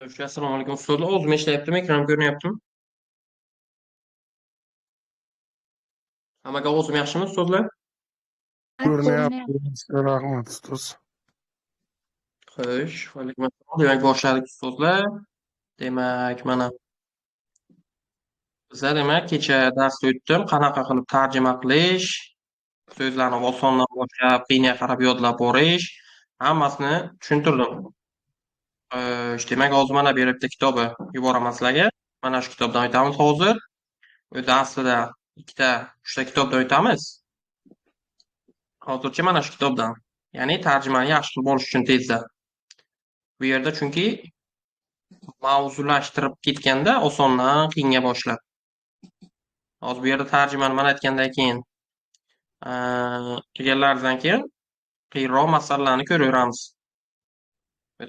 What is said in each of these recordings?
Assalomu alaykum ustozlar. O'zim ishlayaptimi? Ekran ko'rinyaptimi? Hammaga ovozim yaxshimi ustozlar? Ko'rinyapti. Ko'rinyapti. Sizga rahmat ustoz. Xo'sh, alaykum assalom. Demak, boshladik ustozlar. Demak, mana biza kecha dars o'tdim. Qanaqa qilib tarjima qilish, so'zlarni osondan boshlab, qiyinga qarab yodlab borish, hammasini tushuntirdim. Demak, hozir mana bu yerda kitobi yuboraman sizlarga. Mana shu kitobdan o'tamiz hozir. O'zi aslida ikkita, uchta kitobdan o'tamiz. Hozircha mana shu kitobdan. Ya'ni tarjimani yaxshi qilib borish uchun tezda. Bu yerda chunki mavzulashtirib ketganda osondan qiyinga boshlab. Hozir bu yerda tarjimani mana aytgandan keyin qilganlarimizdan keyin qiyinroq masalalarni ko'raveramiz.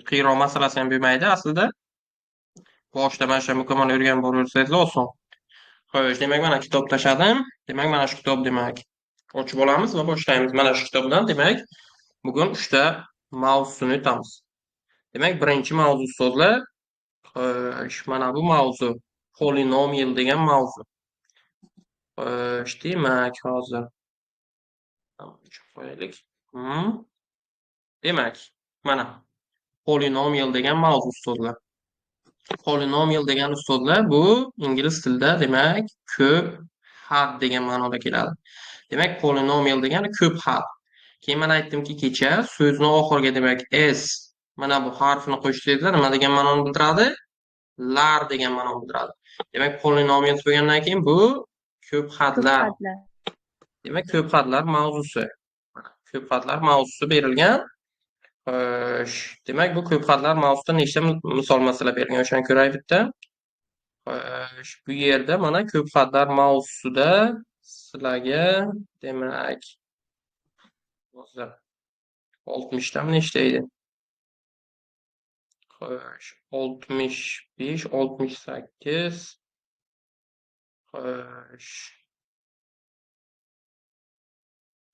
Qiyinroq masalasi ham bo'lmaydi aslida. Boshida mana shu mukammal o'rganib boraversangizlar oson. Xo'sh, demak mana kitob tashladim. Demak mana shu kitob demak. Ochib olamiz va boshlaymiz. Mana shu kitobdan demak bugun 3 ta mavzusini o'tamiz. Demak, birinchi mavzu so'zlar. Xo'sh, mana bu mavzu polinomial degan mavzu. Xo'sh, demak hozir qo'yaylik. Demak, mana polinomial degan mavzu ustozlar. Polinomial degan ustozlar bu ingliz tilida demak ko'p had degan ma'noda keladi. Demak, polinomial degani ko'p had. Keyin men aytdimki kecha so'zni oxiriga demak s mana bu harfini qo'shsangizlar nima degan ma'noni bildiradi? Lar degan ma'noni bildiradi. Demak, polinomial bo'lgandan keyin bu ko'p hadlar. Demak, ko'p hadlar mavzusi. Ko'p hadlar mavzusi berilgan. Xo'sh, demak bu ko'p hadlar mavzusida nechta misol masala berilgan o'shani ko'raylik bitta. Xo'sh, bu yerda mana ko'p hadlar mavzusida sizlarga demak hozir 60 tami nechta edi? Xo'sh, 65, 68. Xo'sh.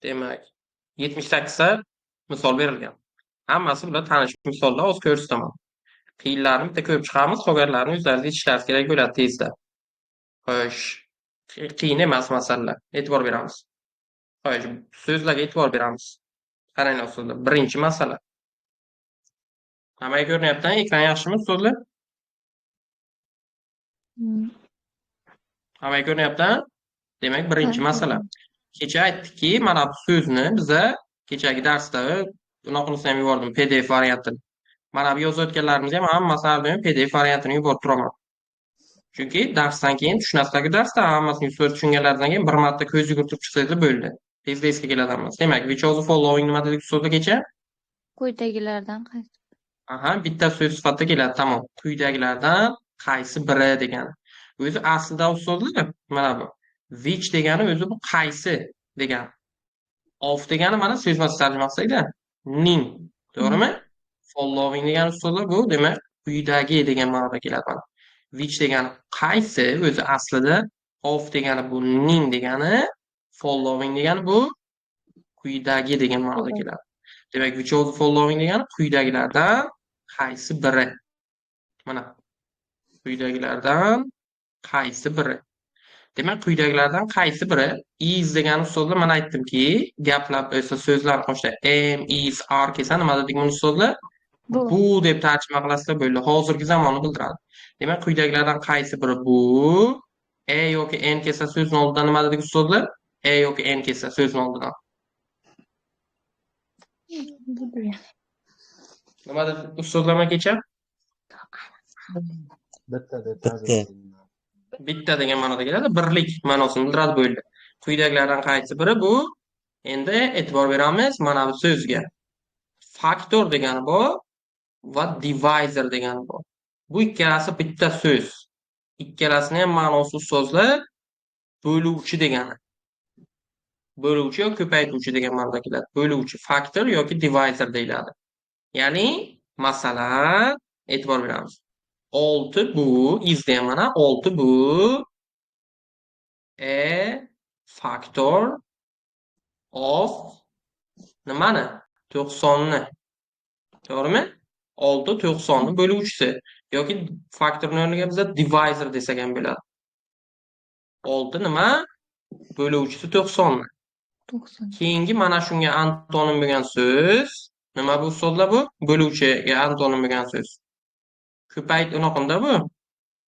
Demak, 78 ta misol berilgan. Hammasi bilan tanish misollar hozir ko'rsataman. Qiyinlarini bitta ko'rib chiqamiz, qolganlarini o'zlaringiz yechishlaringiz kerak bo'ladi tezda. Xo'sh, qiyin emas masalalar. E'tibor beramiz. Xo'sh, so'zlarga e'tibor beramiz. Qaranglar ustozlar. Birinchi masala. Hammaga ko'rinyaptimi? Ekran yaxshimi ustozlar? Hammaga ko'rinyaptimi? Demak, birinchi masala. Kecha aytdikki, mana bu so'zni biza kechagi darsda bunaqasini ham yubordim, PDF variantini. Mana bu yozayotganlarimizni ham hammasi har doim PDF variantini yuborib turaman. Chunki darsdan keyin tushunasizlar-ku darsda hammasini so'z tushunganlaringizdan keyin bir marta ko'z yugurtirib chiqsangizlar bo'ldi. Tezda esga keladi hammasi. Demak, which of the following nima dedik so'zda kecha? Quyidagilardan qaysi? Aha, bitta so'z sifatida keladi, tamom. Quyidagilardan qaysi biri degani. O'zi aslida ustozlar mana bu. Which degani o'zi bu qaysi degani. Of degani mana so'z vosita tarjimasi ning. To'g'rimi? Following degani ustozlar bu demak quyidagi degan ma'noda keladi mana. Which degani qaysi o'zi aslida, of degani bu ning degani, following degani bu quyidagi degan ma'noda keladi. Demak, which of the following degani quyidagilardan qaysi biri. Mana quyidagilardan qaysi biri. Demak, quyidagilardan qaysi biri is degani ustozlar mana aytdimki, gaplar bo'lsa so'zlar qo'shda am, is, are kelsa nima dedik buni ustozlar? Bu deb tarjima qilasizlar bo'ldi. Hozirgi zamonni bildiradi. Demak, quyidagilardan qaysi biri bu? E yoki n kelsa so'zning oldidan nima dedik ustozlar? E yoki n kelsa so'zning oldidan. Nima dedik ustozlar kecha? Bitta degan ma'noda keladi, birlik ma'nosini bildiradi bo'ldi. Quyidagilardan qaysi biri bu? Endi e'tibor beramiz mana bu so'zga. Faktor degani bu va divisor degani bu. Bu ikkalasi bitta so'z. Ikkalasini ham ma'nosi so'zlar bo'luvchi degani. Bo'luvchi yoki ko'paytiruvchi degan ma'noda keladi. Bo'luvchi faktor yoki divisor deyiladi. Ya'ni masalan, e'tibor beramiz. 6 bu izda mana 6 bu a factor of nimani? 90 ni. To'g'rimi? oldi 90'ni böluvchisi yoki faktorni o'rniga biza divisor desak ham bo'ladi. Oldi nima? Böluvchisi 90'ni. 90. Keyingi mana shunga antonim bo'lgan so'z nima bu so'zlar bu? Böluvchiga antonim bo'lgan so'z. Ko'payt unaqanda bu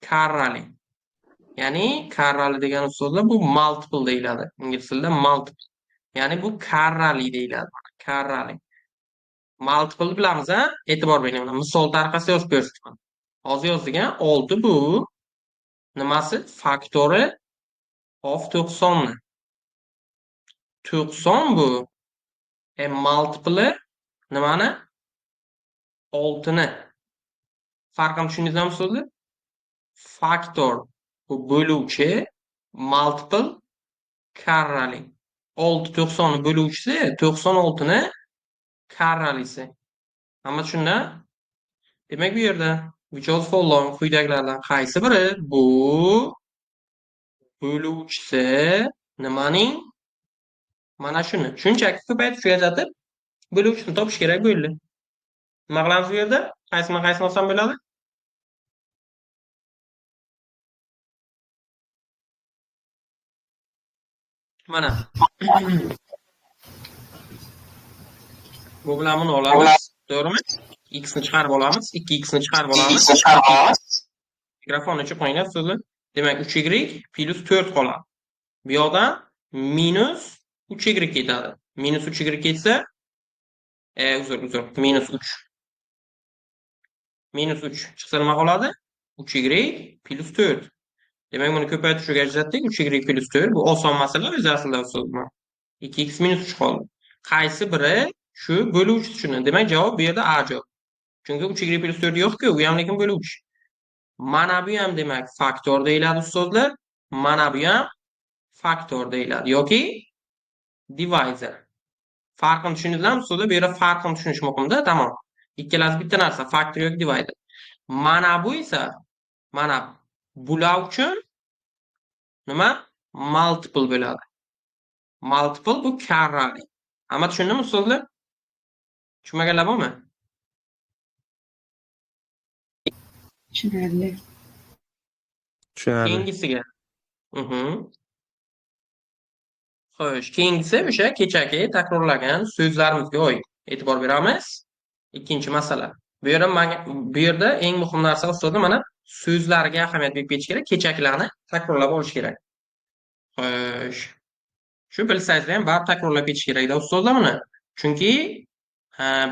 karrali. Ya'ni karrali degan so'zlar bu multiple deyiladi. Ingliz tilida multiple. Ya'ni bu karrali deyiladi. Karrali. Multiple bilamiz ha? E'tibor bering. Misol tariqasida yozib ko'rsataman. Hozir yozdigan oldi bu nimasi? Faktori of 90 ni. 90 bu multiple nimani? 6 ni. Farqini tushundingizmi so'zlar? Faktor bu böluvchi, multiple karrali. 6 90'ni böluvchisi, 96'ni karralisi. Hamma tushunda? Demak bu yerda which of the following quyidagilardan qaysi biri bu böluvchisi nimaning mana shuni shunchaki ko'paytirib yozatib böluvchisini topish kerak bo'ldi. Nima qilamiz bu yerda? Qaysini olsam bo'ladi? Mana. Bu bilan buni olamiz. To'g'rimi? X ni chiqarib olamiz. 2x ni chiqarib olamiz. Mikrofonni o'chirib qo'yinglar so'zlar. Demak 3y plus 4 qoladi. Bu yoqdan minus 3y ketadi. Minus 3y ketsa uzr. Minus 3. Minus 3 chiqsa nima qoladi? 3y plus 4. Demak buni ko'paytirishga ajratdik. 3y plus 4 bu oson masala o'zi aslida so'zma. 2x minus 3 qoldi. Qaysi biri shu böluvchi shuni? Demak javob bu yerda A javob. Chunki 3y plus 4 yo'q-ku, u ham lekin böluvchi. Mana bu ham demak faktor deyiladi so'zlar. Mana bu ham faktor deyiladi yoki divisor. Farqini tushundingizmi so'zlar? Bu yerda farqini tushunish muhimda. Tamom. Ikkalasi bitta narsa, faktor yoki divisor. Mana bu esa mana bular uchun nima? Multiple bo'ladi. Multiple bu karrali. Hamma tushundimi so'zlar? Tushunmaganlar bormi? Tushunarli. Tushunarli. Keyingisiga. Xo'sh, keyingisi o'sha kechagi takrorlagan so'zlarimizga oid e'tibor beramiz. Ikkinchi masala. Bu yerda eng muhim narsa ustozlar mana so'zlarga ahamiyat berib ketish kerak, kechaklarni takrorlab olish kerak. Xo'sh. Shu bilsangiz ham baribir takrorlab ketish kerak-da ustozlar buni. Chunki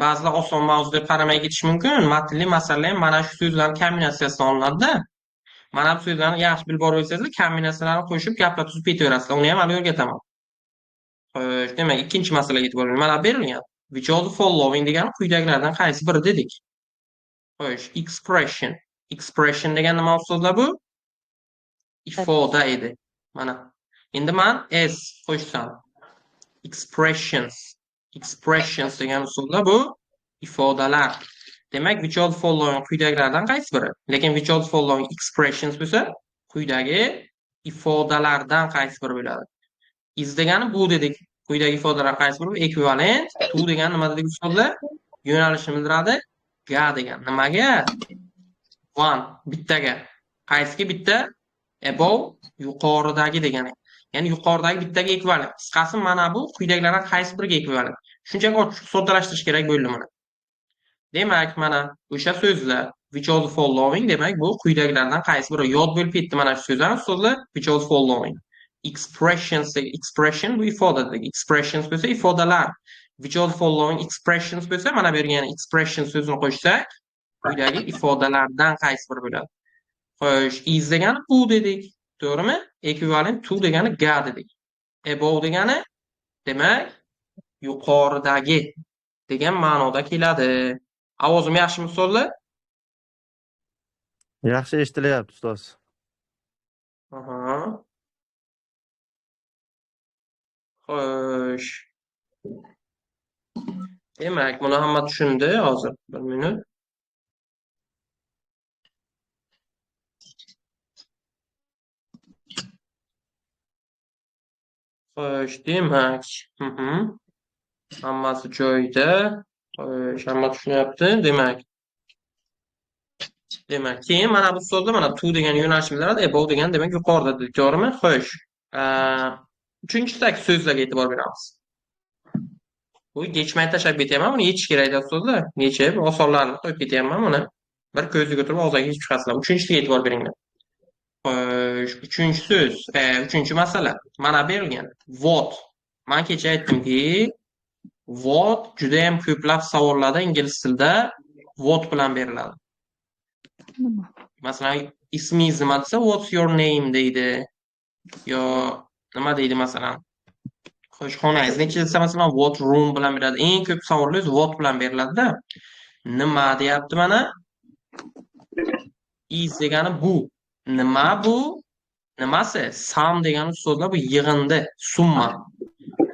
ba'zilar oson mavzu deb qaramay ketish mumkin. Matnli masala ham mana shu so'zlarning kombinatsiyasidan olinadi-da. Mana bu so'zlarni yaxshi bilib borib olsangiz, kombinatsiyalarni qo'shib gaplar tuzib ketaverasizlar. Uni ham hali o'rgataman. Xo'sh, demak, ikkinchi masalaga e'tibor bering. Mana berilgan. Which of the following degani quyidagilardan qaysi biri dedik. Xo'sh, expression. Expression degan nima so'zlar bu? Ifoda edi. Mana. Endi men s qo'shsam. Expressions. Expressions degan so'zlar bu ifodalar. Demak, which of the following quyidagilardan qaysi biri? Lekin which of the following expressions bo'lsa, quyidagi ifodalardan qaysi biri bo'ladi? Is degani bu dedik. Quyidagi ifodalar qaysi biri? Ekvivalent. To degani nima dedik ustolar? Yo'nalishni bildiradi. Ga degan. Nimaga? One bittaga. Qaysiga bitta? Above yuqoridagi degani. Ya'ni yuqoridagi bittaga ekvivalent. Qisqasi mana bu quyidagilardan qaysi biriga ekvivalent? Shunchaki ochiq soddalashtirish kerak bo'ldi mana. Demak, mana o'sha so'zlar which of the following demak bu quyidagilardan qaysi biri yod bo'lib ketdi mana shu so'zlar so'zlar which of the following expressions expression bu ifoda dedik expressions bo'lsa ifodalar which of the following expressions bo'lsa mana bu yerga expression so'zini qo'shsak quyidagi ifodalardan qaysi biri bo'ladi. Xo'sh, is degani bu dedik, to'g'rimi? Equivalent to degani ga dedik. Above degani demak yuqoridagi degan ma'noda keladi. Ovozim yaxshimi so'zlar? Yaxshi eshitilyapti ustoz. Aha. Xo'sh. Demak, buni hamma tushundi hozir. 1 minut. Xo'sh, demak. Hammasi joyida. Xo'sh, hamma tushunyapti. Demak, Demak, keyin mana bu so'zda mana to degan yo'nalish bildiradi, above degan demak yuqorida dedik, to'g'rimi? Xo'sh. Uchinchisidagi so'zlarga e'tibor beramiz. Bu yechmay tashlab ketyapman, buni yechish kerak deb so'zlar. Yechib, osonlarni qo'yib ketyapman buni. Bir ko'ziga turib og'ziga yechib chiqasizlar. Uchinchisiga e'tibor beringlar. Xo'sh, uchinchi so'z, uchinchi masala. Mana berilgan. What. Men kecha aytdimki, what juda ham ko'plab savollarda ingliz tilida what bilan beriladi. Nima? Masalan, ismingiz nima desa, what's your name deydi. Yo, nima deydi masalan? Xo'sh, xonangiz nechi desa masalan, what room bilan beradi. Eng ko'p savollar what bilan beriladi-da. Nima deyapti mana? Is degani bu. Nima bu? Nimasi? Sum degani so'zlar bu yig'indi, summa.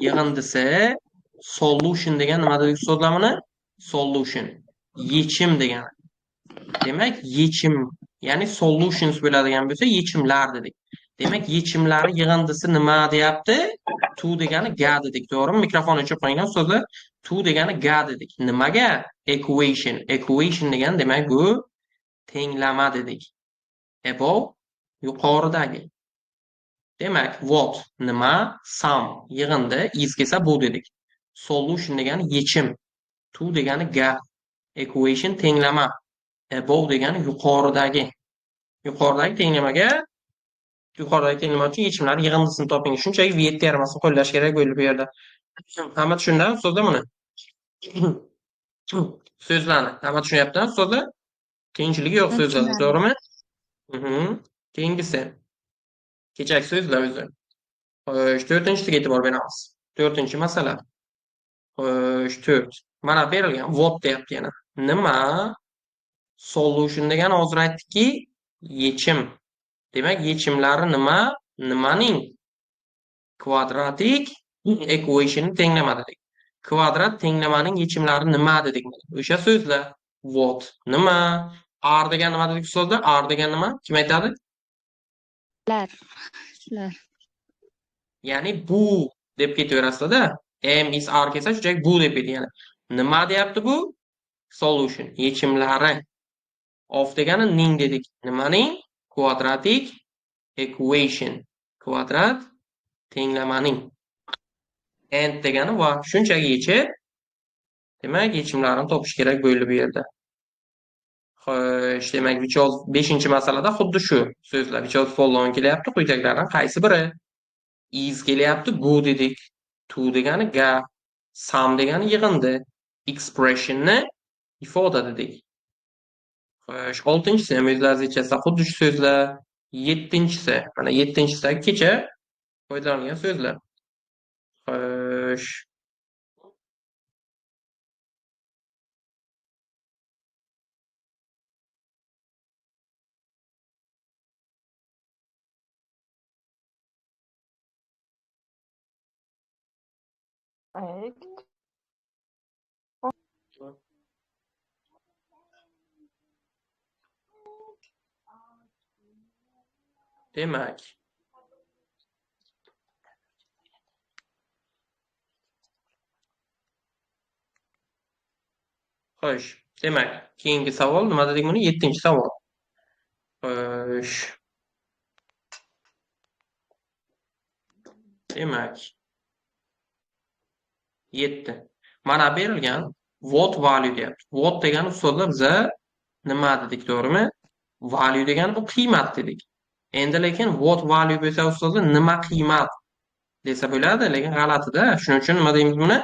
Yig'indisi solution degan nima dedik so'zlamini? Solution. Yechim degani. Demak, yechim, ya'ni solutions bo'ladigan bo'lsa, yechimlar dedik. Demak, yechimlari yig'indisi nima deyapti? To degani ga dedik, to'g'rimi? Mikrofon o'chirib qo'ygan so'zlar to degani ga dedik. Nimaga? Equation. Equation degan demak bu tenglama dedik. Above yuqoridagi. Demak, what nima? Sum yig'indi, is kelsa bu dedik. Solution degani yechim. To degani ga. Equation tenglama. Above degani yuqoridagi. Yuqoridagi tenglamaga, yuqoridagi tenglama uchun yechimlarni yig'indisini toping. Shunchaki v yetti termasini qo'llash kerak bo'ldi bu yerda. Hamma tushundimi so'zda buni? So'zlarni hamma tushunyaptimi so'zda? Qiyinchiligi yo'q so'zlarda, to'g'rimi? Keyingisi. Kechagi so'zlar o'zi. Xo'sh, to'rtinchisiga e'tibor beramiz. To'rtinchi masala. Xo'sh, 4. Mana berilgan what deyapti yana. Nima? Solution degani hozir aytdikki, yechim. Demak, yechimlari nima? Nimaning? Kvadratik equation tenglama dedik. Kvadrat tenglamaning yechimlari nima dedik? O'sha so'zlar. What nima? R degan nima dedik so'zda? R degan nima? Kim aytadi? Shular. Ya'ni bu deb ketaverasizda. M is R kelsa shunchaki bu deb ketadi. Ya'ni nima deyapti bu? Solution. Yechimlari. Of degani ning dedik. Nimaning? Quadratic equation. Kvadrat tenglamaning. And degani va shunchaki yechib, demak, yechimlarini topish kerak bo'ldi bu yerda. Xo'sh, demak, which of 5-masalada xuddi shu so'zlar which of following kelyapti. Quyidagilardan qaysi biri? Is kelyapti, bu dedik. To degani ga, sum degani yig'indi, expressionni ifoda dedik. Xo'sh, 6-chisi ham o'zlaringizcha xuddi shu so'zlar. 7-chisi, mana 7-chisidagi kecha foydalangan so'zlar. Xo'sh. Demak, xo'sh, demak, keyingi savol nima dedik buni? 7-savol. Xo'sh. Demak, 7. Mana berilgan what value deyapti. What degani so'zda biza nima dedik, to'g'rimi? Value degani bu qiymat dedik. Endi lekin what value bo'lsa ustozda nima qiymat desa bo'ladi, lekin g'alati-da. Shuning uchun nima deymiz buni?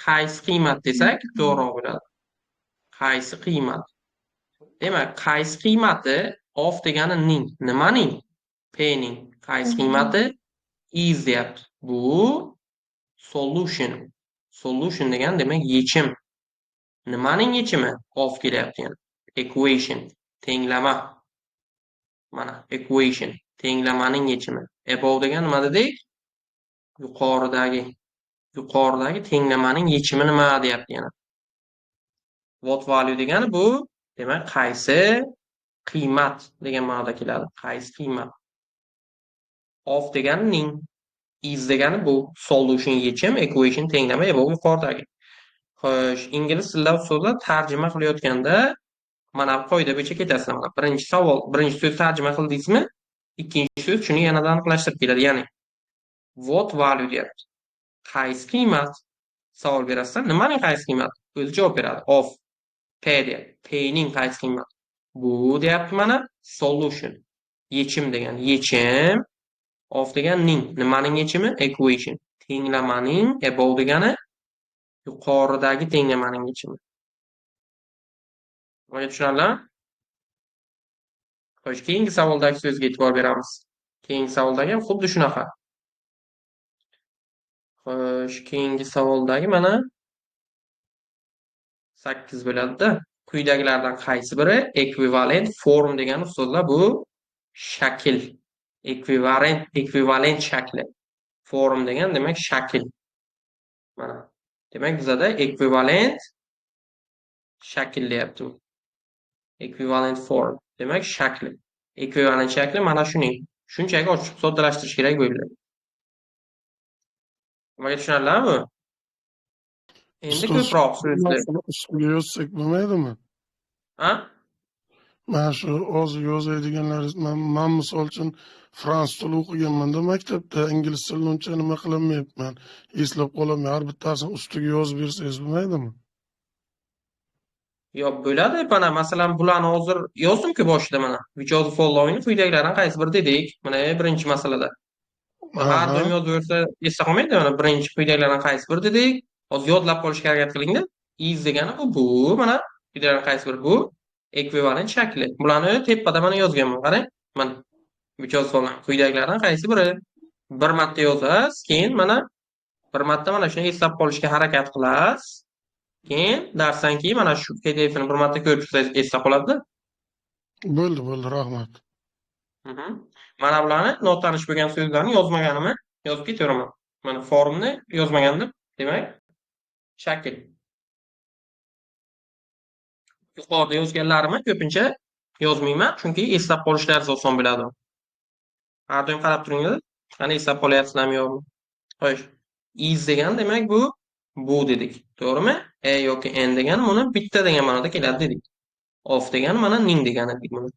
Qaysi qiymat desak to'g'riroq bo'ladi. Qaysi qiymat? Demak, qaysi qiymati of degani ning. Nimaning? P ning. Qaysi qiymati? Is deyapti. Bu solution. Solution degan demak yechim. Nimaning yechimi? Of kelyapti yani. Equation. Tenglama. Mana equation. Tenglamaning yechimi. Above degan nima dedik? Yuqoridagi. Yuqoridagi tenglamaning yechimi nima deyapti yana. What value degani bu demak qaysi qiymat degan ma'noda keladi. Qaysi qiymat? Of degani ning. Is degani bu solution yechim, equation tenglama above yuqoridagi. Xo'sh, ingliz tilida so'zlar tarjima qilayotganda Mana bu qoida bo'yicha ketasizlar. Mana birinchi savol, birinchi so'z tarjima qildingizmi? Ikkinchi so'z shuni yanada aniqlashtirib beradi. Ya'ni what value deyapti. Qaysi qiymat? Savol berasizlar. Nimaning qaysi qiymat? O'zi javob beradi. Of P deyapti. P'ning qaysi qiymat? Bu deyapti mana solution. Yechim degan. Yechim. Of degan ning. Nimaning yechimi? Equation. Tenglamaning above degani yuqoridagi tenglamaning yechimi. Mana tushunarlimi? Xo'sh, keyingi savoldagi so'zga e'tibor beramiz. Keyingi savoldagi ham xuddi shunaqa. Xo'sh, keyingi savoldagi mana 8 bo'ladi-da. Quyidagilardan qaysi biri ekvivalent form degani so'zlar bu shakl. Ekvivalent shakli. Form degan demak shakl. Mana. Demak bizada ekvivalent shakl deyapti. Ekvivalent form. Demak shakli. Ekvivalent shakli mana shuning. Shunchaki ochiq soddalashtirish kerak bo'ldi. Nimaga tushunarlimi? Endi ko'proq so'zlar. Ustiga yozsak bo'lmaydimi? Ha? Mana shu hozir yozadiganlar, men misol uchun fransuz tili o'qiganman-da maktabda, ingliz tilini uncha nima qilmayapman, eslab qolaman. Har bittasini ustiga yozib bersangiz bo'lmaydimi? Yo'q, bo'ladi. Mana masalan bularni hozir yozdim-ku boshida mana. Which of the following quyidagilardan qaysi biri dedik? Mana birinchi masalada. Har doim yozib bersa esda qolmaydi. Mana birinchi quyidagilardan qaysi biri dedik? Hozir yodlab qolishga harakat qiling-da. Is degani bu mana quyidagilardan qaysi biri bu? Ekvivalent shakli. Bularni tepada mana yozganman, qarang. Mana which of the following quyidagilardan qaysi biri? Bir marta yozasiz, keyin mana bir marta mana shuni eslab qolishga harakat qilasiz. Keyin darsdan keyin mana shu PDFni bir marta ko'rib chiqsangiz esda qoladi-da. Bo'ldi, rahmat. Mana bularni notanish bo'lgan so'zlarni yozmaganimni yozib ketaveraman. Mana formni yozmagandim. Demak, shakl. Yuqorida yozganlarimni ko'pincha yozmayman, chunki eslab qolishlaringiz oson bo'ladi. Har doim qarab turinglar. Qani eslab qolyapsizlarmi yo'qmi? Xo'sh. Is degan demak bu dedik. To'g'rimi? E yoki n degan buni bitta degan ma'noda keladi dedik. Of degan mana ning degani dedik buni.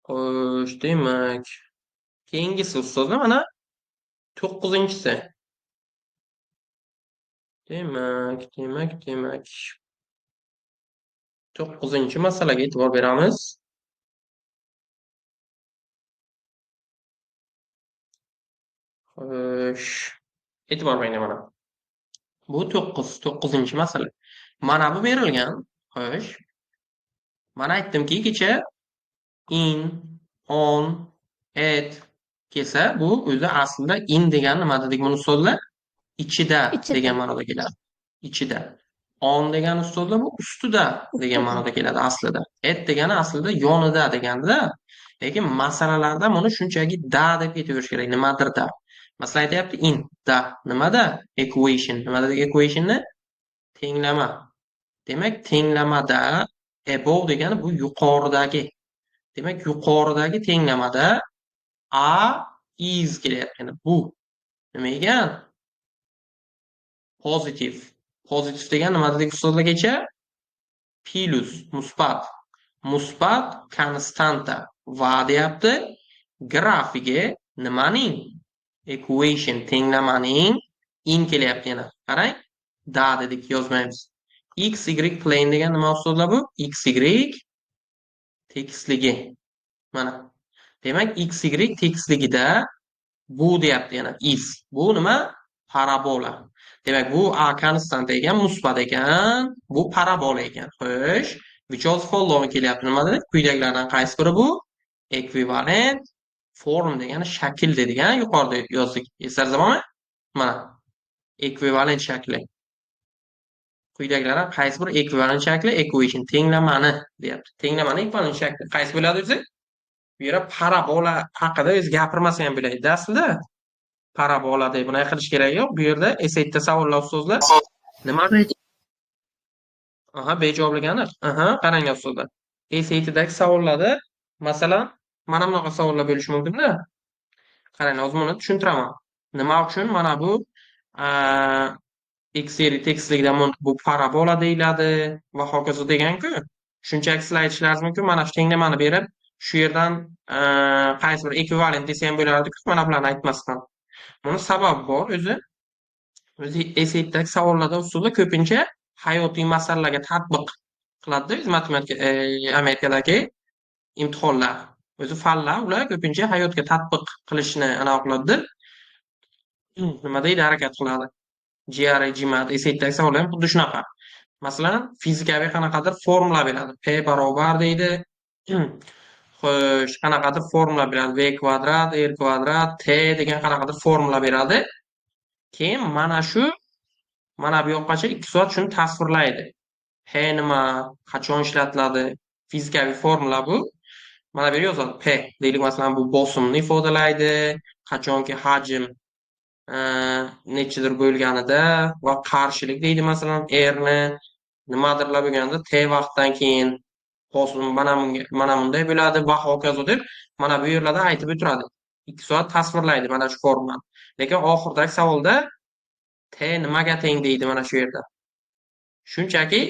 Xo'sh, demak, keyingisi ustozlar mana 9-si. Demak. 9-masalaga e'tibor beramiz. Xo'sh, e'tibor bering mana. Bu 9-masala. Mana bu berilgan. Xo'sh. Mana aytdimki, kecha in, on, at kelsa, bu o'zi aslida in degan nima dedik buni ustozlar? Ichida degan ma'noda keladi. Ichida. On degan ustozlar bu ustida degan ma'noda keladi aslida. At degani aslida yonida deganda, lekin masalalarda buni shunchaki da deb ketaverish kerak. Nimadir da. Masalan aytayapti in, da. Nimada? Equation. Nima dedik equationni? Tenglama. Demak, tenglamada above degani bu yuqoridagi. Demak, yuqoridagi tenglamada a is kelyapti. Yani bu nima ekan? Pozitiv. Pozitiv degan nima dedik ustozlargacha? Plus, musbat konstanta va deyapti grafiga nimaning? Equation tenglamaning in kelyapti yana. Qarang, da dedik yozmaymiz. X y plane degan nima ustozlar bu? X y tekisligi. Mana. Demak, x y tekisligida bu deyapti yana is. Bu nima? Parabola. Demak, bu a konstant ekan, musbat ekan, bu parabola ekan. Xo'sh, which of the following kelyapti nima dedik? Quyidagilardan qaysi biri bu? Ekvivalent form degani shakl degan yuqorida yozdik. Eslarsizmi? Mana. Ekvivalent shakli. Quyidagilardan qaysi biri ekvivalent shakli? Equation tenglamani deyapti. Tenglamani ekvivalent shakli qaysi bo'ladi o'zi? Bu yerda parabola haqida o'zi gapirmasa ham bo'ladi. Aslida parabola deb buni qilish kerak yo'q. Bu yerda essayda savollar ustozlar. Nima deydi? Aha, bejavob aniq. Aha, qarang ustozlar. Essaydagi savollarda masalan mana bunaqa savollar bo'lishi mumkin-da. Qarang, hozir buni tushuntiraman. Nima uchun mana bu ekseri tekisligidan bu parabola deyiladi va hokazo degan-ku. Shunchaki sizlar aytishlaringiz mumkin, mana shu tenglamani berib, shu yerdan qaysi bir ekvivalent desa ham bo'lardi-ku, mana bularni aytmasdan. Buni sababi bor o'zi. O'zi eseydagi savollarda usulda ko'pincha hayotiy masalalarga tatbiq qiladi-da, biz matematika Amerikadagi imtihonlar. O'zi fanlar ular ko'pincha hayotga tatbiq qilishni anaqa qiladi. Nima deydi, harakat qiladi. GRE, GMAT, eseydagi savollar ham xuddi shunaqa. Masalan, fizikaviy qanaqadir formula beradi. P barobar deydi. Xo'sh, qanaqadir formula beradi. V kvadrat, R kvadrat, T degan qanaqadir formula beradi. Keyin mana bu yoqqacha 2 soat shuni tasvirlaydi. P nima, qachon ishlatiladi? Fizikaviy formula bu. Mana bu yerga yozadi. P deylik, masalan, bu bosimni ifodalaydi. Qachonki hajm nechidir bo'lganida va qarshilik deydi, masalan, R ni nimadirlar bo'lganda T vaqtdan keyin bosim mana bunday bo'ladi va hokazo deb mana bu yerlarda aytib o'tiradi. 2 soat tasvirlaydi mana shu formani. Lekin oxirdagi savolda T nimaga teng deydi mana shu yerda. Shunchaki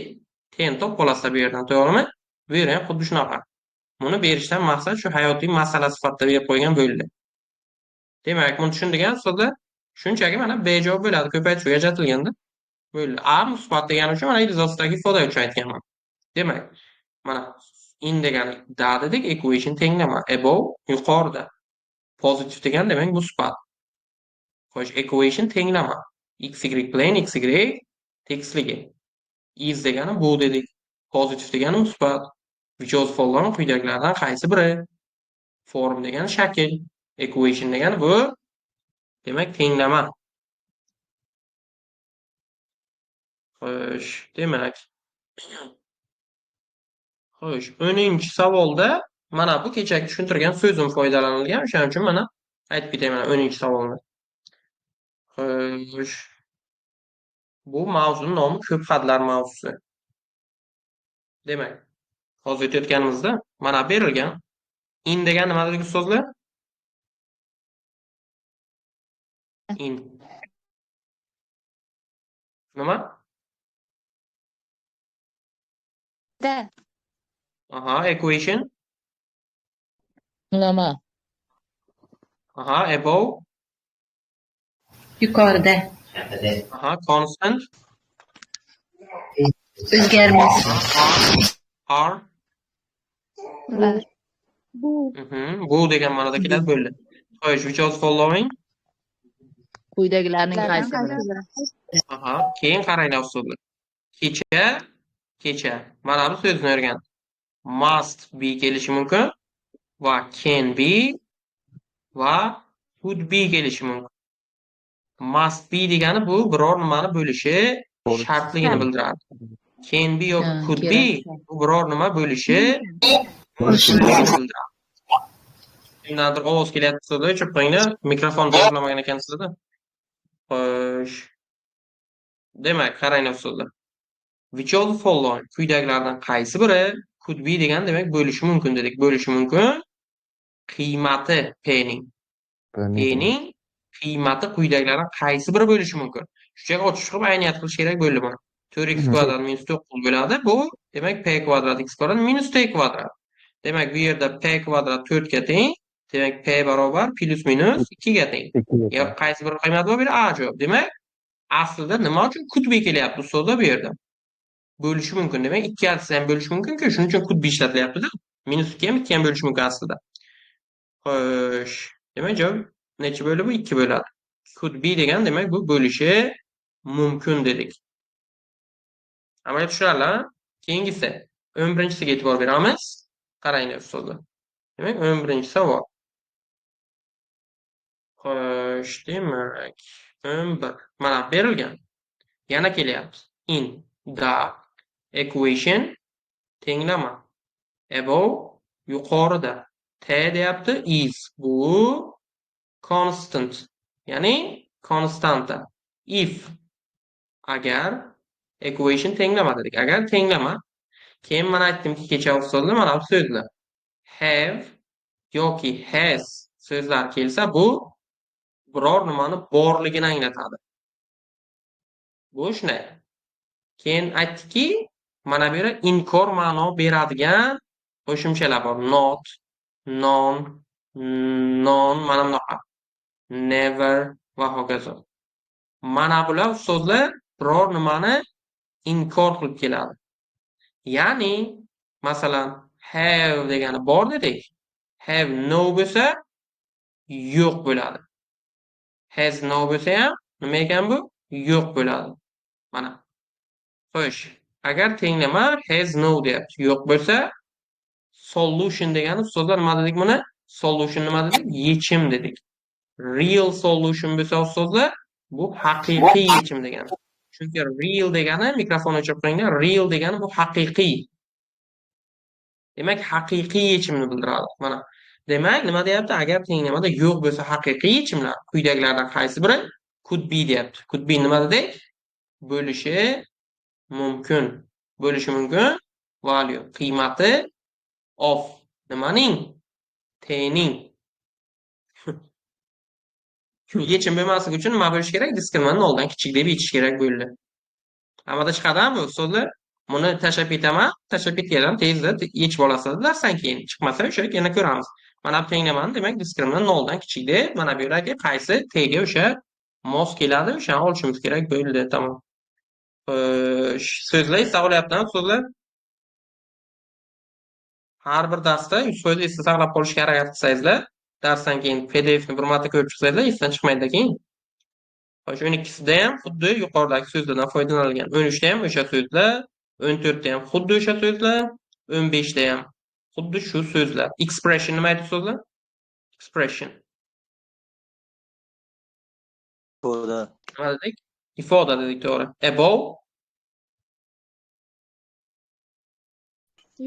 teng top qolasizlar bu yerdan, to'g'rimi? Bu yer ham xuddi shunaqa. Buni berishdan maqsad shu hayotiy masala sifatida berib qo'ygan bo'ldi. Demak, buni tushundigan ustozlar, shunchaki mana B javob bo'ladi, ko'paytirishga ajratilganda bo'ldi. A musbat degani uchun mana izosidagi ifoda uchun aytganman. Demak, mana in degani da dedik, equation tenglama, above yuqorida. Pozitiv degan demak musbat. Xo'sh, equation tenglama. X y plane, x y tekisligi. Is degani bu dedik. Pozitiv degani musbat. Which of the following quyidagilardan qaysi biri? Form degani shakl. Equation degani bu. Demak, tenglama. Xo'sh, demak. Xo'sh, 10-savolda mana bu kechagi tushuntirgan so'zim foydalanilgan. O'shaning uchun mana aytib ketaman 10-savolni. Xo'sh. Bu mavzuning nomi ko'p hadlar mavzusi. Demak, hozir aytayotganimizda mana berilgan in degan nima dedik ustozlar? In. Nima? Da. Aha, equation. Nima? Aha, above. Yuqorida. Aha, constant. O'zgarmas. Are. Ular. Bu degan ma'noda keladi, bo'ldi. Xo'sh, which of the following? Quyidagilarning qaysi biri? Aha, keyin qaranglar ustozlar. Kecha. Mana bu so'zni o'rgan. Must be kelishi mumkin va can be va could be kelishi mumkin. Must be degani bu biror nimani bo'lishi shartligini bildiradi. Can be yoki could be bu biror nima bo'lishi mumkinligini bildiradi. Kimlardir ovoz kelyapti sizda, o'chirib qo'yinglar. Mikrofon tayyorlamagan ekansizda. Xo'sh. Demak, qaranglar ustozlar. Which of the following quyidagilardan qaysi biri could be degan demak bo'lishi mumkin dedik. Bo'lishi mumkin. Qiymati P ning. P ning qiymati quyidagilardan qaysi biri bo'lishi mumkin? Shunchaki ochiq chiqib ayniyat qilish kerak bo'ldi buni. 4x kvadrat minus 9 bo'ladi. Bu demak P kvadrat x kvadrat minus T kvadrat. Demak, bu yerda P kvadrat 4 ga teng. Demak, P barobar plus minus 2 ga teng. Yo'q, qaysi bir qiymati bor, bir A javob. Demak, aslida nima uchun could be kelyapti ustozlar bu yerda? Bo'lishi mumkin. Demak, ikkalisi ham bo'lishi mumkin-ku, shuning uchun could be ishlatilyapti-da. Minus 2 ham 2 ham bo'lishi mumkin aslida. Xo'sh, demak javob necha bo'ladi bu? 2 bo'ladi. Could be degan demak bu bo'lishi mumkin dedik. Amalga tushunarli? Keyingisi 11-siga e'tibor beramiz. Qaranglar ustozlar. Demak, 11-savol. Xo'sh, demak 11 mana berilgan. Yana kelyapti. In the equation tenglama. Above yuqorida. T deyapti, is bu constant. Ya'ni konstanta. If agar equation tenglama dedik. Agar tenglama, keyin mana aytdimki kecha ustozlar mana bu so'zlar have yoki has so'zlar kelsa bu biror nimani borligini anglatadi. Bu shunday. Keyin aytdiki, mana bu yerda inkor ma'no beradigan qo'shimchalar bor. Not, non, non, mana bunaqa. Never va hokazo. Mana bular so'zlar biror nimani inkor qilib keladi. Ya'ni, masalan, have degani bor dedik. Have no bo'lsa yo'q bo'ladi. Has no bo'lsa ham nima ekan bu? Yo'q bo'ladi. Mana. Xo'sh, agar tenglama has no deyapti, yo'q bo'lsa solution degani so'zlar nima dedik buni? Solution nima dedik? Yechim dedik. Real solution bo'lsa so'zlar bu haqiqiy yechim degani. Chunki real degani mikrofonni o'chirib qo'yinglar. Real degani bu haqiqiy. Demak, haqiqiy yechimni bildiradi. Mana. Demak, nima deyapti? Agar tenglamada yo'q bo'lsa haqiqiy yechimlar, quyidagilardan qaysi biri could be deyapti. Could be nima dedik? Bo'lishi mumkin. Bo'lishi mumkin value qiymati of nimaning? T'ning. Yechim bo'lmasligi uchun nima bo'lishi kerak? Diskriminant noldan kichik deb yechish kerak bo'ldi. Ammada chiqadimi bu so'zlar? Buni tashlab ketaman, tashlab ketganlar tezda yechib olasizlar darsdan keyin. Chiqmasa o'sha yana ko'ramiz. Mana bu tenglamani demak diskriminant noldan kichik deb mana bu yerdagi qaysi t'ga o'sha mos keladi, o'shani olishimiz kerak bo'ldi. Tamom. So'zlar savol-yaptimi so'zlar? Har bir darsda 100% esda saqlab qolishga harakat qilsangizlar, darsdan keyin PDFni bir marta ko'rib chiqsangizlar, esdan chiqmaydi keyin. Xo'sh, 12sida ham xuddi yuqoridagi so'zlardan foydalanilgan. 13da ham o'sha so'zlar, 14da ham xuddi o'sha so'zlar, 15da ham xuddi shu so'zlar. Expression nima aytdi so'zlar? Expression. Ifoda. Nima dedik? Ifoda dedik, to'g'ri. Above.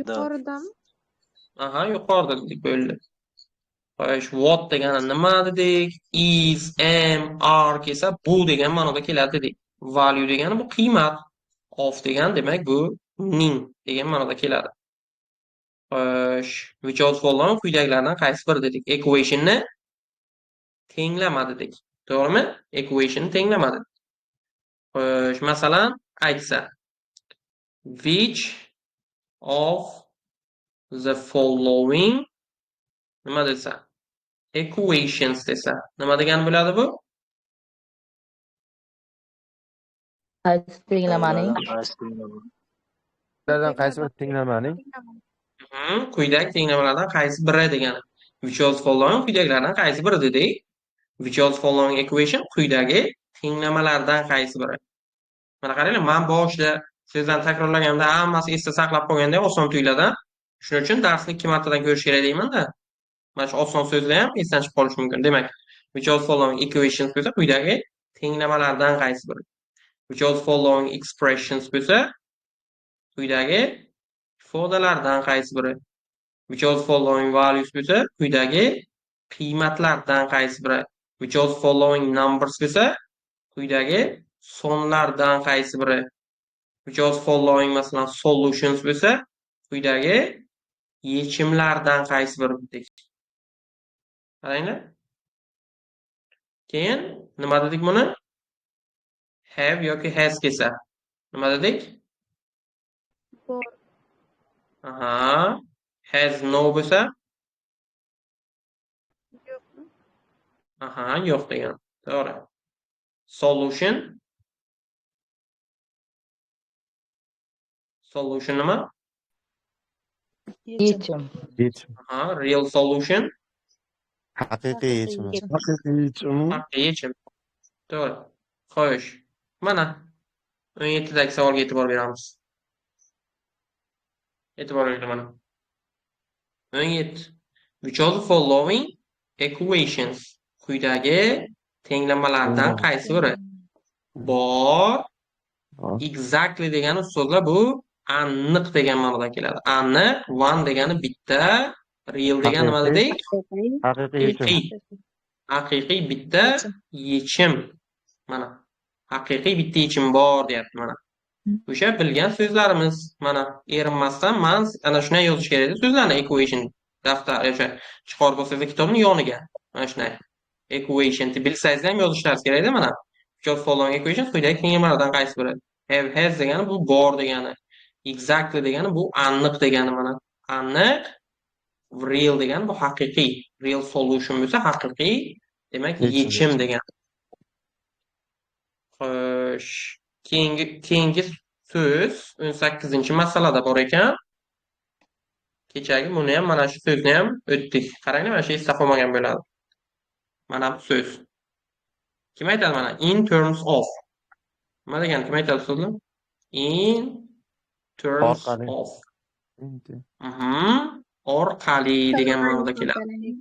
Yuqoridami? Aha, yuqorida dedik bo'ldi. Xo'sh, what degani nima dedik? Is, am, are kelsa bu degan ma'noda keladi dedik. Value degani bu qiymat. Of degani demak bu ning degan ma'noda keladi. Xo'sh, which of following quyidagilardan qaysi biri dedik? Equationni tenglama dedik. To'g'rimi? Equationni tenglama dedik. Xo'sh, masalan, aytsa which of the following nima desa? Equations desa. Nima degani bo'ladi bu? Qaysi tenglamaning? Ulardan qaysi bir tenglamaning? Quyidagi tenglamalardan qaysi biri degani. Which of following quyidagilardan qaysi biri dedik? Which of following equation quyidagi tenglamalardan qaysi biri? Mana qaranglar, men boshida sizdan takrorlaganimda hammasi esda saqlab qolganda oson tuyuladi. Shuning uchun darsni 2 martadan ko'rish kerak deyman-da. Mana shu oson so'zlar ham esdan chiqib qolishi mumkin. Demak, which of following equations bo'lsa quyidagi tenglamalardan qaysi biri? Which of following expressions bo'lsa quyidagi ifodalardan qaysi biri? Which of following values bo'lsa quyidagi qiymatlardan qaysi biri? Which of following numbers bo'lsa quyidagi sonlardan qaysi biri? Which of following masalan solutions bo'lsa quyidagi yechimlardan qaysi biri dedik. Qaranglar. Keyin nima dedik buni? Have yoki has kelsa. Nima dedik? Bor. Aha. Has no bo'lsa? Yo'qmi? Aha, yo'q degan. To'g'ri. Solution. Solution nima? Yechim. Yechim. Aha, real solution. Haqiqiy yechim. Haqiqiy yechim. Haqiqiy yechim. To'g'ri. Xo'sh. Mana 17dagi savolga e'tibor beramiz. E'tibor bering mana. 17. Which of the following equations quyidagi tenglamalardan qaysi biri? Bor. Exactly degani so'zlar bu aniq degan ma'nodan keladi. Aniq, one degani bitta, real degani nima dedik? Haqiqiy yechim. Haqiqiy bitta yechim. Mana. Haqiqiy bitta yechim bor deyapti mana. O'sha bilgan so'zlarimiz mana erinmasdan men ana shunday yozish kerak edi so'zlarni equation daftar o'sha chiqarib olsangiz kitobning yoniga. Mana shunday. Equation bilsangiz ham yozishlaringiz kerak edi mana. just following equation quyidagi kengaymalardan qaysi biri? Have has degani bu bor degani. Exactly degani bu aniq degani mana. Aniq. Real degani bu haqiqiy. Real solution bo'lsa haqiqiy, demak yechim degani. Xo'sh, keyingi so'z 18-masalada bor ekan. Kechagi buni ham mana shu so'zni ham o'tdik. Qarang, mana shu esda qolmagan bo'ladi. Mana bu so'z. Kim aytadi mana? In terms of. Nima degani? Kim aytadi so'zni? In terms Orqali. of. Orqali degan ma'noda keladi.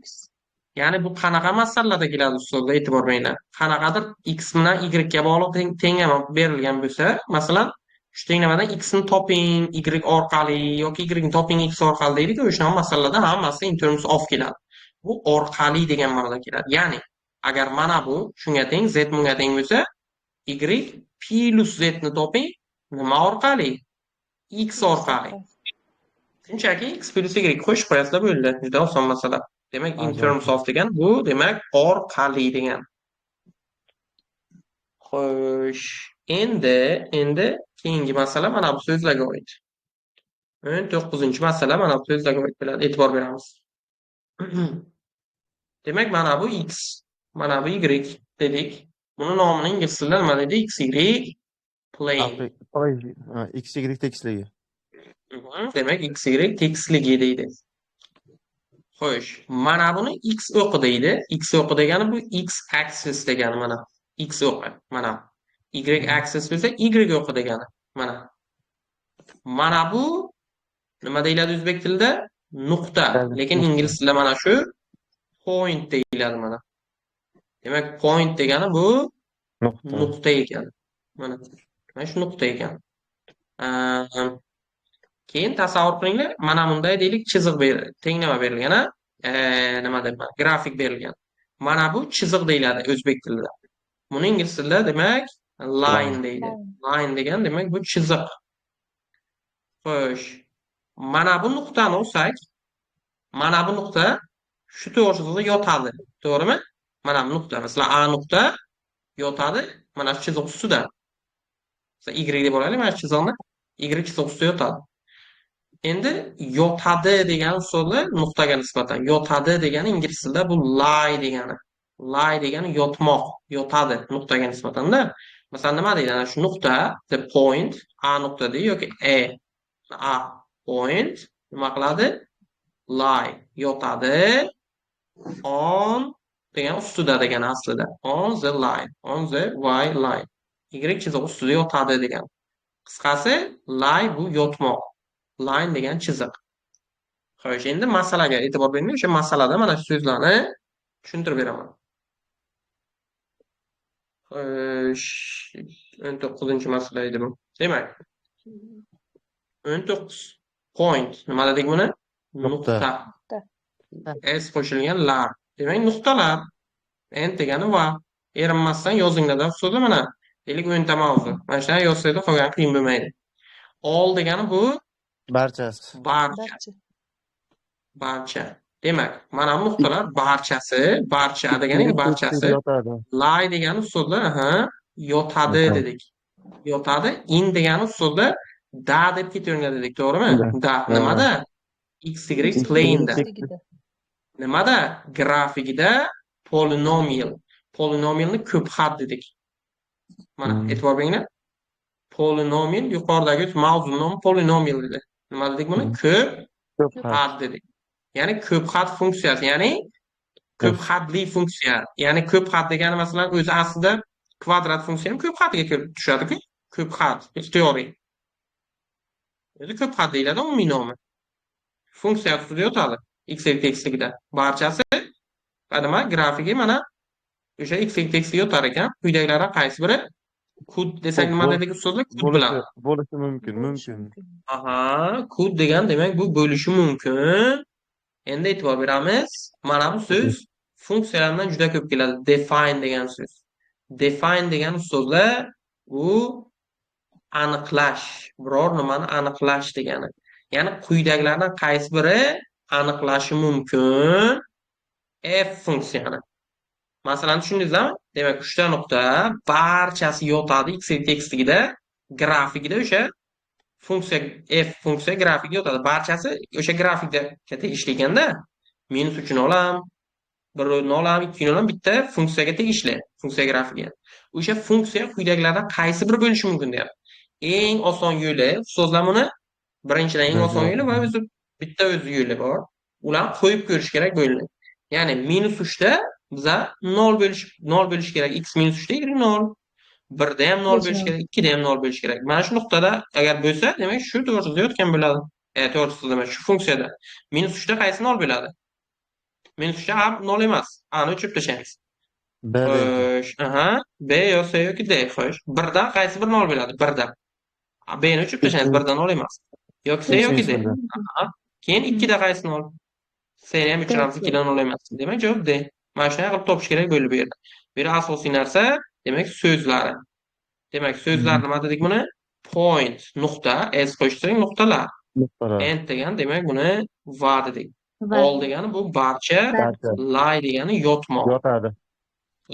Ya'ni bu qanaqa masalalarda keladi usulda e'tibor beringlar. Qanaqadir x bilan y ga bog'liq tenglama berilgan bo'lsa, masalan, shu tenglamadan x ni toping y orqali yoki y ni toping x orqali deylik, o'sha masalalarda hammasi in terms of keladi. Bu orqali degan ma'noda keladi. Ya'ni agar mana bu shunga teng, z bunga teng bo'lsa, y plus z ni toping nima orqali? X orqali. Shunchaki x plus y qo'shib qo'yasizlar bo'ldi. Juda oson masala. Demak, in terms of degan bu demak orqali degan. Xo'sh, endi keyingi masala mana bu so'zlarga oid. 19-masala mana bu so'zlarga oid bo'ladi. E'tibor beramiz. Demak, mana bu x, mana bu y dedik. Buni nomini ingliz tilida nima deydi? XY plane. XY tekisligi. Demak, XY tekisligi deydi. Xo'sh, mana buni x o'qi deydi. X o'qi degani bu x axis degani mana. X o'qi mana. Y axis bo'lsa y o'qi degani mana. Mana bu nima deyiladi o'zbek tilida? Nuqta. Lekin ingliz tilida mana shu point deyiladi mana. Demak, point degani bu nuqta ekan. Mana. Mana shu nuqta ekan. Keyin tasavvur qilinglar, mana bunday deylik chiziq tenglama berilgan, nima deyman, grafik berilgan. Mana bu chiziq deyiladi o'zbek tilida. Buni ingliz tilida demak line deydi. Line degan demak bu chiziq. Xo'sh, mana bu nuqtani olsak, mana bu nuqta shu to'g'risida yotadi, to'g'rimi? Mana bu nuqta, masalan, A nuqta yotadi, mana shu chiziq ustida. Masalan, Y deb olaylik, mana shu chiziqni Y chiziq ustida yotadi. Endi yotadi degan so'zi nuqtaga nisbatan. Yotadi degani ingliz tilida bu lie degani. Lie degani yotmoq, yotadi nuqtaga nisbatan-da. Masalan, nima deydi? Ana shu nuqta, the point, A nuqta deydi yoki A point nima qiladi? Lie, yotadi on degan ustida degani aslida. On the line, on the y line. Y chiziq ustida yotadi degan. Qisqasi, lie bu yotmoq. Line degan chiziq. Xo'sh, endi masalaga e'tibor bering. O'sha masalada mana shu so'zlarni tushuntirib beraman. Xo'sh, 19-masala edi bu. Demak, 19 point nima dedik buni? Nuqta. S qo'shilgan lar. Demak, nuqtalar. N degani va. Erinmasdan yozinglar so'zlar mana. Deylik 10 ta mavzu. Mana shunday yozsanglar qolgan qiyin bo'lmaydi. All degani bu Barchasi. Barcha. Demak, mana bu nuqtalar barchasi, barcha degani barchasi. Lie degani so'zda, yotadi dedik. Yotadi. In degani so'zda da deb ketaveringlar dedik, to'g'rimi? Da. Nimada? XY plane'da. Nimada? Grafikida polinomial. Polinomialni ko'p xat dedik. Mana, e'tibor beringlar. Polinomial yuqoridagi mavzu nomi polinomial dedi. Nima dedik buni? Ko'p xat dedik. Ya'ni ko'p xat funksiyasi, ya'ni ko'p xatli funksiya. Ya'ni ko'p xat degani masalan o'zi aslida kvadrat funksiya ham ko'p xatga kelib tushadi-ku. Ko'p xat, ixtiyoriy. O'zi ko'p xat deyiladi umumiy nomi. Funksiya ustida yotadi. X tekstligida. Barchasi nima grafiki mana o'sha x tekstiga yotar ekan. Quyidagilardan qaysi biri kud desang nima dedik so'zda? Kud bilan bo'lishi mumkin. Kud degan demak bu bo'lishi mumkin. Endi e'tibor beramiz. Mana bu so'z funksiyalardan juda ko'p keladi. Define degan so'z. Define degan so'zlar bu aniqlash, biror nimani aniqlash degani. Ya'ni quyidagilardan qaysi biri aniqlashi mumkin? F funksiyani. Masalan tushundingizmi? Demak, 3 ta nuqta barchasi yotadi x tekstligida, grafikida o'sha funksiya f funksiya grafikga yotadi. Barchasi o'sha grafikga tegishli ekanda, minus 3 ni olam, 1 ni olam, 2 ni olam, bitta funksiyaga tegishli, funksiya grafiga. O'sha funksiya quyidagilardan qaysi biri bo'lishi mumkin deyapti. Eng oson yo'li, so'zlar buni birinchidan eng oson yo'li va o'zi bitta o'zi yo'li bor. Ularni qo'yib ko'rish kerak bo'ldi. Ya'ni -3 da biza 0 bo'lish kerak. X -3 da y 0. 1 da ham 0 bo'lish kerak, 2 da ham 0 bo'lish kerak. Mana shu nuqtada agar bo'lsa, demak shu to'g'risida yotgan bo'ladi. To'g'risida demak shu funksiyada -3 da qaysi 0 bo'ladi? -3 da A 0 emas. A ni o'chirib tashlaymiz. B deydi. Xo'sh, aha, B yo C yoki D. Xo'sh, 1 dan qaysi bir 0 bo'ladi? 1 dan. B ni o'chirib tashlaymiz, 1 dan 0 emas. Yoki C yoki D. Aha. Keyin 2 da qaysi 0? C ni ham o'chiramiz, 2 dan 0 emas. Demak javob D. Mana shunday qilib topish kerak bo'ldi bu yerda. Bu yerda asosiy narsa demak so'zlari. Demak, so'zlar nima dedik buni? Point, nuqta, s qo'shsak nuqtalar. Nuqtalar. End degan demak buni va dedik. Va. All degani bu barcha, Barcha. lie degani yotmoq. Yotadi.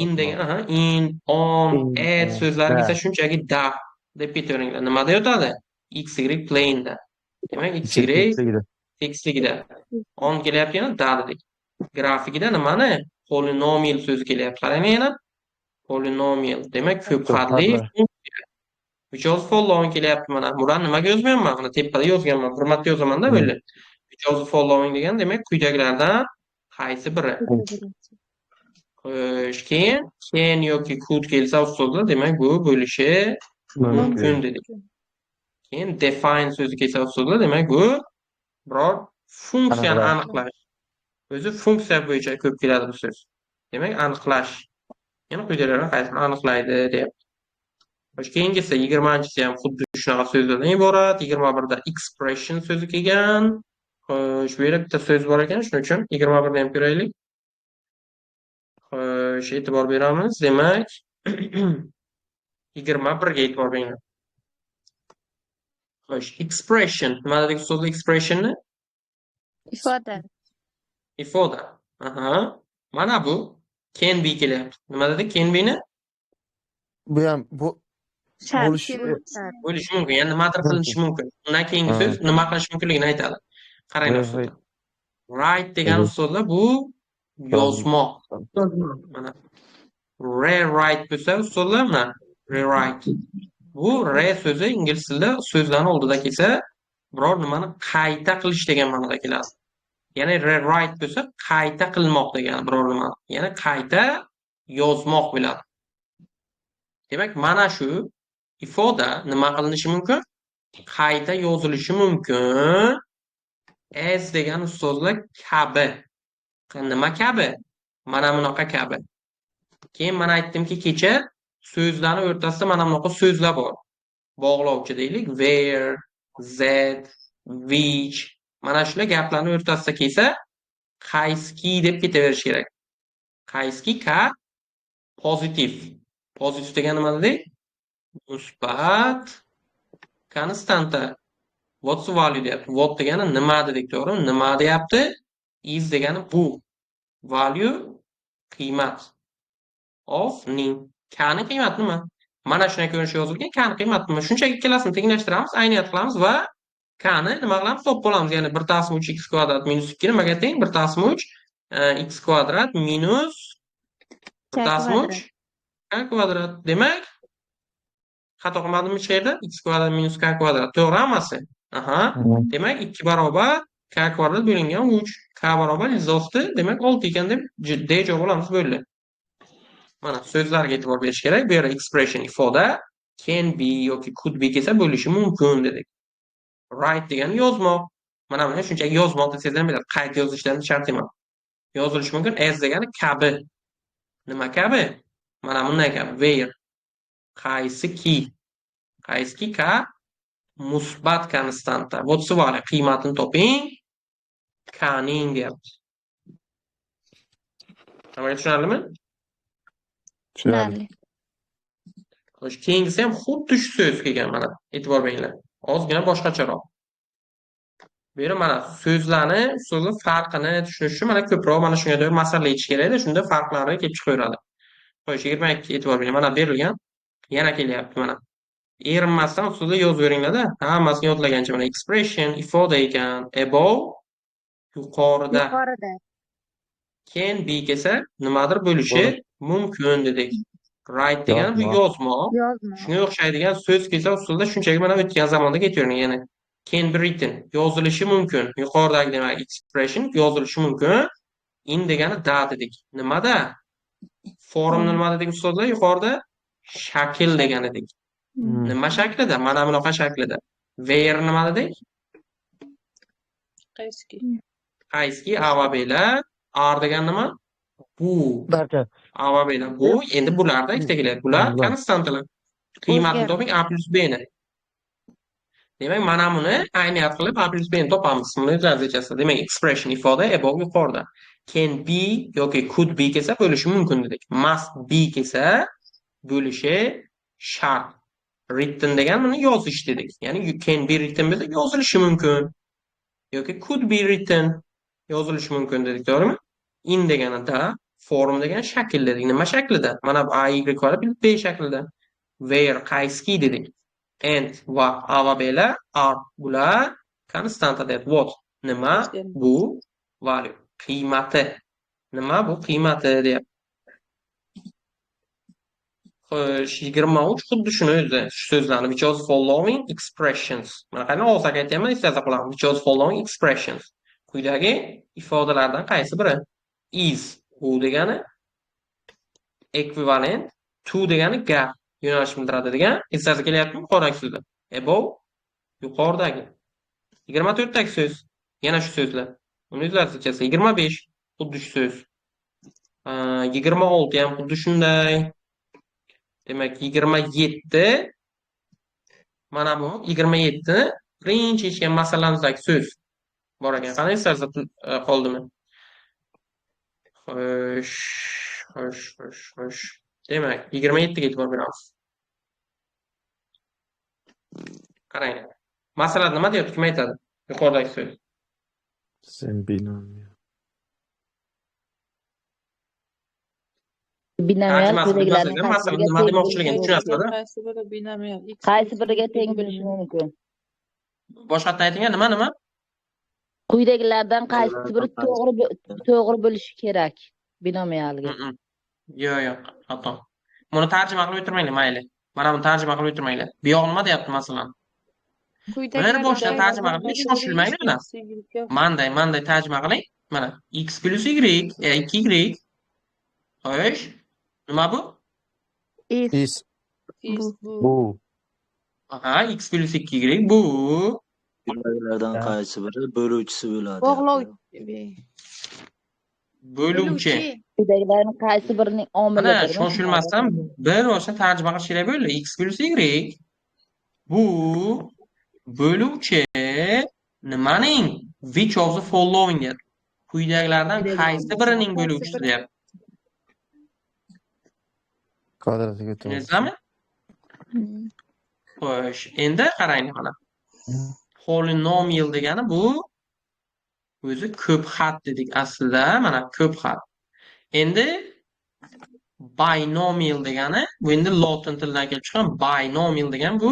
In degani in, on, In, at on, so'zlariga da. esa shunchaki da deb ketaveringlar. Nimada yotadi? X, Y plane'da. Demak, X, Y Tekstligida. tekstligida. On kelyapti yana da dedik. Grafikida nimani? Polynomial so'zi kelyapti. Qarang yana. Polynomial. Demak, ko'p xatli which was following kelyapti mana. Burani nimaga yozmayapman? Mana tepada yozganman. Bir marta yozaman-da bo'ldi. Which was following degan demak quyidagilardan qaysi biri? Xo'sh, keyin can yoki could kelsa ustozlar, demak bu bo'lishi mumkin dedik. Keyin define so'zi kelsa ustozlar, demak bu biror funksiyani aniqlash. O'zi funksiya bo'yicha ko'p keladi bu so'z. Demak, aniqlash. Yana quyidagilardan qaysini aniqlaydi deyapti. Xo'sh, keyingisi 20-chisi ham xuddi shunaqa so'zlardan iborat. 21da expression so'zi kelgan. Xo'sh, bu yerda bitta so'z bor ekan, shuning uchun 21 ni ham ko'raylik. Xo'sh, e'tibor beramiz. Demak, 21 ga e'tibor beringlar. Xo'sh, expression. Nima dedik so'zli expressionni? Ifoda. Ifoda. Aha. Mana bu can be kelyapti. Nima dedik can be ni? Bu ham bu Shart. bo'lishi Bo'lishi mumkin, ya'ni nimadir qilinishi mumkin. Undan keyingi so'z nima qilish mumkinligini aytadi. Qaranglar so'zlar. Write degan so'zlar bu yozmoq. Mana rewrite bo'lsa so'zlar mana rewrite. Bu re so'zi ingliz tilida so'zlarning oldida kelsa, biror nimani qayta qilish degan ma'noda keladi. Ya'ni rewrite bo'lsa qayta qilmoq degani biror nimani. Ya'ni qayta yozmoq bo'ladi. Demak, mana shu ifoda nima qilinishi mumkin? Qayta yozilishi mumkin. As degan so'zlar kabi. Nima kabi? Mana bunaqa kabi. Keyin mana aytdimki, kecha so'zlarning o'rtasida mana bunaqa so'zlar bor. Bog'lovchi deylik, where, that, which. Mana shular gaplarning o'rtasida kelsa, qaysi deb ketaverish kerak. Qaysi ka pozitiv. Pozitiv degani nima dedik? Musbat konstanta. What's the value deyapti. What degani nima dedik, to'g'rimi? Nima deyapti? Is degani bu. Value qiymat. Of ning. Kani qiymat nima? Mana shunday ko'rinish yozilgan. Kani qiymat nima? Shunchaki ikkalasini tenglashtiramiz, ayniyat qilamiz va kani nima qilamiz? Topib olamiz. Ya'ni 1/3 x kvadrat minus 2 nimaga teng? 1/3 x kvadrat minus 1/3 k kvadrat. Demak, xato qilmadimmi hech qayerda? X kvadrat minus k kvadrat. To'g'ri hammasi? Aha. Demak, 2 barobar k kvadrat bo'lingan 3. K barobar izosti, demak 6 ekan deb D javob olamiz bo'ldi. Mana so'zlarga e'tibor berish kerak. Bu yerda expression ifoda can be yoki could be kelsa bo'lishi mumkin dedik. Write degani yozmoq. Mana buni shunchaki yozmoq desangiz ham bo'ladi. Qayta yozishlarni shart emas. Yozilishi mumkin. As degani kabi. Nima kabi? Mana bunday kabi. Where. Qaysi ki. Qaysi ki ka musbat konstanta. What's the value? Qiymatini toping. K'ning deyapti. Hammaga tushunarlimi? tushunarli. Xo'sh, keyingisi ham xuddi shu so'z kelgan mana. E'tibor beringlar. Ozgina boshqacharoq. Bu yerda mana so'zlarni farqini tushunish uchun mana ko'proq mana shunga doir masala yechish kerakda, shunda farqlari kelib chiqaveradi. Xo'sh, 22 e'tibor bering. Mana berilgan. Yana kelyapti mana. Erinmasdan ustida yozib beringlar-da. Hammasini yodlagancha mana expression ifoda ekan. Above yuqorida. Yuqorida. Can be kelsa nimadir bo'lishi mumkin dedik. Right degani bu Yozma. yozmoq. Yozma. Shunga o'xshaydigan so'z kelsa usulda shunchaki mana o'tgan zamonda ketavering yana. Can be written yozilishi mumkin. Yuqoridagi demak expression yozilishi mumkin. In degani da dedik. Nimada? Formni nima dedik ustozlar? Yuqorida shakl degan edik. Nima shaklida? Mana bunaqa shaklida. Where nima dedik? Qaysi avabelar? Are degan nima? Bu. Barcha. Avabelar bu. Endi bularda ikkita keladi. Bular Bular. konstantalar. Qiymatini O'zgardi. toping A plus B ni. Demak, mana buni ayniyat qilib A plus B ni topamiz. Buni o'zgartirishasiz. Demak, expression ifoda above yuqorida. Can be yoki could be kelsa bo'lishi mumkin dedik. Must be kelsa bo'lishi shart. Written degan buni yozish dedik. Ya'ni you can be written bo'lsa yozilishi mumkin. Yoki could be written yozilishi mumkin dedik, to'g'rimi? In degani da, form degan shakl dedik. Nima shaklida? Mana bu A, Y va B shaklida. Where qaysi dedik. And va avabelar are bular konstanta deb. What? Nima? Bu value. Qiymati. Nima bu? Qiymati deyapti. Xo'sh, 23 xuddi shuni o'zi. Shu so'zlarni which of following expressions. Mana qani og'zaki aytyapman, istaza qilaman. Which of following expressions. Quyidagi ifodalardan qaysi biri? Is u degani equivalent to degani gap yo'nalish bildiradi degan istaza kelyaptimi yuqoridagi so'zda. Above yuqoridagi. 24dagi so'z. Yana shu so'zlar. Uni o'zgartirsa 25 xuddi shu so'z. 26 ham xuddi shunday. Demak, 27 mana bu 27 birinchi eshitgan masalamizdagi so'z bor ekan. Qanday istarsizlar qoldimi? Xo'sh. Demak, 27 ga e'tibor beramiz. Qarang. Masalan nima deyapti? Kim aytadi? Yuqoridagi so'z. Sen binomial. Binomial Tarjimasini quyidagilarning bilmasangiz, masalan nima demoqchiligini tushunasizlar. qaysi biriga teng bo'lishi mumkin? Boshqatdan aytinglar, nima? Quyidagilardan qaysi biri to'g'ri bo'lishi kerak binomialga? Yo'q, xato. Buni tarjima qilib o'tirmanglar, mayli. Mana buni tarjima qilib o'tirmanglar. Bu yoq nima deyapti, masalan? Bir boshdan tarjima qilib shoshilmanglar bilan. Manday tarjima qiling. Mana x plus y, 2y. Xo'sh, nima bu? Is. Bu. Aha, x plus 2y bu. Quyidagilardan qaysi biri bo'luvchisi bo'ladi? Bo'luvchi. Quyidagilarning qaysi birining Mana omilidir? shoshilmasdan bir boshdan tarjima qilish kerak bo'ldi. X plus y bu bo'luvchi nimaning? Which of the following deyapti. Quyidagilardan qaysi birining bo'luvchisi deyapti. Kvadratiga to'g'ri. Tushundingizmi? Xo'sh, endi qarang mana. Polynomial degani bu o'zi ko'p xat dedik aslida, mana ko'p xat. Endi binomial degani, bu endi lotin tilidan kelib chiqqan binomial degani bu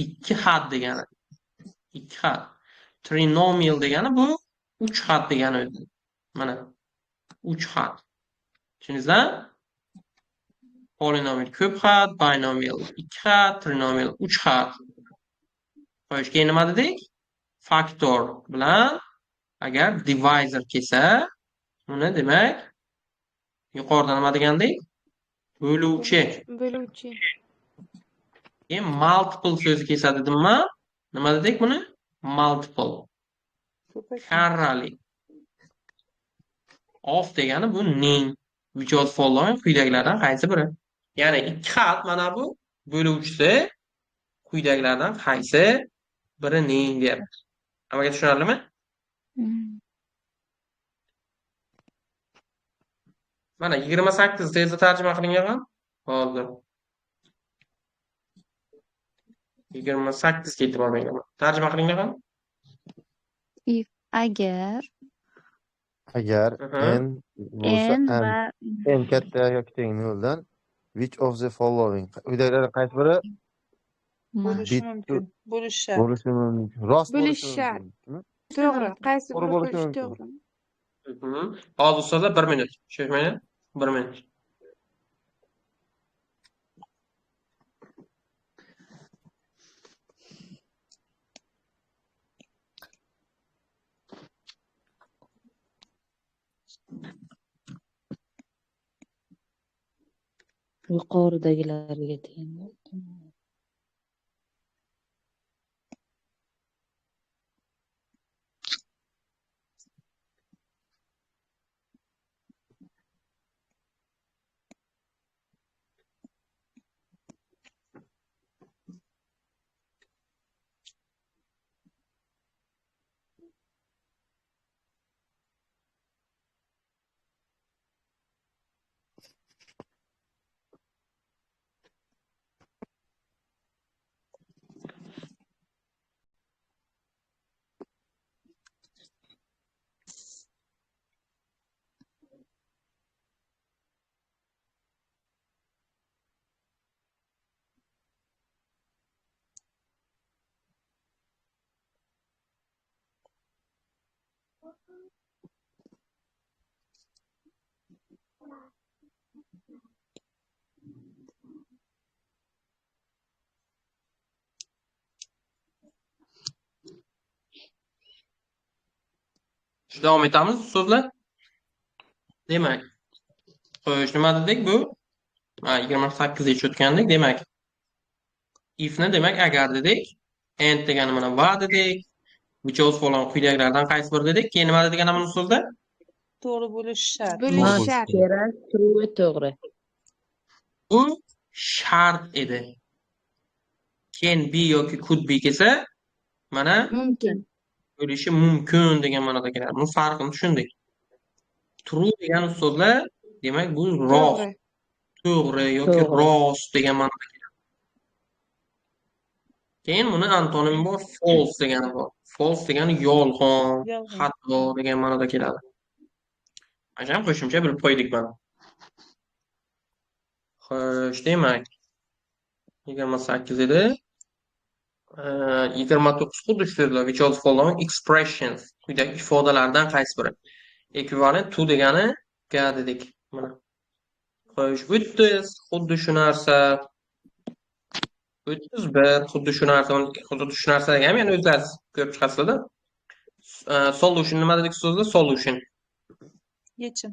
ikki xat degani. Ikki xat. Trinomial degani bu 3 xat degani o'zi. Mana 3 xat. Tushundingizmi? Polynomial ko'p xat, binomial 2 xat, trinomial 3 xat. Xo'sh, keyin nima dedik? Faktor bilan agar divisor kelsa, uni demak yuqorida nima degandik? Bo'luvchi. Keyin multiple so'zi kelsa dedimmi? Nima dedik buni? Multiple. Karrali. Of degani bu ning. Which of following quyidagilardan qaysi biri? Ya'ni ikki xat mana bu bo'luvchisi quyidagilardan qaysi birining deyapti. Hammaga tushunarlimi? Mana 28 tezda tarjima qilingan. Hozir. 28 ga e'tibor bering. Tarjima qilingan. if agar Agar Mhm. n bo'lsa n n va n katta yoki teng noldan which of the following quyidagilardan qaysi biri Bo'lishi bit mumkin. Bo'lishi shart. bo'lishi mumkin rost bo'lishi Bo'lishi shart. mumkin To'g'ri. Qaysi to'g'ri biri bo'lishi bo'lishi mumkin to'g'ri? Mhm. Hozir ustozlar 1 minut. Tushunmaymi? 1 minut. Yuqoridagilarga teng. Davom etamiz ustozlar. Demak, xo'sh, nima dedik bu? 28 o'tgandik. Demak, ifni demak agar dedik. And degani mana va dedik. Which of following quyidagilardan qaysi biri dedik. Keyin nima dedik ana buni ustozlar? To'g'ri bo'lishi shart. Bo'lishi shart. Kerak, true to'g'ri. Bu shart edi. Can be yoki could be kelsa, mana mumkin. bo'lishi mumkin degan ma'noda keladi. Buni farqini tushundik. True degan so'zlar, demak bu rost, to'g'ri yoki To'g'ri. rost degan ma'noda keladi. Keyin buni antonim bor, false degani bor. False degani yolg'on, Yolg'on. xato degan ma'noda keladi. Mana ham qo'shimcha bilib qo'ydik mana. Xo'sh, demak 28 edi. 29 xuddi shu so'zlar which of following expressions quyidagi ifodalardan qaysi biri equivalent to degani ga dedik mana. Xo'sh, 30 xuddi shu narsa, 31 xuddi shu narsa, xuddi shu narsa degan yana o'zlariz ko'rib chiqasizlar. Solution nima dedik so'zda? Solution. Yechim.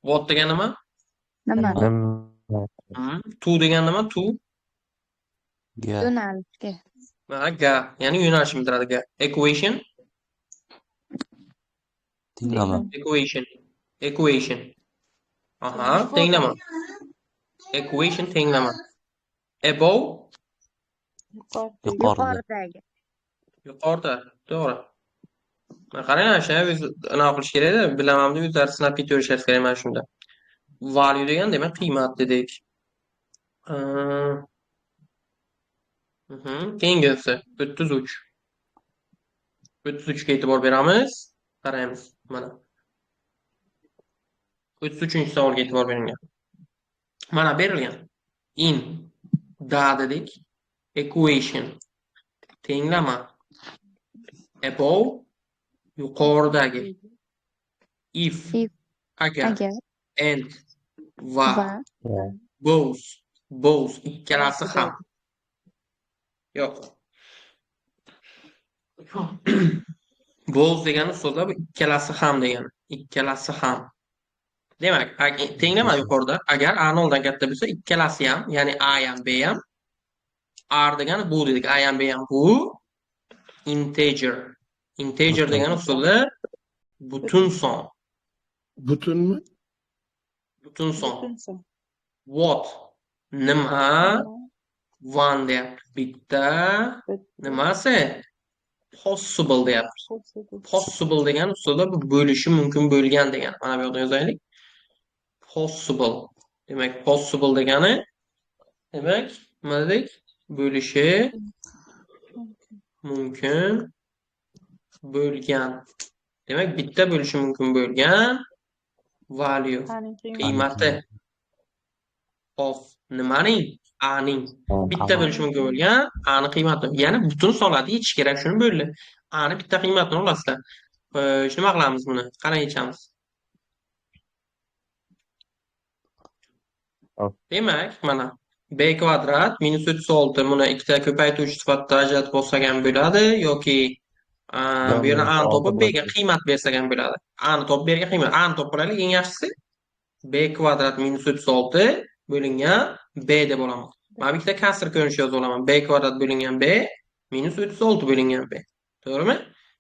What degan nima? Nima? To degan nima? To Yo'nalishga. ga, ya'ni yo'nalishni bildiradi ga. Equation. Equation. Aha, tenglama. Equation tenglama. Above Yuqoridagi. yuqorida. To'g'ri. Mana qarang, o'sha o'z anaqa qilish kerak edi. Bilaman deb o'zlari sinab ketaverishlari kerak mana shunda. Value degan demak qiymat dedik. Keyingisi 33. 33 ga e'tibor beramiz. Qaraymiz mana. 33-savolga e'tibor beringlar. Mana berilgan. In da dedik. Equation tenglama. Above yuqoridagi. If agar and va both ikkalasi ham. Yo'q. Both degani so'zlar bu ikkalasi ham degani. Ikkalasi ham. Demak, tenglama yuqorida agar a noldan katta bo'lsa, ikkalasi ham, ya'ni a ham, b ham. R degani bu dedik, a ham, b ham bu integer. Integer degani so'zlar butun son. Butunmi? Butun son. What? Nima? One deyapti. Bitta. Nimasi? Possible deyapti. Possible degani so'zlar bu bo'lishi mumkin bo'lgan degani. Mana bu yerda yozaylik. Possible. Demak, possible degani demak, nima dedik? Bo'lishi mumkin bo'lgan. Demak, bitta bo'lishi mumkin bo'lgan value Aning qiymati of nimaning? A'ning. Bitta bo'lishi mumkin bo'lgan A'ni qiymati. Ya'ni butun soladi yechish kerak, shuni bo'ldi. A'ni bitta qiymatini olasizlar. Nima qilamiz buni? Qanday yechamiz? Hop. Demak, mana b kvadrat minus 36 buni ikkita ko'paytiruvchi sifatida ajratib olsak ham bo'ladi yoki bu yerdan a'ni topib b ga qiymat bersak ham bo'ladi. A'ni topib b ga qiymat. A'ni topib olaylik, eng yaxshisi b kvadrat minus 36 bo'lingan b deb olaman. Mana bitta kasr ko'rinishi yozib olaman. B kvadrat bo'lingan b minus 36 bo'lingan b. To'g'rimi?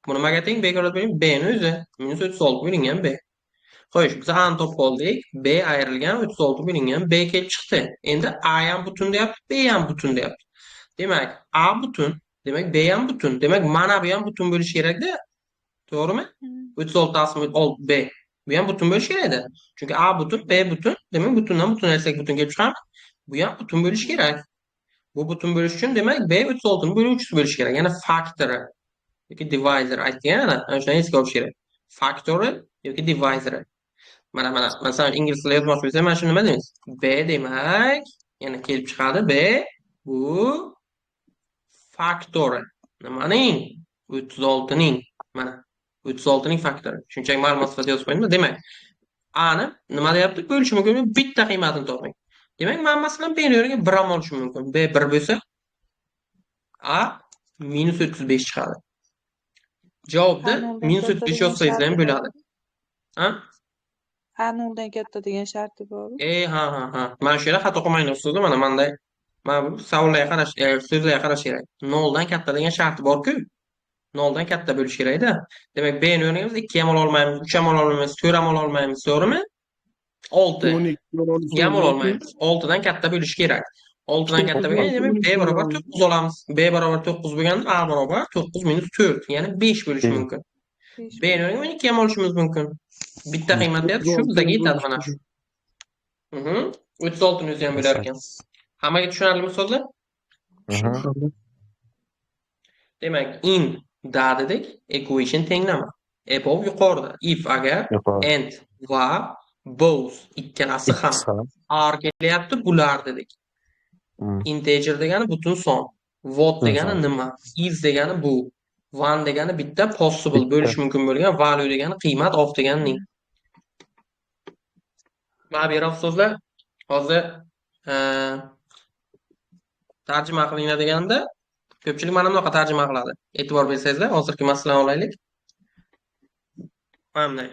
Bu nimaga teng? B kvadrat bo'lingan b ni o'zi minus 36 bo'lingan b. Xo'sh, biz a'ni topib oldik. B ayrilgan 36 bo'lingan b kelib chiqdi. Endi a ham butun deyapti, b ham butun deyapti. Demak, a butun, demak b ham butun. Demak, mana bu ham butun bo'lishi kerak-da. To'g'rimi? 36 taqsim 6 b. Bu ham butun bo'lishi kerak-da. Chunki a butun, b butun. Demak, butundan butun aytsak butun kelib chiqadi. Bu ham butun bo'lishi kerak. Bu butun bo'lish uchun demak b 36 ni bo'luvchisi bo'lishi kerak. Ya'ni faktori yoki divisor aytgan-a, ana shuni esga olish kerak. Faktori yoki divisor. Mana masalan ingliz tilida yozmoqchi bo'lsam, mana shu nima deymiz? B demak, yana kelib chiqadi b bu faktori. Nimaning? 36 ning. Mana 36 ning faktori. Shunchaki ma'lumot sifatida yozib qo'ydim. Demak, a ni nima deyapti? Bo'lishi mumkin, bitta qiymatini toping. Demak, men masalan b ni o'rniga 1 ham olishim mumkin. B 1 bo'lsa, a minus 35 chiqadi. Javobda minus 35 yozsangiz ham bo'ladi. Ha? A noldan katta degan sharti bormi? Ha. Mana shu yerda xato qilmanglar ustida, mana bunday. Mana bu savollarga qarash, so'zlarga qarash kerak. 0 dan katta degan sharti bor-ku. 0 dan katta bo'lishi kerak-da. Demak, b ni o'rniga biz 2 ham ola olmaymiz, 3 ham ola olmaymiz, 4 ham ola olmaymiz, to'g'rimi? 6 ham ola olmaymiz. 6 dan katta bo'lishi kerak. 6 dan katta bo'lgan, demak b barobar 9 olamiz. B barobar 9 bo'lganda a barobar 9 minus 4, ya'ni 5 bo'lishi mumkin. B ni o'rniga 12 ham olishimiz mumkin. Bitta qiymat deyapti, shu bizga yetadi mana shu. 36 ni o'zi ham bo'lar ekan. Hammaga tushunarlimi so'zlar? Demak, in da dedik, equation tenglama. Above yuqorida, if agar, and va both ikkalasi ham r kelyapti, bular dedik. Integer degani butun son. What degani nima? Is degani bu. One degani bitta, possible bo'lishi mumkin bo'lgan, value degani qiymat, of degani ning. Mana bu yerda so'zlar hozir tarjima qilinglar deganda ko'pchilik mana bunaqa tarjima qiladi. E'tibor bersangizlar, hozirgi masalani olaylik. Mana bunday.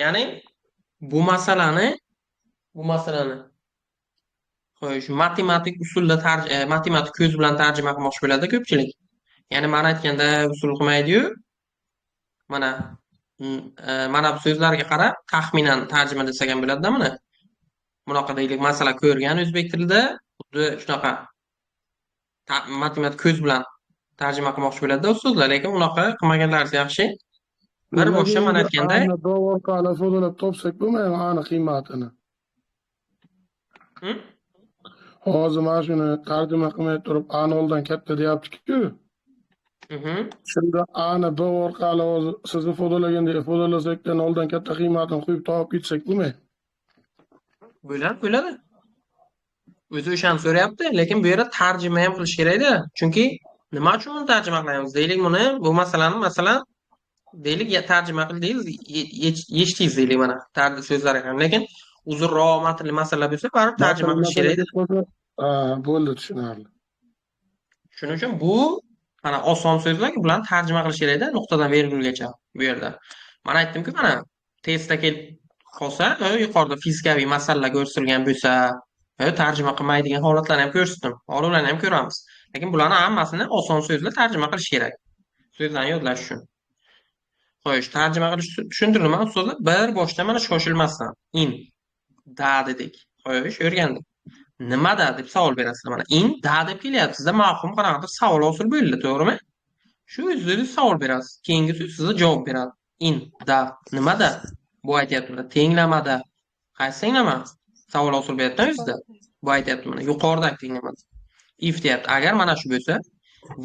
Ya'ni bu masalani xo'sh, matematik usulda matematik ko'z bilan tarjima qilmoqchi bo'ladi ko'pchilik. Ya'ni men aytganda usul qilmaydi-yu. Mana bu so'zlarga qarab taxminan tarjima desak ham bo'ladi-da buni. Bunaqa deylik, masala ko'rgan o'zbek tilida, xuddi shunaqa matematik ko'z bilan tarjima qilmoqchi bo'ladi-da so'zlar, lekin unaqa qilmaganlaringiz yaxshi. Bir boshqa men aytganday, orqali foydalab topsak bo'lmaymi ani qiymatini? Hozir mana shuni tarjima qilmay turib a noldan katta deyapti-ku. Shunda ani b orqali hozir sizni foydalagandek foydalasakda noldan katta qiymatini qo'yib topib ketsak bo'lmaydi. Bo'ladi. O'zi o'shani so'rayapti, lekin bu yerda tarjima ham qilish kerak-da. Chunki nima uchun buni tarjima qilamiz? Deylik buni, bu masalani masalan deylik tarjima qildingiz, yechdingiz deylik mana so'zlarga ham. Lekin uzunroq matnli masala bo'lsa, baribir tarjima qilish kerak. Bo'ldi, tushunarli. Shuning uchun bu mana oson so'zlar bilan tarjima qilish kerak-da, nuqtadan virgulgacha bu yerda. Men aytdim-ku, mana testda kelib qolsa, yuqorida fizikaviy masalalar ko'rsatilgan bo'lsa, tarjima qilmaydigan holatlarni ham ko'rsatdim. Hozir ularni ham ko'ramiz. Lekin bularning hammasini oson so'zlar tarjima qilish kerak. So'zlarni yodlash uchun. Xo'sh, tarjima qilish tushuntirilma so'zlar bir boshdan mana shoshilmasdan in da dedik. Xo'sh, o'rgandik. Nimada deb savol berasizlar. Mana in da deb kelyapti. Sizda ma'lum qanaqadir savol hosil bo'ldi, to'g'rimi? Shu o'zida savol berasiz. Keyingi so'z sizga javob beradi. In da nimada? Bu aytyapti, tenglamada. Qaysi tenglama? Savol hosil bo'lyapti o'zida. Bu aytyapti mana yuqoridagi tenglamada. If deyapti. Agar mana shu bo'lsa,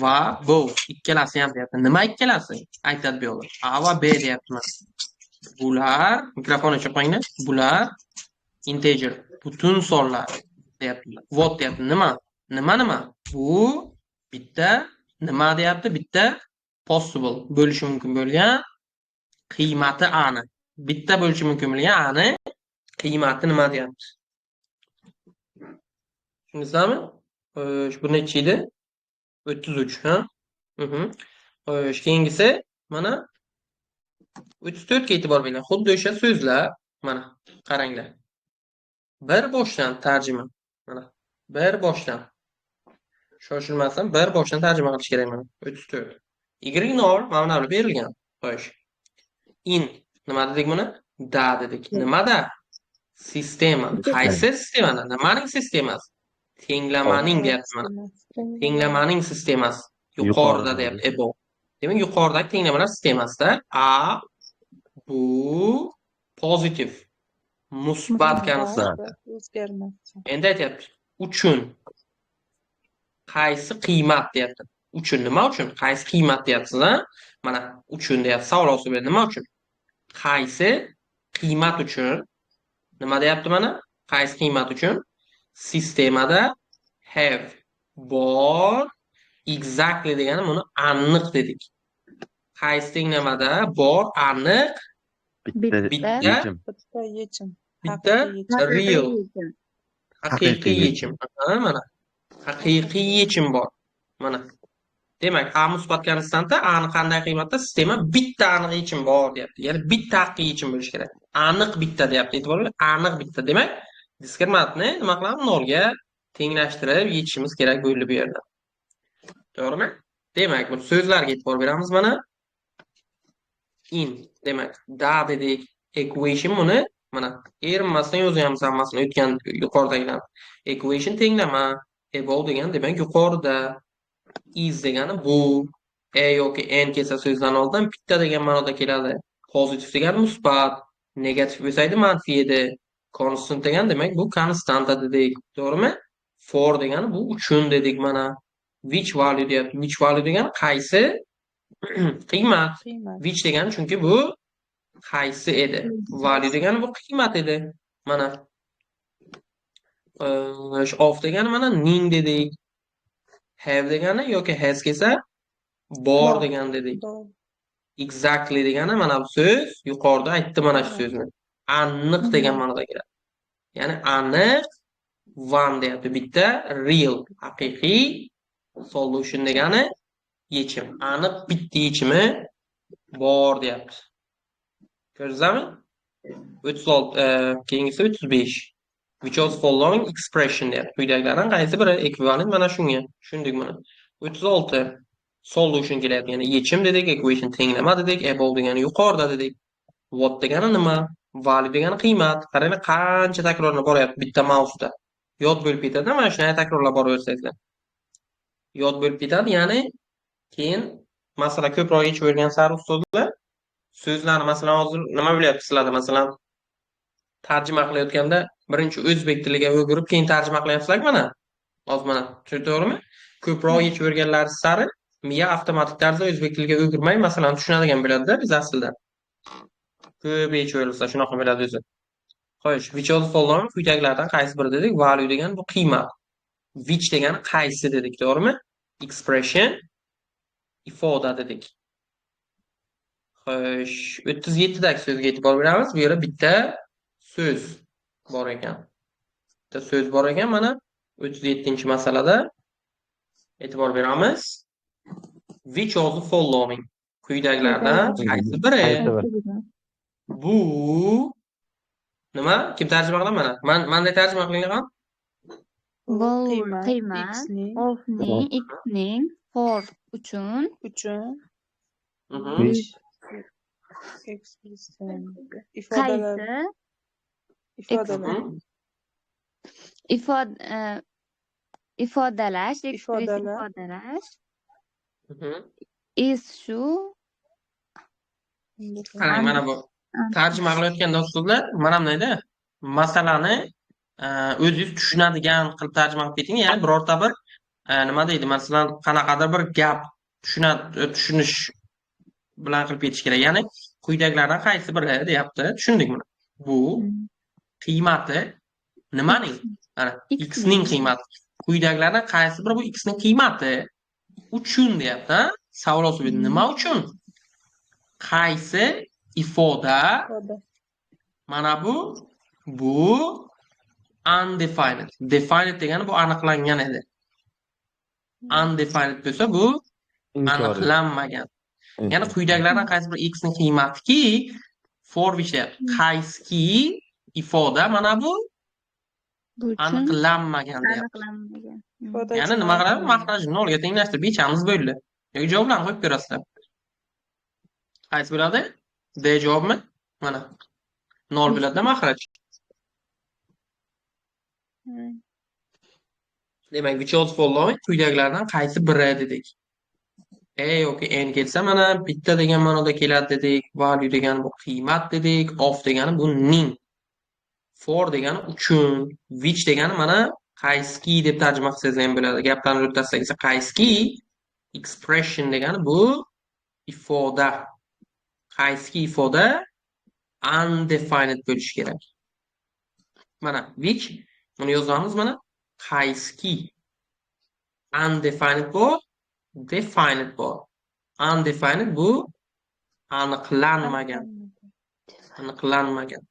va both ikkalasi ham deyapti. Nima ikkalasi? Aytadi bu yoqda. A va B deyapti. Bular, mikrofon o'chirib qo'yinglar. Bular integer, butun sonlar deyapti. What deyapti. Nima? Nima? Bu bitta nima deyapti? Bitta possible bo'lishi mumkin bo'lgan qiymati a'ni. Bitta bo'lishi mumkin bo'lgan a'ni qiymati nima deyapti? Tushundingizmi? Bu necha edi? 33, ha? Xo'sh, keyingisi mana 34 ga e'tibor bering. Xuddi o'sha so'zlar, mana qaranglar. Bir boshdan tarjima. Mana bir boshdan. Shoshilmasdan bir boshdan tarjima qilish kerak mana. 34. Ignore ma'no berilgan. Xo'sh. In nima dedik buni? Da dedik. Nimada? Sistema. Qaysi sistemada? Nimaning sistemasi? Tenglamaning deyapti mana. Tenglamaning sistemasi. Yuqorida deyapti. Above. Demak, yuqoridagi tenglamalar sistemasida A bu pozitiv, musbat konstant. O'zgarmasdan. Endi aytyapti. Uchun qaysi qiymat deyapti. Uchun nima uchun? Qaysi qiymat deyapsiz, ha? Mana uchun deyapti. Savol ostida nima uchun? Qaysi qiymat uchun? Nima deyapti mana? Qaysi qiymat uchun? Sistemada have bor exactly degani buni aniq dedik. Qaysi tenglamada bor aniq Bitta bitta yechim. Bitta yechim. bitta real haqiqiy Haqiqiy yechim. Mana haqiqiy yechim bor. Mana. Demak, A musbat konstantda A'ni qanday qiymatda sistema bitta aniq yechim bor deyapti. Ya'ni bitta haqiqiy yechim bo'lishi kerak. Aniq bitta deyapti. E'tibor bering, aniq bitta. Demak, diskriminantni nima qilamiz? Nolga tenglashtirib yechishimiz kerak bo'ldi bu yerda. To'g'rimi? Demak, bu so'zlarga e'tibor beramiz mana. In demak, da dedik. Equation buni mana erinmasdan yozyapmiz hammasini o'tgan yuqoridagidan. Equation tenglama. Above degan demak yuqorida. Is degani bu. A yoki n kelsa so'zdan oldin bitta degan ma'noda keladi. Positiv degani musbat, negativ bo'lsa edi manfiy edi. Constant degan demak bu konstanta dedik. To'g'rimi? For degani bu uchun dedik mana. Which value deyapti. Which value degani qaysi qiymat. Qiymat. Which degani chunki bu qaysi edi. Value degani bu qiymat edi. Mana. Of degani mana ning dedik. Have degani yoki has kelsa bor degan dedik. Bor. Exactly degani mana bu so'z yuqorida aytdi mana shu so'zni. Aniq degan ma'noda keladi. Ya'ni aniq one deyapti. Bitta real haqiqiy solution degani yechim. Aniq bitta yechimi bor deyapti. Ko'rdingizmi? 36 keyingisi 35. Which of following expression deyapti. Quyidagilardan qaysi biri ekvivalent mana shunga? Tushundik buni. 36 solution kelyapti. Ya'ni yechim dedik, equation tenglama dedik, above degani yuqorida dedik. What degani nima? Value degani qiymat. Qarang, qancha takrorlanib boryapti bitta mavzuda. Yod bo'lib ketadi, mana shuni takrorlab boraversangizlar. Yod bo'lib ketadi, ya'ni keyin masala ko'proq yechib o'rgan sari ustozlar so'zlarni masalan hozir nima bo'lyapti sizlarda masalan tarjima qilayotganda birinchi o'zbek tiliga o'girib keyin tarjima qilyapsizlar mana. Hozir mana, to'g'rimi? Ko'proq yechib o'rganlar sari miya avtomatik tarzda o'zbek tiliga o'girmay masalan tushunadigan bo'ladi-da biz aslida. Ko'p yechib o'rgansa shunaqa bo'ladi o'zi. Xo'sh, which of the following quyidagilardan qaysi biri dedik? Value degan bu qiymat. Which degani qaysi dedik, to'g'rimi? Expression ifoda dedik. Xo'sh, 37 dagi so'zga e'tibor beramiz. Bu yerda bitta so'z bor ekan. Bitta so'z bor ekan mana 37-masalada e'tibor beramiz. Which of the following quyidagilardan qaysi biri? Bu nima? Kim tarjima qiladi mana? Manda tarjima qilinglar. Bu Qiymat, qiymat X'ning ofning xning for uchun ekspressiya ifodalar qaysi ifodalar ifodalash Ifodalar. ifodalash is shu Qarang, mana bu tarjima qilayotganda ustozlar mana bundayda masalani o'zingiz tushunadigan qilib tarjima qilib keting. Ya'ni birorta bir nima deydi, masalan, qanaqadir bir gap tushunish bilan qilib ketish kerak. Ya'ni quyidagilardan qaysi biri deyapti. Tushundikmi? Bu qiymati nimaning? Mana x ning qiymati. Quyidagilardan qaysi biri bu x ning qiymati uchun deyapti. Savol usulida nima uchun? Qaysi ifoda? ifoda. Mana bu undefined. Defined degani bu aniqlangan edi. Undefined bo'lsa bu Inkoriy. aniqlanmagan. Ya'ni quyidagilardan qaysi bir x ning qiymatiki for which qaysiki ifoda mana bu Bu uchun aniqlanmagan deyapti. aniqlanmagan. Ifoda Ya'ni uchun nima qiladi? aniqlanmagan. Mahrajni nolga tenglashtirib yechamiz bo'ldi. Yoki javoblarni qo'yib ko'rasizlar. Qaysi bo'ladi? D javobmi? Mana. 0 bo'ladi mahraj. Demak, which of the following quyidagilardan qaysi biri dedik. A yoki n kelsa mana bitta degan ma'noda keladi dedik. Value degani bu qiymat dedik. Of degani bu ning. For degani uchun. Which degani mana qaysiki deb tarjima qilsangiz ham bo'ladi. Gaplarni o'rtasida esa qaysiki expression degani bu ifoda. Qaysiki ifoda undefined bo'lishi kerak. Mana which buni yozamiz mana qaysiki undefined bu defined bu. Undefined bu aniqlanmagan. Aniqlanmagan.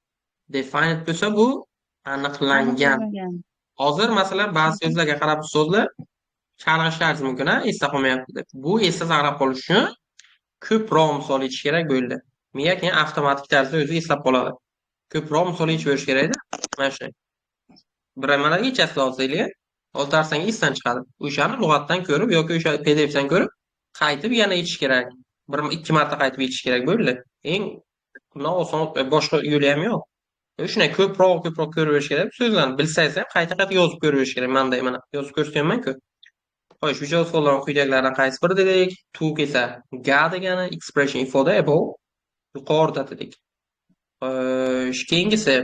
Defined bo'lsa bu aniqlangan. Hozir masalan ba'zi so'zlarga qarab so'zlar chalg'ishlaringiz mumkin, esda qolmayapti deb. Bu esda saqlab qolish uchun ko'proq misol aytish kerak bo'ldi. Miya keyin avtomatik tarzda o'zi eslab qoladi. Ko'proq misol aytib berish kerak-da. Mana shu. Bir mana kechasi olsanglar, oltarsang esdan chiqadi. O'shani lug'atdan ko'rib yoki o'sha PDFdan ko'rib qaytib yana aytish kerak. Bir ikki marta qaytib aytish kerak bo'ldi. Eng oson boshqa yo'li ham yo'q. Shunday ko'proq ko'rib berish kerak. So'zlarni bilsangiz ham qayta yozib ko'rib berish kerak. Menday mana yozib ko'rsatyapman-ku. Xo'sh, uch so'zlar quyidagilardan qaysi biri dedik? To esa ga degani expression ifoda above yuqorida dedik. Xo'sh, keyingisi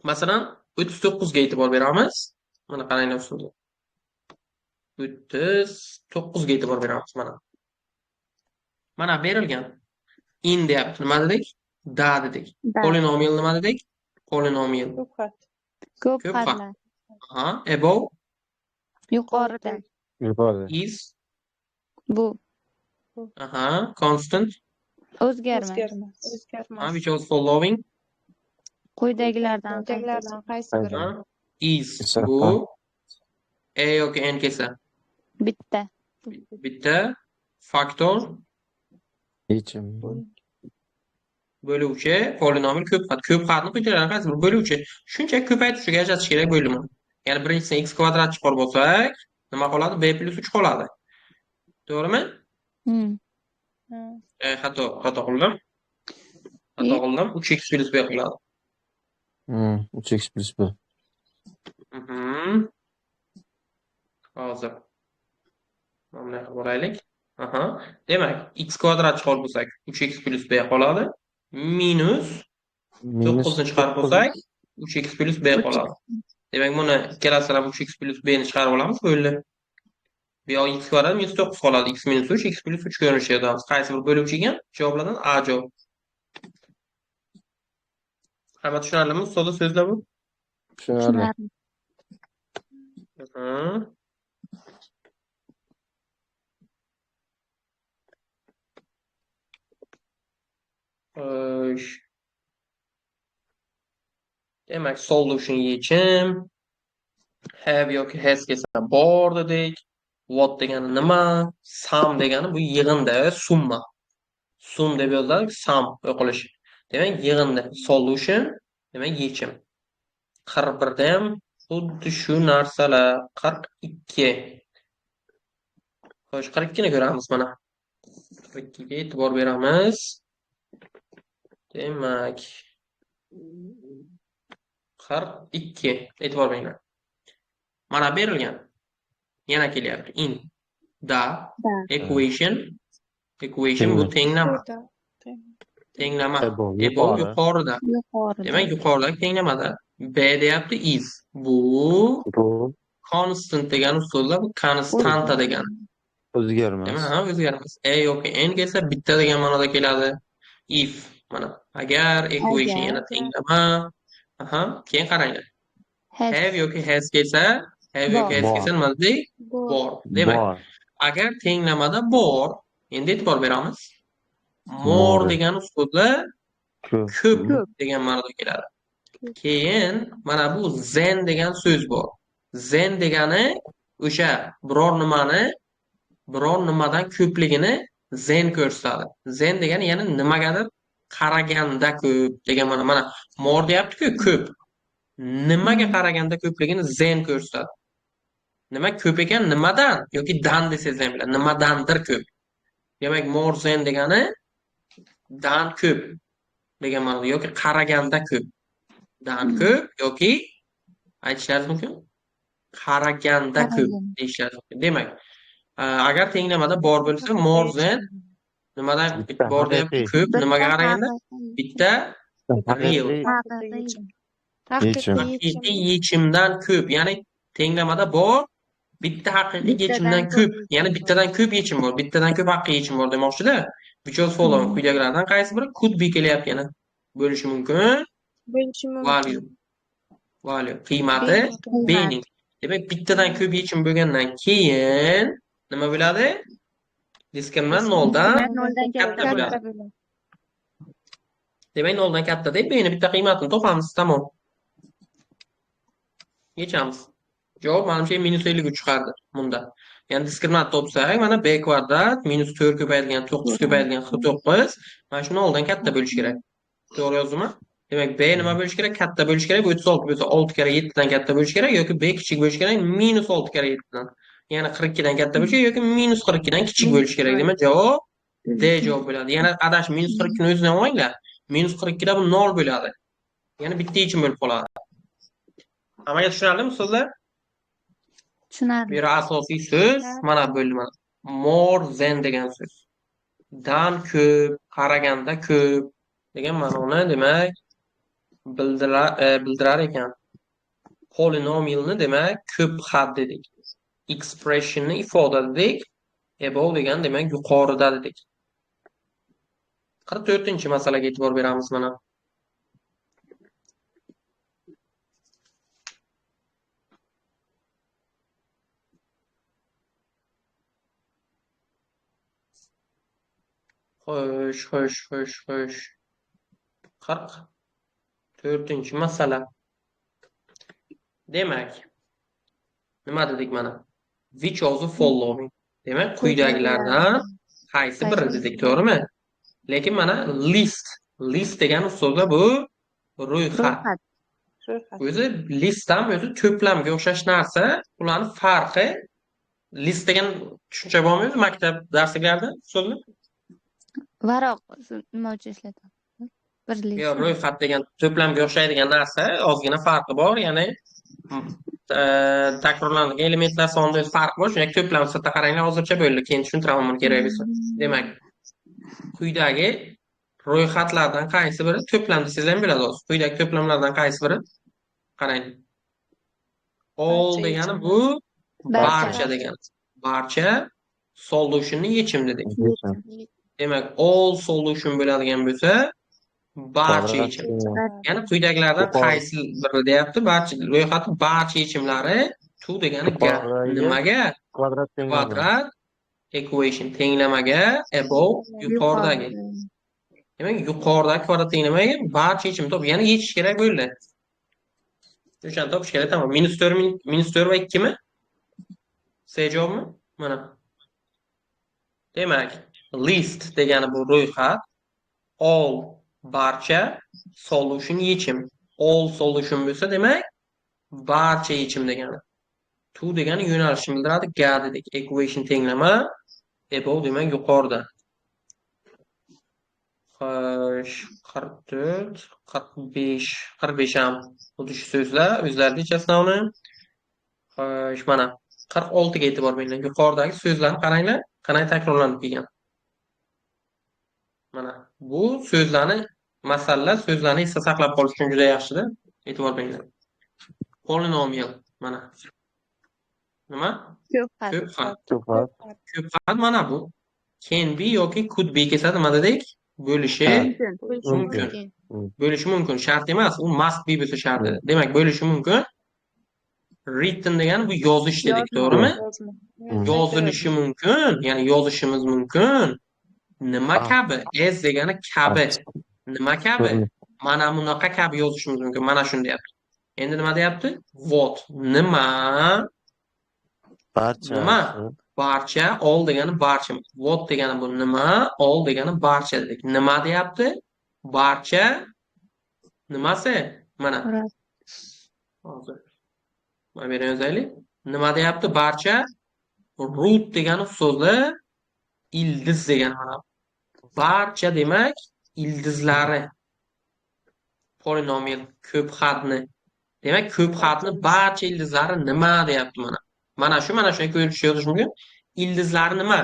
masalan 39 ga e'tibor beramiz. Mana qaranglar ustida. 39 ga e'tibor beramiz mana. Mana berilgan. In deyapti. Nima dedik? Da dedik. Polinomial nima dedik? Polinomial. Ko'p xat. Ko'p Ko'p xatlar. Aha, above Yuqorida. Yuqorida. is Bu aha, constant. o'zgarmas. O'zgarmas. Which was following Quyidagilardan qaysi biri? aha, is Esa, bu ha. a yoki n kelsa bitta. bitta faktor Yechim. bo'luvchi polinomial ko'pxat. Ko'pxatni quyidagilardan qaysi biri bo'luvchi? Shunchaki ko'paytirishga ajratish kerak bo'ldimi? Ya'ni birinchisidan x kvadrat chiqarib bo'lsak, nima qoladi? B plus 3 qoladi. To'g'rimi? Xato qildim. Xato qildim. 3x plus b qiladi. 3x plus b. Hozir. Mana qilib olaylik. Aha. Demak, x kvadrat chiqarib bo'lsak, 3x plus b qoladi. Minus 9 ni chiqarib bo'lsak, 3x plus b qoladi. Demak, buni ikkalasidan 3x plus b ni chiqarib olamiz, bo'ldi. Bu yoq x kvadrat minus 9 qoladi. X minus 3, x plus 3 ko'rinishida yozamiz. Qaysi bir bo'luvchi ekan? Javoblardan A javob. Hamma tushunarlimi? Ustoz so'zlar bu? Tushunarli. Demak, solution yechim. Have yoki has kelsa bor dedik. What degani nima? Sum degani bu yig'inda, summa. Sum deb yoziladi, sum o'qilishi. Demak, yig'inda solution, demak yechim. 41 da ham xuddi shu narsalar. 42. Xo'sh, 42 ni ko'ramiz mana. 42 ga e'tibor beramiz. Demak, 42 e'tibor beringlar. Mana berilgan. Yana kelyapti. In da equation bu tenglama. Tenglama. Above yuqorida. Demak, yuqoridagi tenglamada. B deyapti is. Bu constant degani usulda bu konstanta degani. O'zgarmas. Demak, ha, o'zgarmas. Yoki n kelsa bitta degan ma'noda keladi. If mana agar equation yana tenglama. Aha, keyin qaranglar. Has. Have yoki has kelsa, have yoki has Bor. kelsa nima dedik? Bor. Demak, Bor. agar tenglamada bor, endi e'tibor beramiz. More More. degan usulda Ko'p. ko'p degan ma'noda keladi. Keyin mana bu zen degan so'z bor. Zen degani o'sha biror nimadan ko'pligini zen ko'rsatadi. Zen degani ya'ni nimagadir qaraganda ko'p degan ma'no. Mana more deyapti-ku, ko'p. Nimaga qaraganda ko'pligini zen ko'rsatadi. Nima ko'p ekan, nimadan yoki dan desangiz ham bo'ladi. Nimadandir ko'p. Demak, more than degani dan ko'p degan ma'noda yoki qaraganda ko'p. Dan ko'p yoki aytishlaringiz mumkin. Qaraganda ko'p deyishlaringiz mumkin. Demak, agar tenglamada bor bo'lsa, more than nimadan Bitta bor deyapti, haqiqiy. ko'p. Nimaga qaraganda? Bitta real. Yechim. Haqiqiy yechimdan ko'p. Ya'ni tenglamada bor, bitta haqiqiy yechimdan ko'p. Ya'ni bittadan ko'p yechim bor. Bittadan ko'p haqiqiy yechim bor demoqchi-da. Which of following quyidagilardan qaysi biri could be kelyapti yana? Bo'lishi mumkin. Value. Value. Qiymati B'ning. Demak, bittadan ko'p yechim bo'lgandan keyin nima bo'ladi? Diskriminan noldan katta bo'ladi. Demak, noldan katta deb B'ni bitta qiymatini topamiz. Tamom. Yechamiz. Javob menimcha -53 chiqardi bunda. Ya'ni diskriminant topsak, mana b kvadrat minus 4 ko'paytirilgan 9 ko'paytirilgan 49 mana shuni oldan katta bo'lish kerak. To'g'ri yozdimmi? Demak, b nima bo'lish kerak? Katta bo'lish kerak. Bu 36 bo'lsa 6 kara 7 dan katta bo'lish kerak yoki b kichik bo'lish kerak, -6 kara 7 dan. Ya'ni 42 dan katta bo'lish kerak yoki -42 dan kichik bo'lish kerak. Demak, javob D javob bo'ladi. Yana adash -42 ni o'zidan olinglar. -42 da bu 0 bo'ladi. Ya'ni bitta yechim bo'lib qoladi. Hammaga tushunarlimi so'zlar? Tushunarli. Bir asosiy so'z mana bo'ldi mana. More than degan so'z. Dan ko'p, qaraganda ko'p degan ma'noni demak bildirar ekan. Polynomialni demak ko'p xat dedik. Expressionni ifoda dedik. Above degan demak yuqorida dedik. 44-masalaga e'tibor beramiz mana. Xo'sh. 44-masala. Demak, nima dedik mana? Which of the following? Demak, quyidagilardan qaysi biri dedik, to'g'rimi? Lekin mana list degan usulda bu ro'yxat. O'zi list ham o'zi to'plamga o'xshash narsa. Ularning farqi list degan tushuncha bormi maktab darsliklarida usulda? Varoq nima uchun ishlatadi? Birlik. Yo'q, ro'yxat degan to'plamga o'xshaydigan narsa, ozgina farqi bor, ya'ni takrorlanadigan elementlar sonida farq bor. Shunday to'plam sifatida qaranglar, hozircha bo'ldi. Keyin tushuntiraman buni kerak bo'lsa. Demak, quyidagi ro'yxatlardan qaysi biri to'plam desangiz ham bo'ladi hozir. Quyidagi to'plamlardan qaysi biri? Qarang. All degani bu barcha degani. Barcha solutionning yechim dedik. Demak, all solution bo'ladigan bo'lsa, barcha yechim. Ya'ni quyidagilardan qaysi biri deyapti? Barcha ro'yxatning barcha yechimlari to degani ga. Nimaga? Kvadrat equation tenglamaga above yuqoridagi. Demak, yuqoridagi kvadrat tenglamaga barcha yechim top, ya'ni yechish kerak bo'ldi. O'shani topish kerak, tamom. -4 va 2 mi? C javobmi? Mana. Demak, list degani bu ro'yxat, all barcha, solution yechim. All solution bo'lsa, demak, barcha yechim degani. To degani yo'nalishni bildiradi, ga dedik. Equation tenglama, above demak yuqorida. Xo'sh, 44, 45 ham xuddi shu so'zlar, o'zlaricha sinovni. Xo'sh, mana 46 ga e'tibor beringlar. Yuqoridagi so'zlarni qaranglar, qanday takrorlanib kelgan. Mana bu masalalar so'zlarni esda saqlab qolish uchun juda yaxshida. E'tibor beringlar. Polynomial mana. Nima? Ko'p xat. Ko'p xat. Ko'p xat. Ko'p xat mana bu. Can be yoki could be kelsa nima dedik? Bo'lishi Ha. Mumkin. mumkin. Mumkin. Bo'lishi mumkin. Shart emas. U must be bo'lsa shart edi. Hmm. Demak, bo'lishi mumkin. Written degani bu yozish dedik, to'g'rimi? Yozilishi mumkin, ya'ni yozishimiz mumkin. Nima Ah. kabi? As degani kabi. Ah. Nima kabi? Hmm. Mana bunaqa kabi yozishimiz mumkin. Mana shuni deyapti. Endi nima deyapti? What? Nima? Barcha. Nima? Barcha. All degani barcha. What degani bu nima? All degani barcha dedik. Nima deyapti? Barcha. Nimasi? Mana. Rost. Hozir. Mana bu yerga yozaylik. Nima deyapti? Barcha. Root degani so'zi ildiz degani mana. Barcha demak ildizlari. Polinomial ko'p xatni. Demak, ko'p xatni barcha ildizlari nima deyapti mana. Mana shuni ko'rib yozish mumkin. Ildizlari nima?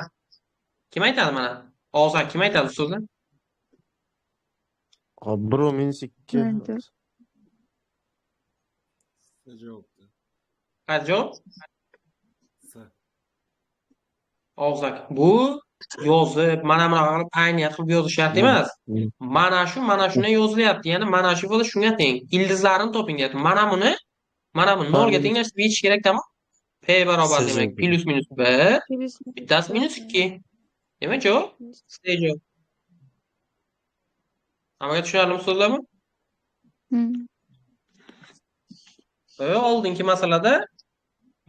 Kim aytadi mana? Og'zaki kim aytadi so'zni? 1 minus 2. Men dur. Qaysi javob? Og'zaki. Bu yozib, mana bunaqa qilib ayniyat qilib yozish shart emas. Mana shundan yozilyapti. Ya'ni mana shu ifoda shunga teng. Ildizlarini toping deyapti. Mana buni 0 ga tenglashtirib yetish kerak, tamom. P barobar demak plus minus 1, bittasi minus 2. Demak javob C javob. Hammaga tushunarlimi so'zlarmi? Oldingi masalada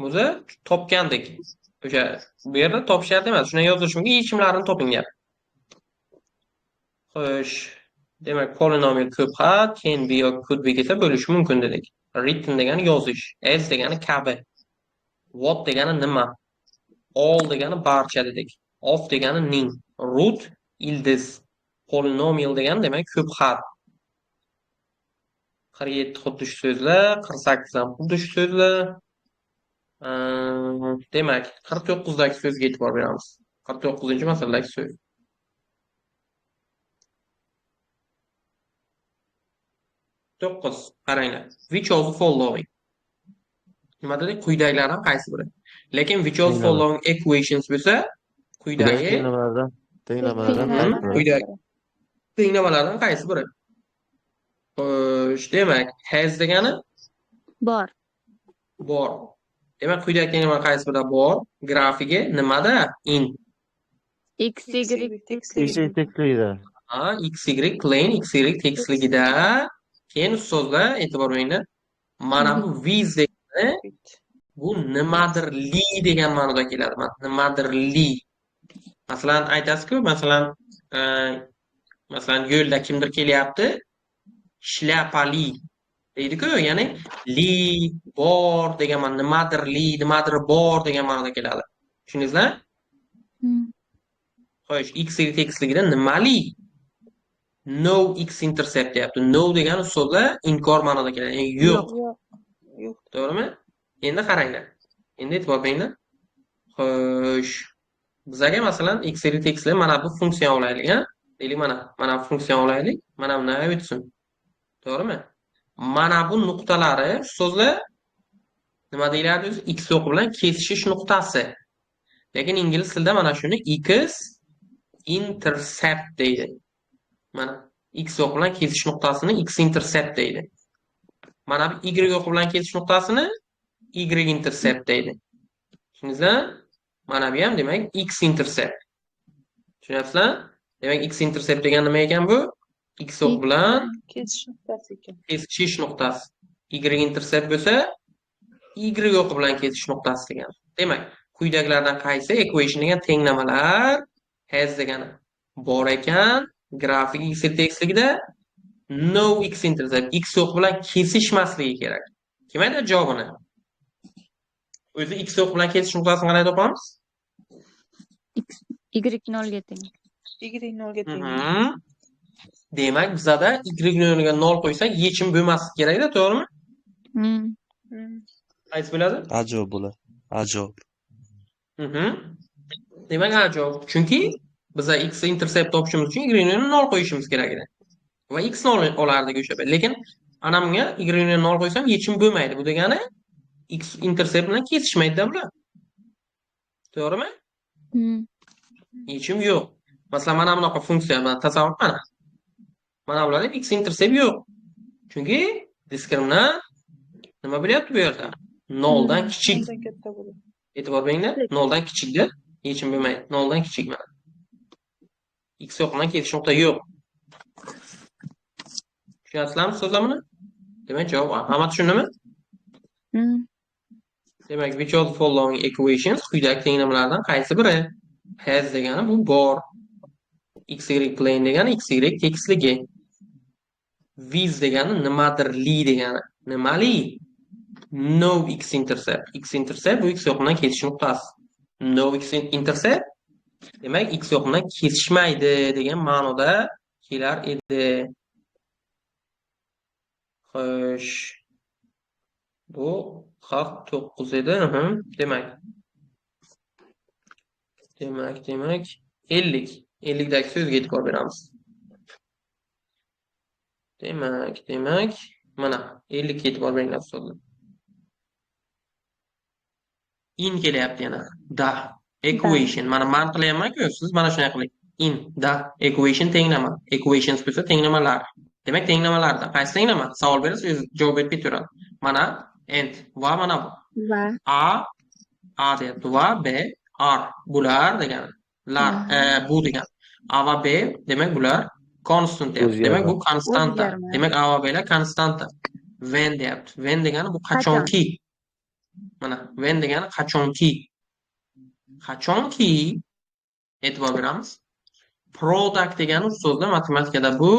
bizni topgandik. O'sha bu yerda topish shart emas. Shuni yozish mumkin, yechimlarini toping deyapti. Xo'sh, demak polinomial ko'p xat, can be yoki could be kelsa bo'lishi mumkin dedik. Written degani yozish, as degani kabi, what degani nima, all degani barcha dedik, of degani ning, root ildiz, polinomial degani demak ko'p xat. 47 xuddi shu so'zlar, 48 ham xuddi shu so'zlar. Demak, 49 dagi so'zga e'tibor beramiz. 49-masaladagi so'z. Qaranglar. Which of the following? Nima dedik? Quyidagilardan qaysi biri? Lekin which of the following equations bo'lsa, quyidagi tenglamalardan qaysi biri? Xo'sh, demak, has degani Bor. bor. Demak, quyidagi tenglamalar qaysi birida bor? Grafigi nimada? In. X, Y, tekisligida. X, Y, plain, X, Y tekisligida. Keyin so'zda e'tibor beringlar. Mana bu with degani bu nimadirli degan ma'noda keladi. Nimadirli. Masalan, aytasiz-ku, masalan, yo'lda kimdir kelyapti, shlyapali deydi-ku, ya'ni li bor degan ma'no, nimadirli, nimadir bor degan ma'noda keladi. Tushundingizmi? Xo'sh, X, Y tekisligida nimali? No X intercept deyapti. No degani so'zda inkor ma'noda keladi. Ya'ni yo'q. To'g'rimi? Endi qaranglar. Endi e'tibor beringlar. Xo'sh. Bizga masalan X, Y tekisli mana bu funksiya olaylik, ha? Deylik mana bu funksiya olaylik. Mana bunday o'tsin. To'g'rimi? Mana bu nuqtalari so'zlar nima deyiladi o'zi? X o'qi bilan kesishish nuqtasi. Lekin ingliz tilida mana shuni X intercept deydi. Mana X o'qi bilan kesish nuqtasini X intercept deydi. Mana bu Y o'qi bilan kesish nuqtasini Y intercept deydi. Tushundingizmi? Mana bu ham demak X intercept. Tushunyapsizlar? Demak X intercept degan nima ekan bu? X o'qi bilan Kesish nuqtasi ekan. kesishish nuqtasi. Y intercept bo'lsa Y o'qi bilan kesish nuqtasi degan. Demak, quyidagilardan qaysi equation degan tenglamalar has degani bor ekan, grafik X tekisligida no X intercept, X o'qi bilan kesishmasligi kerak. Kim aytadi javobini? O'zi X o'qi bilan kesish nuqtasini qanday topamiz? Y 0 ga teng. Y 0 ga teng. Demak, bizada Y o'rniga 0 qo'ysak, yechim bo'lmasligi kerak-da, to'g'rimi? Qaysi bo'ladi? Ajob bo'ladi. Ajob. Demak, ajob. Chunki biz X intercept topishimiz uchun Y o'rniga 0 qo'yishimiz kerak edi. Va X 0 olardik o'sha payt. Lekin ana bunga Y o'rniga 0 qo'ysam yechim bo'lmaydi. Bu degani X intercept bilan kesishmaydi-da bular. To'g'rimi? Hmm. Yechim yo'q. Masalan, mana bunaqa funksiya, mana tasavvur mana. Mana bular ham x intercept yo'q. Chunki diskriminant nima bo'lyapti bu yerda? 0 dan kichik. Undan katta bo'ladi. E'tibor beringlar, 0 dan kichikda yechim bo'lmaydi. 0 dan kichik mana. X yo'qdan ketish nuqta yo'q. Tushunyapsizlarmi so'zlamini? Demak, javob A. Hamma tushundimi? Hmm. Demak, which of the following equations quyidagi tenglamalardan qaysi biri? Has degani bu bor. XY plane degani XY tekisligi. With degani nimadirli degani. Nimali? No x-intercept. X-intercept bu x yo'qdan ketish nuqtasi. No x-intercept demak x yo'qdan kesishmaydi degan ma'noda kelar edi. Xo'sh. Bu 49 edi. Demak. Demak 50. 50 dagi so'zga e'tibor beramiz. Demak mana 50 ga e'tibor beringlar so'zlar. In kelyapti yana. Da equation. Mana man qilyapman-ku, siz mana shunday qiling. In da equation tenglama. Equations bo'lsa tenglamalar. Demak tenglamalarda qaysi tenglama? Savol berasiz, o'zi javob berib ketaveradi. Mana and va mana bu. Va A deyapti va B R bular degani. Bu degani. A va B demak bular constant deyapti. Demak bu konstanta. O'zgarmaydi. Demak A va B'lar konstanta. When deyapti. When degani bu qachonki. Mana when degani qachonki. Qachonki e'tibor beramiz. Product degani so'zda matematikada bu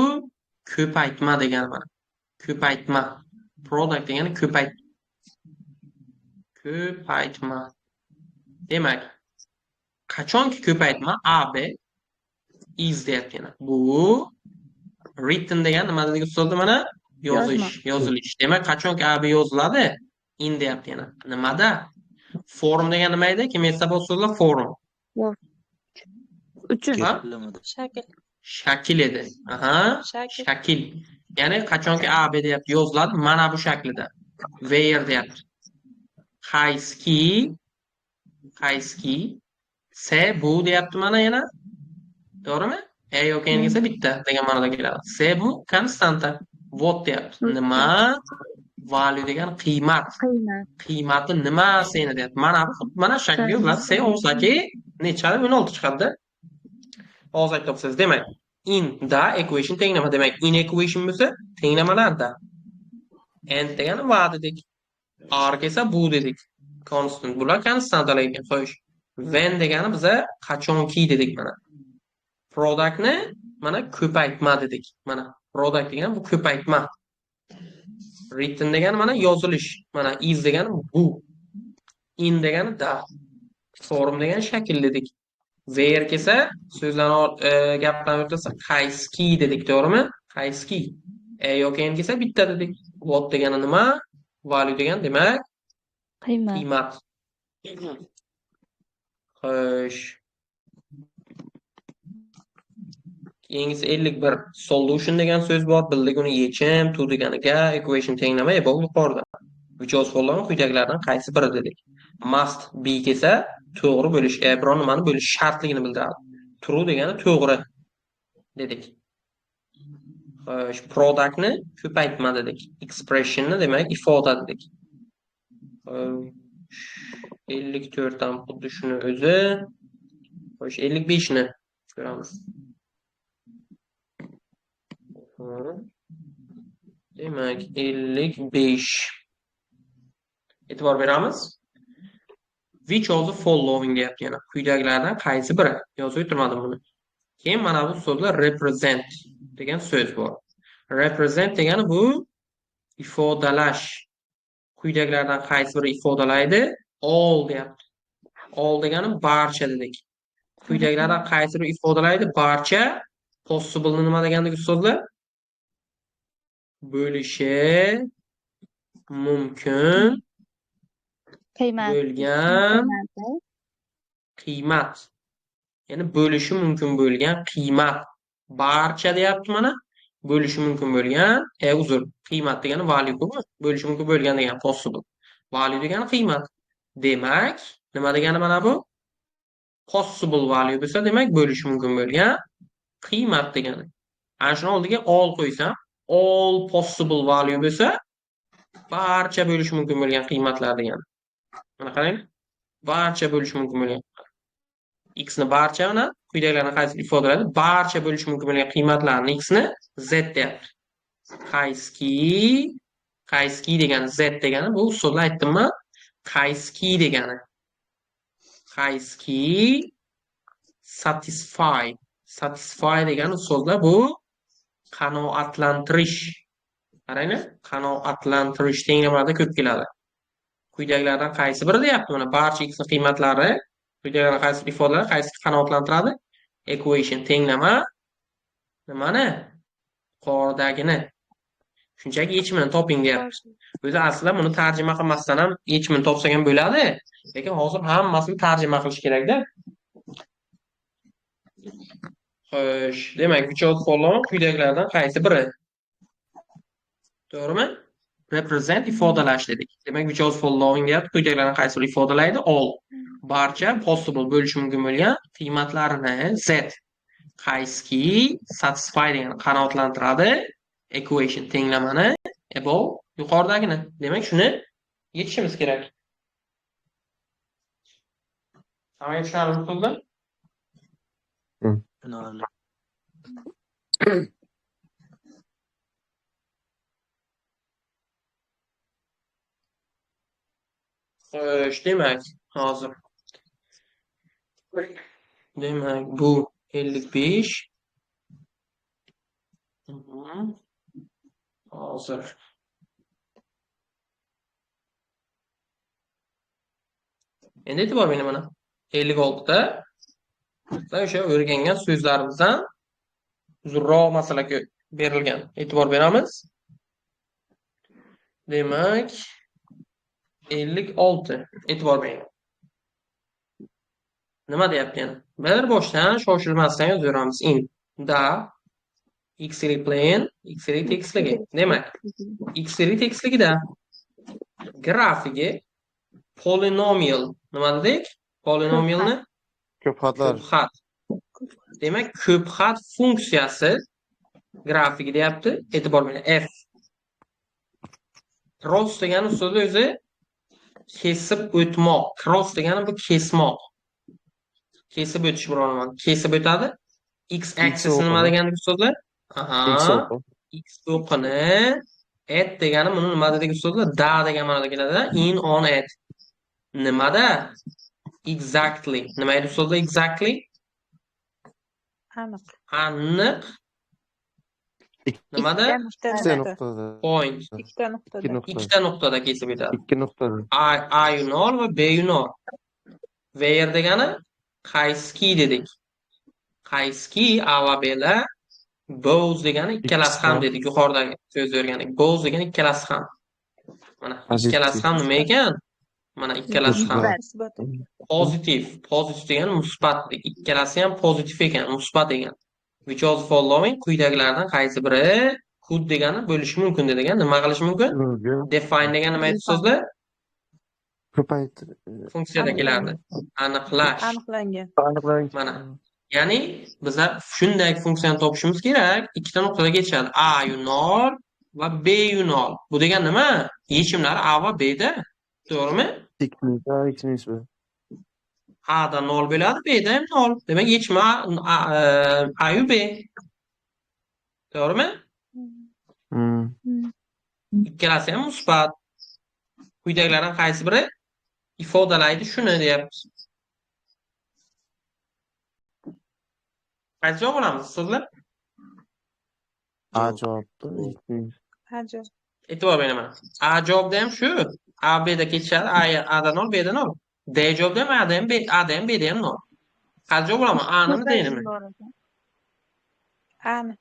ko'paytma degani mana. Ko'paytma. Product degani ko'paytma. Demak, qachonki ko'paytma A, B is deyapti yana. Bu written degani nima dedik so'zda mana? Yozilish. Demak, qachonki A, B yoziladi, in deyapti yana. Nimada? Form degani nima edi? Kim esa bu so'zlar form. uchun. Ha? Shakl. Shakl edi. Aha, Shakl. shakl. Ya'ni qachonki A, B deyapti yoziladi, mana bu shaklida. Where deyapti. Qayski. Se bu deyapti mana yana. To'g'rimi? E yoki n esa bitta degan ma'noda keladi. Se bu konstanta. What deyapti. Nima? Value degan qiymat. Qiymati nima seni deyapti. Mana shakl yoziladi. Se o'zaki nechadi? 16 chiqadi. Hozir topsiz. Demak, in da equation tenglama. Demak, in equation bo'lsa tenglamalarda. And degani va dedik. R esa bu dedik. Constant. Bular konstantalar ekan. Xo'sh. When degani biza qachonki dedik mana. Productni mana ko'paytma dedik. Mana product degani bu ko'paytma. Written degani mana yozilish. Mana is degani bu. In degani da. Form degani shakl dedik. Where esa so'zlarni gapdan o'tsa qayski dedik, to'g'rimi? Qayski. Yoki n esa bitta dedik. What degani nima? Value degani demak qiymat. Xo'sh. Keyingisi 51 solution degan so'z bor. Bildik uni yechim, to deganiga equation tenglama bu yuqorida. Which of following quyidagilardan qaysi biri dedik. Must be esa to'g'ri bo'lish, biron nimani bo'lish shartligini bildiradi. True degani to'g'ri dedik. Xo'sh, productni ko'paytma dedik. Expressionni demak ifoda dedik. 54 dan xuddi shuni o'zi. Xo'sh, 55 ni ko'ramiz. Demak, 55. E'tibor beramiz. Which of the following deyapti yana. Quyidagilardan qaysi biri? Yozib o'tirmadim buni. Keyin mana bu so'zlar represent degan so'z bor. Represent degani bu ifodalash. Quyidagilardan qaysi biri ifodalaydi? All deyapti. All degani barcha dedik. Quyidagilardan qaysi biri ifodalaydi? Barcha. Possible nima degandagi so'zlar? Bo'lishi mumkin bo'lgan qiymat. Ya'ni bo'lishi mumkin bo'lgan qiymat. Barcha deyapti mana. Bo'lishi mumkin bo'lgan, uzr, qiymat degani value-ku, bo'lishi mumkin bo'lgan degani possible. Value degani qiymat. Demak, nima degani mana bu? possible value bo'lsa, demak bo'lishi mumkin bo'lgan qiymat degani. Ana shuni oldiga all qo'ysam, all possible value bo'lsa, barcha bo'lishi mumkin bo'lgan qiymatlar degani. Mana qarang. Barcha bo'lishi mumkin bo'lgan. X ni barcha bilan quyidagilarni qaysi ifodalaydi? Barcha bo'lishi mumkin bo'lgan qiymatlarni X ni Z deyapti. Qayski degani Z degani bu usulda aytdimmi? Qayski degani. Qayski satisfy degani usulda bu qanoatlantirish. Qaranglar, qanoatlantirish tenglamalarda ko'p keladi. Quyidagilardan qaysi biri deyapti? Mana barcha x qiymatlari quyidagilardan qaysi ifodalar qaysi qanoatlantiradi? Equation tenglama nimani? Yuqoridagini. Shunchaki yechimini toping deyapti. O'zi aslida buni tarjima qilmasdan ham yechimini topsak ham bo'ladi. Lekin hozir hammasini tarjima qilish kerak-da. Xo'sh, demak, which of following quyidagilardan qaysi biri? To'g'rimi? Represent ifodalash dedik. Demak, which of following deyapti, quyidagilardan qaysi biri ifodalaydi? All. Barcha possible bo'lishi mumkin bo'lgan qiymatlarini Z. Qaysi satisfy degani qanoatlantiradi? Equation tenglamani above yuqoridagini. Demak, shuni yechishimiz kerak. Hamma tushunarli bo'ldi? Tushunarli. Xo'sh, demak, hozir. Demak, bu 55. Hozir. Endi e'tibor bering mana. 56 da o'sha o'rgangan so'zlarimizdan uzunroq masala berilgan. E'tibor beramiz. Demak, 56. E'tibor bering. Nima deyapti yana? Bir boshdan shoshilmasdan yozaveramiz. In da x-y plane, x-y tekisligi. Demak, x-y tekisligida grafigi polinomial nima dedik? Polinomialni Ko'p xatlar. ko'p xat. Demak, ko'p xat funksiyasi grafigi deyapti. E'tibor bering. F. Cross degani so'zi o'zi kesib o'tmoq. Cross degani bu kesmoq. Kesib o'tish bironaman. Kesib o'tadi. X axis nima degani bu so'zlar? X o'qini at degani buni nima dedik so'zlar? Da degan ma'noda keladi. In on at. Nimada? Exactly. Nima edi so'zlar exactly? Aniq. Aniq. Nimada? Ikkita nuqtada. Point. Ikkita nuqtada. Ikkita nuqtada kesib o'tadi. Ikki nuqtada. A unol va B unol. Where degani qayski dedik. Qayski A va B'lar both degani ikkalasi ham dedik. Yuqoridagi so'z o'rgandik. Both degani ikkalasi ham. Mana ikkalasi ham nima ekan? Mana ikkalasi ham pozitiv. Pozitiv degani musbat. Ikkalasi ham pozitiv ekan, musbat ekan. Which of the following quyidagilardan qaysi biri could degani bo'lishi mumkin degan. Nima qilish mumkin? Define degan nima edi so'zlar? Ko'paytir. Funksiyada keladi. Aniqlash. Aniqlangan. Mana. Ya'ni biza shunday funksiyani topishimiz kerak. Ikkita nuqtada kechadi. A unol va B unol. Bu degan nima? Yechimlari A va B da. To'g'rimi? X minus B. A da 0 bo'ladi, B da ham 0. Demak, yechimi A yu B. To'g'rimi? Ikkalasi ham musbat. Quyidagilardan qaysi biri ifodalaydi shuni deyapmiz. Qaysi javob olamiz so'zlar? A javobda. E'tibor bering mana. A javobda ham shu. A B'da kechadi, A da 0, B da 0. D javobda ham A da ham B da ham 0. Qaysi javob olaman? A nimi, D nimi? Ani.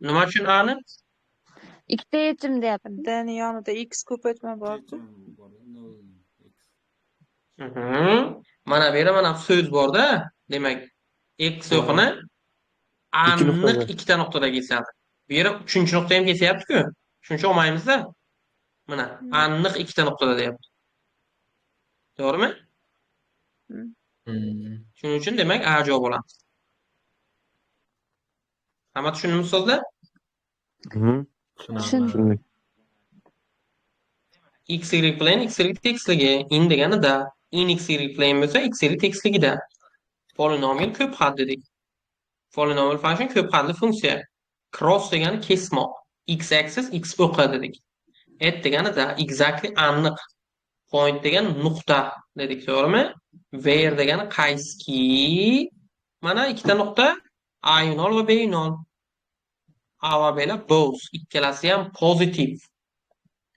Nima uchun A ni? Ikkita yechim deyapti. Dni yonida x ko'paytma bor-ku. Mana bu yerda mana so'z bor-da. Demak, x o'qini aniq ikkita nuqtada kesadi. Bu yerda 3-nuqta ham kesyapti-ku. Shuning uchun olmaymiz-da. Mana aniq ikkita nuqtada deyapti. To'g'rimi? Shuning uchun demak A javob olamiz. Hamma tushundimi so'zlar? Mhm. Tushundim. X y bilan x y teksligi in deganida in x y bilan bo'lsa x y teksligida. Polinomial ko'p xat dedik. Polynomial function ko'p xatli funksiya. Cross degani kesmoq. X axis x o'qi dedik. At deganida exactly aniq. Point degani nuqta dedik, to'g'rimi? Where degani qaysiki? Mana ikkita nuqta A yo'nal va B yo'nal. A va B both ikkalasi ham pozitiv.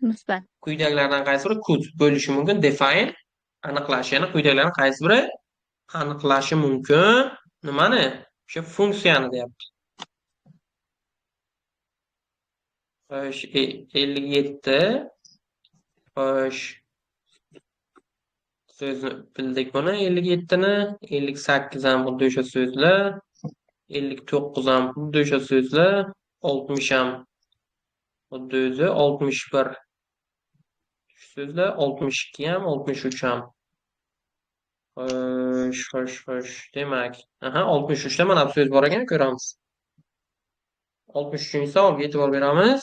Musbat. Quyidagilardan qaysi biri could bo'lishi mumkin? Define aniqlash. Ya'ni quyidagilardan qaysi biri aniqlashi mumkin? Nimani? O'sha funksiyani deyapti. Xo'sh, 57. Xo'sh. So'zni bildik buni 57 ni. 58 ham xuddi o'sha so'zlar. 59 ham xuddi o'sha so'zlar. 60 ham xuddi o'zi. 61 so'zlar. 62 ham, 63 ham. Xo'sh. Demak, 63 da mana bu so'z bor ekan, ko'ramiz. 63-savolga e'tibor beramiz.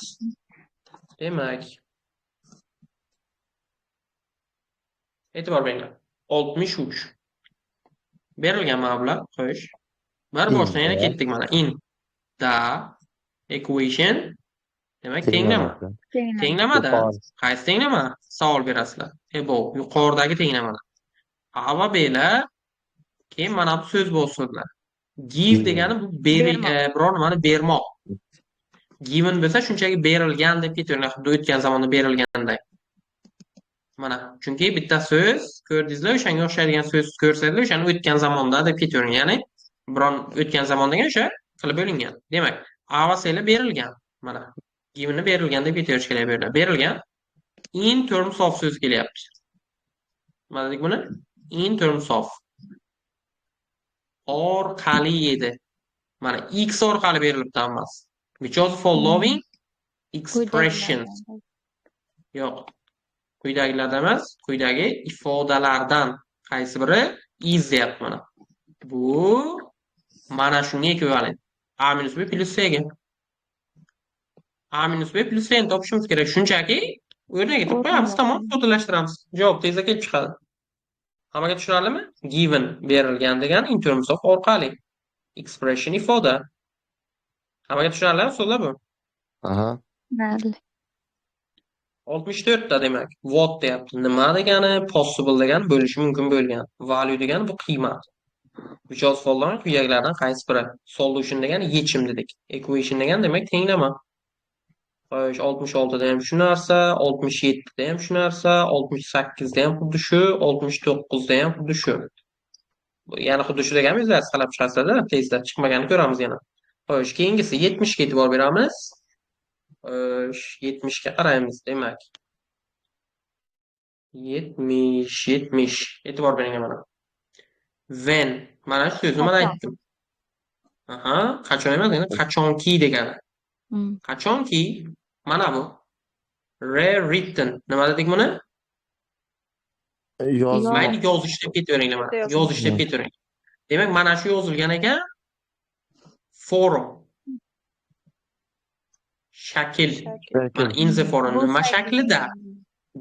Demak, e'tibor beringlar. 63 berilgan mablag', xo'sh. Bir boshdan yana ketdik mana. In the equation demak tenglama. Tenglamada qaysi tenglama? Savol berasizlar. Bu yuqoridagi tenglamalar. A va B'lar keyin mana bu so'z bo'lsinlar. Give degani bu biror nimani bermoq. Given bo'lsa shunchaki berilgan deb ketaveringlar. Xuddi o'tgan zamonda berilganday. Mana, chunki bitta so'z ko'rdingizlar, o'shanga o'xshaydigan so'z ko'rsangizlar, o'shani o'tgan zamonda deb ketavering. Ya'ni biron o'tgan zamon degan o'sha qilib bo'lingan. Demak, A va C'lar berilgan. Mana, givenni berilgan deb ketaverish kerak bu yerda. Berilgan. In terms of so'z kelyapti. Nima dedik buni? In terms of orqali edi. Mana x orqali berilibdi hammasi. Which of following expressions. Yo'q. Quyidagilardan emas, quyidagi ifodalardan qaysi biri is deyapti mana. Bu mana shunga ekvivalent. A minus B plus C ga. A minus B plus C ni topishimiz kerak. Shunchaki o'rnaga ketib qo'yamiz, tamom, soddalashtiramiz. Javob tezda kelib chiqadi. Hammaga tushunarlimi? Given berilgan degan in terms of orqali. Expression ifoda. Hammaga tushunarlimi so'zlar bu? Aha. Mayli. 64 da demak. What deyapti. Nima degani? Possible degani bo'lishi mumkin bo'lgan. Value degani bu qiymat. Which of following quyidagilardan qaysi biri? Solution degani yechim dedik. Equation degani demak tenglama. Xo'sh, 66 da ham shu narsa, 67 da ham shu narsa, 68 da ham xuddi shu, 69 da ham xuddi shu. Ya'ni xuddi shu deganimiz sanab chiqasizlar, tezda chiqmaganini ko'ramiz yana. Xo'sh, keyingisi 70 ga e'tibor beramiz. Xo'sh, 70 ga qaraymiz, demak. 70. E'tibor bering mana. When mana shu so'zni mana aytdim. Qachon emas, endi qachonki degani. Qachonki mana bu rewritten. Nima dedik buni? Mayli yozish deb ketaveringlar mana. Yozish deb ketaveringlar. Demak, mana shu yozilgan ekan. Form. Shakl. Mana in the form nima shaklida?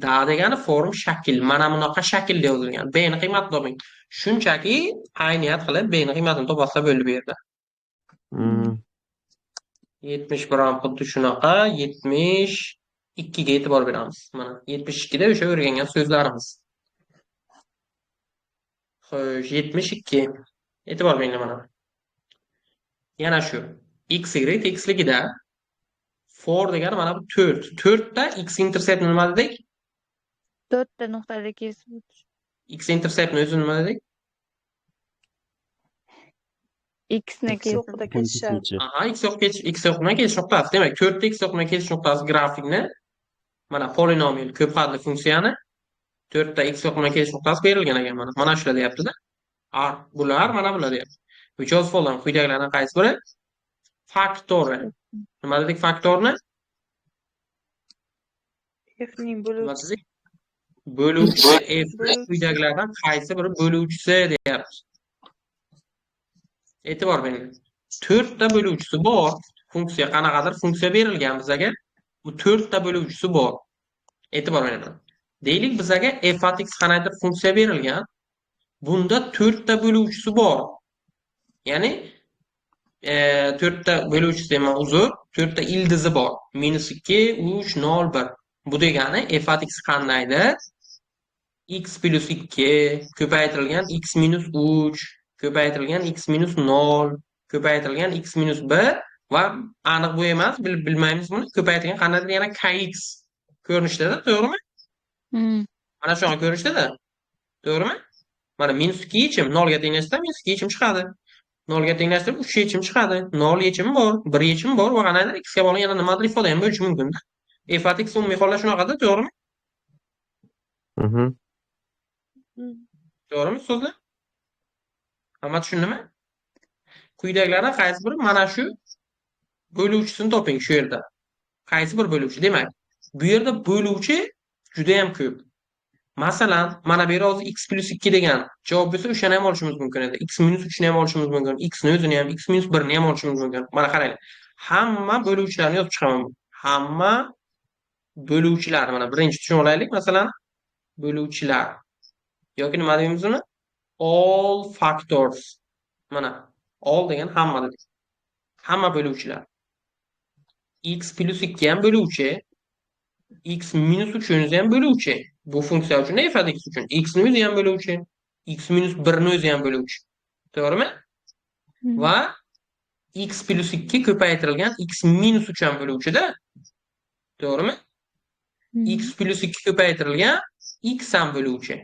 Da degani form shakl. Mana bunaqa shaklda yozilgan. B ni qiymatini toping. Shunchaki ayniyat qilib B ni qiymatini topasizlar bo'ldi bu yerda. 71 ham xuddi shunaqa. 72 ga e'tibor beramiz. Mana 72 da o'sha o'rgangan so'zlarimiz. Xo'sh, 72. E'tibor beringlar mana. Yana shu x y teksligida for degani mana bu 4. 4 da x intercept nima dedik? 4 ta nuqtada kesib o'tish. X intercept o'zi nima dedik? X ni kesib O'qida ketishadi. X bilan kesish nuqtasi. Demak, 4 ta x bilan kesish nuqtasi grafikni mana polinomial ko'p xatli funksiyani 4 ta x bilan kesish nuqtasi berilgan ekan mana. Mana shular deyapti-da. Bular mana bular deyapti. Which of following quyidagilardan qaysi biri? Faktori. Nima dedik faktorni? F ning bo'luvchisi. Bo'luvchisi f quyidagilardan qaysi biri bo'luvchisi deyapti. E'tibor bering. 4 ta böluvchisi bor. Funksiya qanaqadir funksiya berilgan bizaga. Bu 4 ta böluvchisi bor. E'tibor bering. Deylik bizaga f at x qanaqadir funksiya berilgan. Bunda 4 ta böluvchisi bor. Ya'ni 4 ta böluvchisi emas, uzr, 4 ta ildizi bor. -2, 3, 0, 1. Bu degani f at x qandaydir? X plus 2 ko'paytirilgan x minus 3 ko'paytirilgan x minus 0 ko'paytirilgan x minus 1 va aniq bu emas, bilmaymiz buni. Ko'paytirilgan qandaydir yana kx ko'rinishda, to'g'rimi? Hmm. Mana shunaqa ko'rinishda, to'g'rimi? Mana -2 yechim 0 ga tenglashsa -2 yechim chiqadi. 0 ga tenglashtirib 3 yechim chiqadi. 0 yechimi bor, 1 yechimi bor va qandaydir x ga bog'liq yana nimadir ifoda ham bo'lishi mumkin. F at x umumiy holda shunaqada, to'g'rimi? Mhm. To'g'rimi so'zlar? Hamma tushundimi? Quyidagilardan qaysi biri mana shu böluvchisini toping shu yerda. Qaysi bir böluvchi? Demak, bu yerda böluvchi juda ham ko'p. Masalan, mana bu yerda hozir x plus 2 degan javob bo'lsa, o'shani ham olishimiz mumkin edi. X minus 3 ni ham olishimiz mumkin. X ni o'zini ham, x minus 1 ni ham olishimiz mumkin. Mana qarang. Hamma böluvchilarni yozib chiqaman. Hamma böluvchilar. Mana birinchi tushunib olaylik, masalan, böluvchilar yoki nima deymiz uni? All factors. Mana all degan hamma dedik. Hamma böluvchilar. X plus 2 ham böluvchi, x minus 3 o'zi ham böluvchi. Bu funksiya uchun ne ifade x uchun? X ni o'zi ham böluvchi, x minus 1 ni o'zi ham böluvchi. To'g'rimi? Va x plus 2 ko'paytirilgan x minus 3 ham böluvchi-da. To'g'rimi? X plus 2 ko'paytirilgan x ham böluvchi.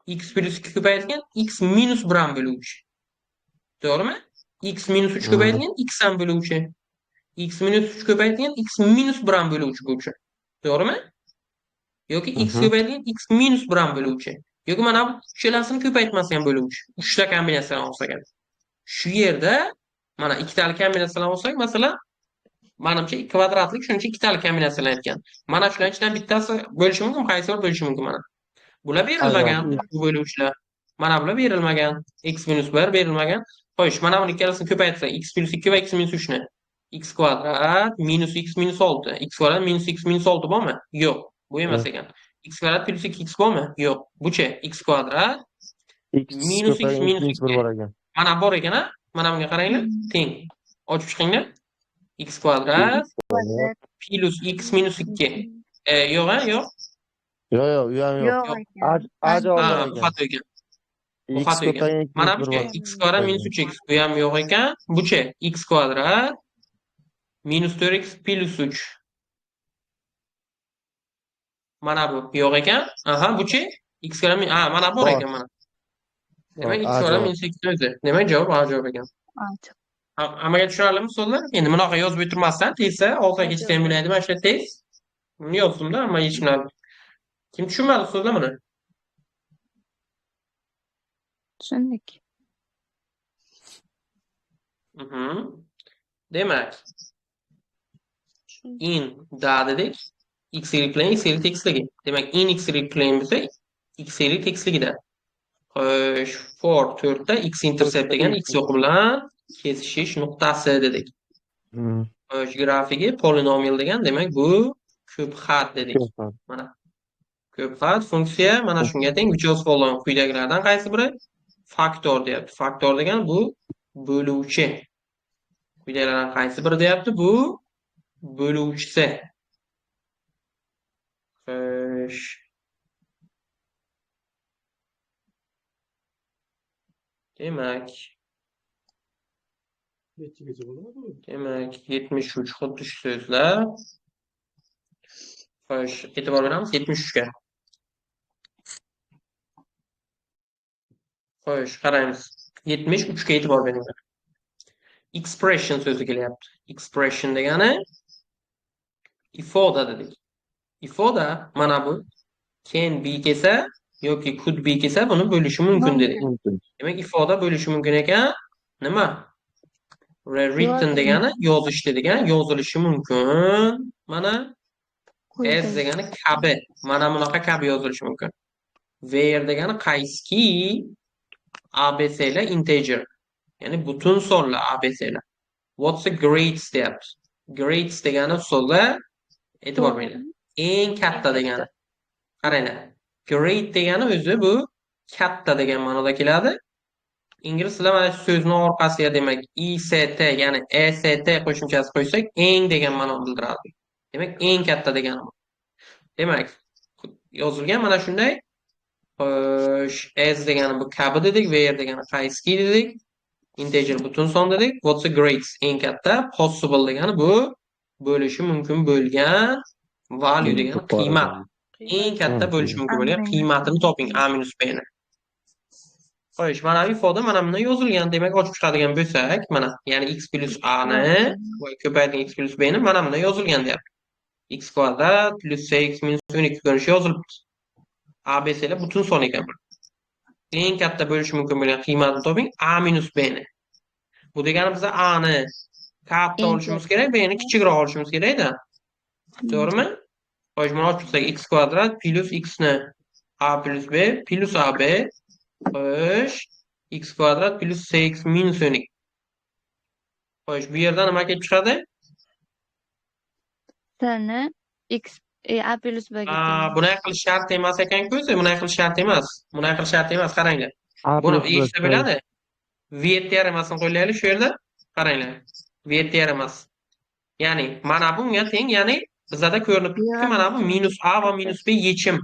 X plus 2 ko'paytirilgan x minus 1 ham böluvchi. To'g'rimi? X minus 3 ko'paytirilgan x ham böluvchi. X minus 3 ko'paytirilgan x minus 1 ham böluvchi bo'luvchi. To'g'rimi? Yoki x ko'paytirilgan x minus 1 ham böluvchi. Yoki mana bu uchalasini ko'paytmasi ham böluvchi. 3 ta kombinatsiyadan olsak. Shu yerda mana ikkitali kombinatsiyadan olsak, masalan, menimcha kvadratlik shuncha ikkitali kombinatsiyalar aytgan. Mana shularning ichidan bittasi bo'lishi mumkin, qaysi bir bo'lishi mumkin mana. Bular berilmagan, bu böluvchilar. Mana bular berilmagan. X minus 1 berilmagan. Xo'sh, mana buni ikkalasini ko'paytsak, x plus 2 va x minus 3 ni. X kvadrat minus x minus 6. X kvadrat minus x minus 6 bormi? Yo'q. Bu emas ekan. X kvadrat plus 2x bormi? Yo'q. Bu-chi? X kvadrat X minus x minus 1 bor ekan. mana bor ekan-a? Mana bunga qaranglar. Teng. Ochib chiqinglar. X kvadrat plus x minus 2. Yo'q-a? Yo'q. Yo'q, u ham yo'q. Yo'q ekan. A javob Ha, bor bu ekan. xato ekan. Bu X xato ekan. ko'paygan Mana bir bu bor. x kvadrat minus 3x. Bu ham yo'q ekan. Bu-chi? X kvadrat minus 4x plus 3. Mana bu yo'q ekan. Aha, bu-chi? X kvadrat mana bor ekan mana. Demak, x kvadrat minus 2 o'zi. Demak, javob A javob ekan. Hammaga tushunarlimi so'zlar? Endi bunaqa yozib o'tirmasdan tezsa, og'zaki ishlayam bo'laydi. Mana shu tez. Buni yozdim-da, hamma yechimlar. Kim tushunmadi so'zlar buni? Tushundik. Demak, in da dedik. X y plane x y teksligi. Demak, in x y plane bo'lsa, x y teksligida. Xo'sh, for 4 ta x intercept degan x o'qi bilan kesishish nuqtasi dedik. Xo'sh, grafigi polinomial degan, demak bu ko'p xat dedik. Mana ko'p xat funksiya mana shunga teng. Which of following quyidagilardan qaysi biri faktor deyapti. Faktor degan bu böluvchi. Quyidagilardan qaysi biri deyapti? Bu böluvchisi. Xo'sh. Demak 73 xuddi shu so'zlar. Xo'sh, e'tibor beramiz 73 ga. Xo'sh, qaraymiz. 73 ga e'tibor beringlar. Expression so'zi kelyapti. Expression degani ifoda dedik. Ifoda mana bu can be kelsa yoki could be kelsa buni bo'lishi mumkin dedik. Demak, ifoda bo'lishi mumkin ekan. Nima? Written degani yozish degan, yozilishi mumkin. Mana as degani kabi. Mana bunaqa kabi yozilishi mumkin. Where degani qaysiki ABC lar integer. Ya'ni butun sonlar ABC'lar. What's the greatest step? Greatest degani sonlar e'tibor beringlar. Eng katta degani. Qaranglar. Great degani o'zi bu katta degan ma'noda keladi. Ingliz tilida mana shu so'zni orqasiga demak ECT ya'ni ECT qo'shimchasi qo'ysak eng degan ma'noni bildiradi. Demak eng katta degani. Demak yozilgan mana shunday. Xo'sh, as degani bu kabi dedik, where degani qaysi dedik. Integer butun son dedik. What's the greatest eng katta? Possible degani bu bo'lishi mumkin bo'lgan value degani qiymat. Eng katta bo'lishi mumkin bo'lgan qiymatini toping a minus b ni. Xo'sh, mana bu ifoda mana bunday yozilgan. Demak, ochib chiqadigan bo'lsak, mana, ya'ni x plus a ni va ko'paytirgan x plus b ni mana bunday yozilgan deyapti. X kvadrat plus cx minus 12 ko'rinishi yozilibdi. ABC'lar butun son ekan bu. Eng katta bo'lishi mumkin bo'lgan qiymatni toping a minus b ni. Bu degani biz a ni katta olishimiz kerak, b ni kichikroq olishimiz kerak-da. To'g'rimi? Xo'sh, mana ochib chiqsak x kvadrat plus x ni a plus b plus ab. Xo'sh, x kvadrat plus cx minus 12. Xo'sh, bu yerda nima kelib chiqadi? Sani x a plus b ga Bunday qilish shart emas ekan-ku o'zi, bunday qilish shart emas. Bunday qilish shart emas, qaranglar. Buni eshitib biladi. V teoremasini qo'llaylik shu yerda. Qaranglar. V teoreması. Ya'ni mana bunga teng, ya'ni bizda ko'rinib turibdi, mana bu minus a va minus b yechim.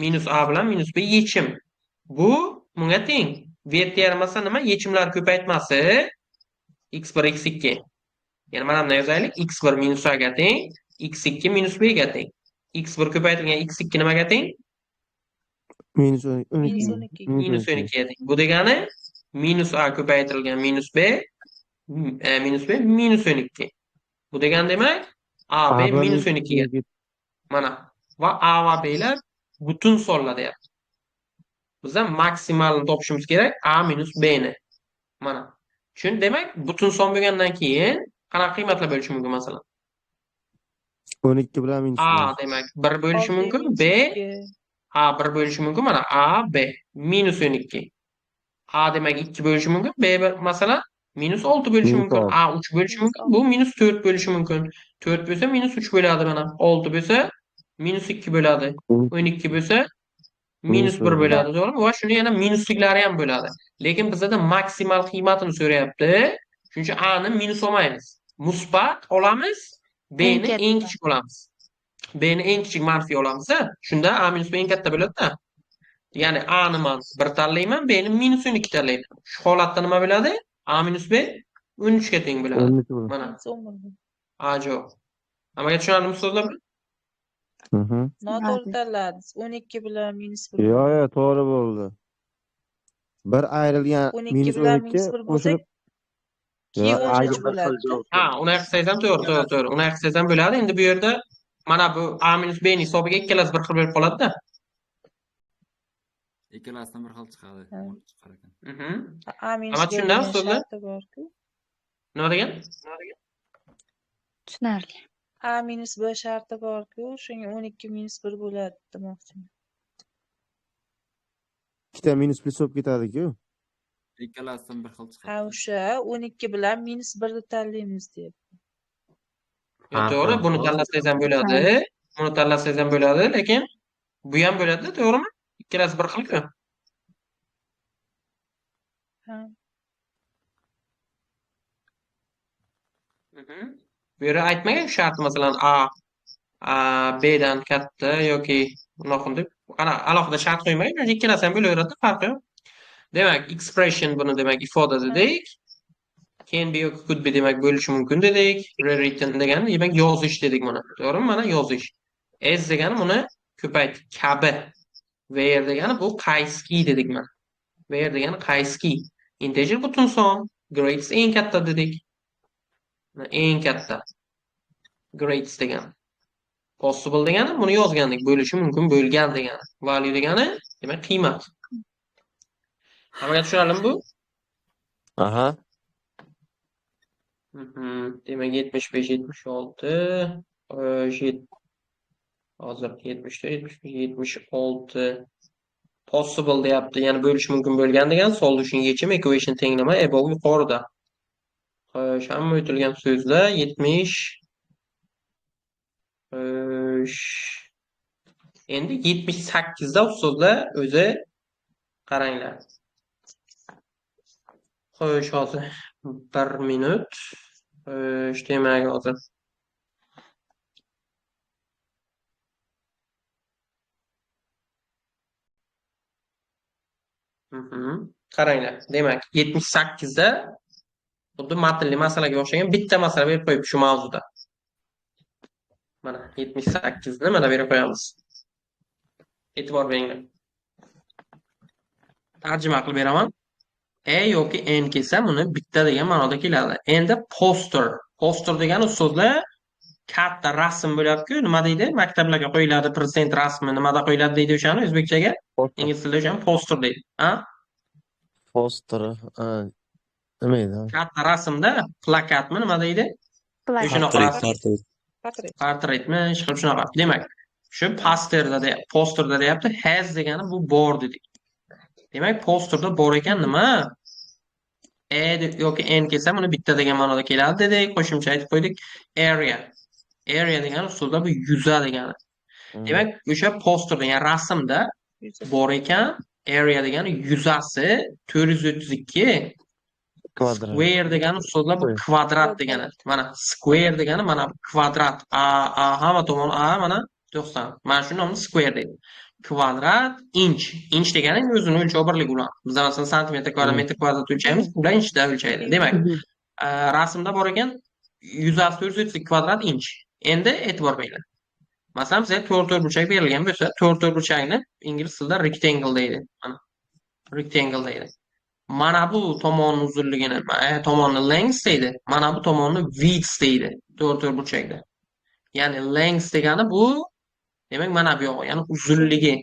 Minus a bilan minus b yechim. Bu bunga teng. V teoreması nima? Yechimlar ko'paytmasi x1 x2. Ya'ni mana bunday yozaylik. x1 minus a ga teng, x2 minus b ga teng. x1 ko'paytirilgan x2 nimaga teng? Minus 12. Minus 12 ga teng. Bu degani minus a ko'paytirilgan minus b minus 12. Bu degani demak a b minus 12 ga. Mana va a va b'lar butun sonlar deyapti. Bizda maksimalni topishimiz kerak a minus b ni. Mana. Shuni demak butun son bo'lgandan keyin qanaqa qiymatlar bo'lishi mumkin masalan? 12 bilan minus a demak 1 bo'lishi mumkin, b a 1 bo'lishi mumkin, mana a b minus 12. A demak 2 bo'lishi mumkin, b masalan minus 6 bo'lishi Minus mumkin, 6. a 3 bo'lishi mumkin, bu minus 4 bo'lishi mumkin. 4 bo'lsa minus 3 bo'ladi mana. 6 bo'lsa minus 2 bo'ladi. 12 bo'lsa minus 1 bo'ladi, to'g'rimi? Va shuni yana minusliklari ham bo'ladi. Lekin bizda maksimal qiymatini so'rayapti. Shuning uchun a ni minus olmaymiz. Musbat olamiz, b ni eng kichik olamiz. B ni eng kichik manfiy olamiz. Shunda a minus b eng katta bo'ladi-da. Ya'ni a ni man 1 tanlayman, b ni minus 12 tanlayman. Shu holatda nima bo'ladi? A minus b 13 ga teng bo'ladi. Mana. Ajoyib. Hammaga tushunarlimi so'zlar? Noto'g'ri tanladingiz. 12 bilan minus 1. Yo'q, to'g'ri bo'ldi. Bir ayrilgan 12 minus bilan 12 minus 1 bo'lsa qo'shilib keyin Yo'q, 13 bo'ladi. Ha, uni qilsangiz ham to'g'ri. Uni qilsangiz ham bo'ladi. Endi bu yerda mana bu a minus b ni hisobiga ikkalasi bir xil bo'lib qoladi-da. Ikkalasidan bir xil chiqadi. Chiqar ekan. A minus Ama b tushundan degan so'zlar? sharti bor-ku. Nima degan? tushunarli. A minus b sharti bor-ku, shunga 12 minus 1 bo'ladi demoqchiman. ikkita minus plus bo'lib ketadi-ku. Ikkalasidan bir xil chiqadi. Ha, o'sha 12 bilan minus 1 ni tanlaymiz deyapti. To'g'ri, buni tanlasangiz ham bo'ladi. Buni tanlasangiz ham bo'ladi, lekin bu ham bo'ladi, to'g'rimi? Ikkalasi bir xil-ku. Ha. Bu yerda aytmagan sharti masalan a b dan katta yoki unaqa deb alohida shart qo'ymagan, ikkalasi ham bo'laveradi, farqi yo'q. Demak, expression buni demak ifoda dedik. Can be yoki could be demak bo'lishi mumkin dedik. Rewritten degani demak yozish dedik buni. To'g'rimi? Mana yozish. As degani buni ko'payt, kabi. Where degani bu qaysi dedik mana. Where degani qaysi. Integer butun son. Greatest eng katta dedik. Eng katta. Greatest degani. Possible degani buni yozgandik. Bo'lishi mumkin bo'lgan degani. Value degani demak qiymat. Hammaga tushunarlimi bu? Aha. Demak 75 76 hozir 74 76 Possible deyapti. Ya'ni bo'lishi mumkin bo'lgan degan solution yechim equation tenglama above yuqorida. Xo'sh, hamma o'tilgan so'zlar 70. Xo'sh. Endi 78 da so'zlar o'zi qaranglar. Xo'sh, hozir 1 minut. Xo'sh, demak hozir qaranglar. Demak, 78 da xuddi matnli masalaga o'xshagan bitta masala berib qo'yibdi shu mavzuda. Mana 78 ni mana berib qo'yamiz. E'tibor beringlar. Tarjima qilib beraman. E yoki N kelsa buni bitta degan ma'noda keladi. Endi poster. Poster degani so'zlar katta rasm bo'lyapti-ku, nima deydi? Maktablarga qo'yiladi, prezident rasmi nimada qo'yiladi deydi o'shani o'zbekchaga. Ingliz tilida o'shani poster deydi. Ha? Poster. Nima edi? Katta rasmda plakatmi nima deydi? Plakat. Shunaqa Portret. portretmi, ish qilib shunaqa. Demak, shu posterda deyapti, has degani bu bor dedik. Demak, posterda bor ekan nima? Yoki N kelsa buni bitta degan ma'noda keladi dedik. Qo'shimcha aytib qo'ydik. Area. Area degani usulda bu yuza degani. Demak, o'sha poster degan rasmda bor ekan, area degani yuzasi 432 Kvadrat. square degani usulda bu kvadrat degani. Mana square degani mana kvadrat. Hamma tomon mana 90. Mana shu nomni square deydi. Kvadrat, inch. Inch degani o'zini o'lchov birligi ular. Biz masalan santimetr kvadrat, metr kvadrat o'lchaymiz, ular inchda o'lchaydi. Demak, rasmda bor ekan yuzasi 432 kvadrat inch. Endi e'tibor beringlar. Masalan, bizga to'rtburchak berilgan bo'lsa, to'rtburchakni ingliz tilida rectangle deydi. Mana rectangle deydi. Mana bu tomonning uzunligini, tomonni length deydi. Mana bu tomonni width deydi. To'rtburchakda. Ya'ni length degani bu demak mana bu yo'q, ya'ni uzunligi.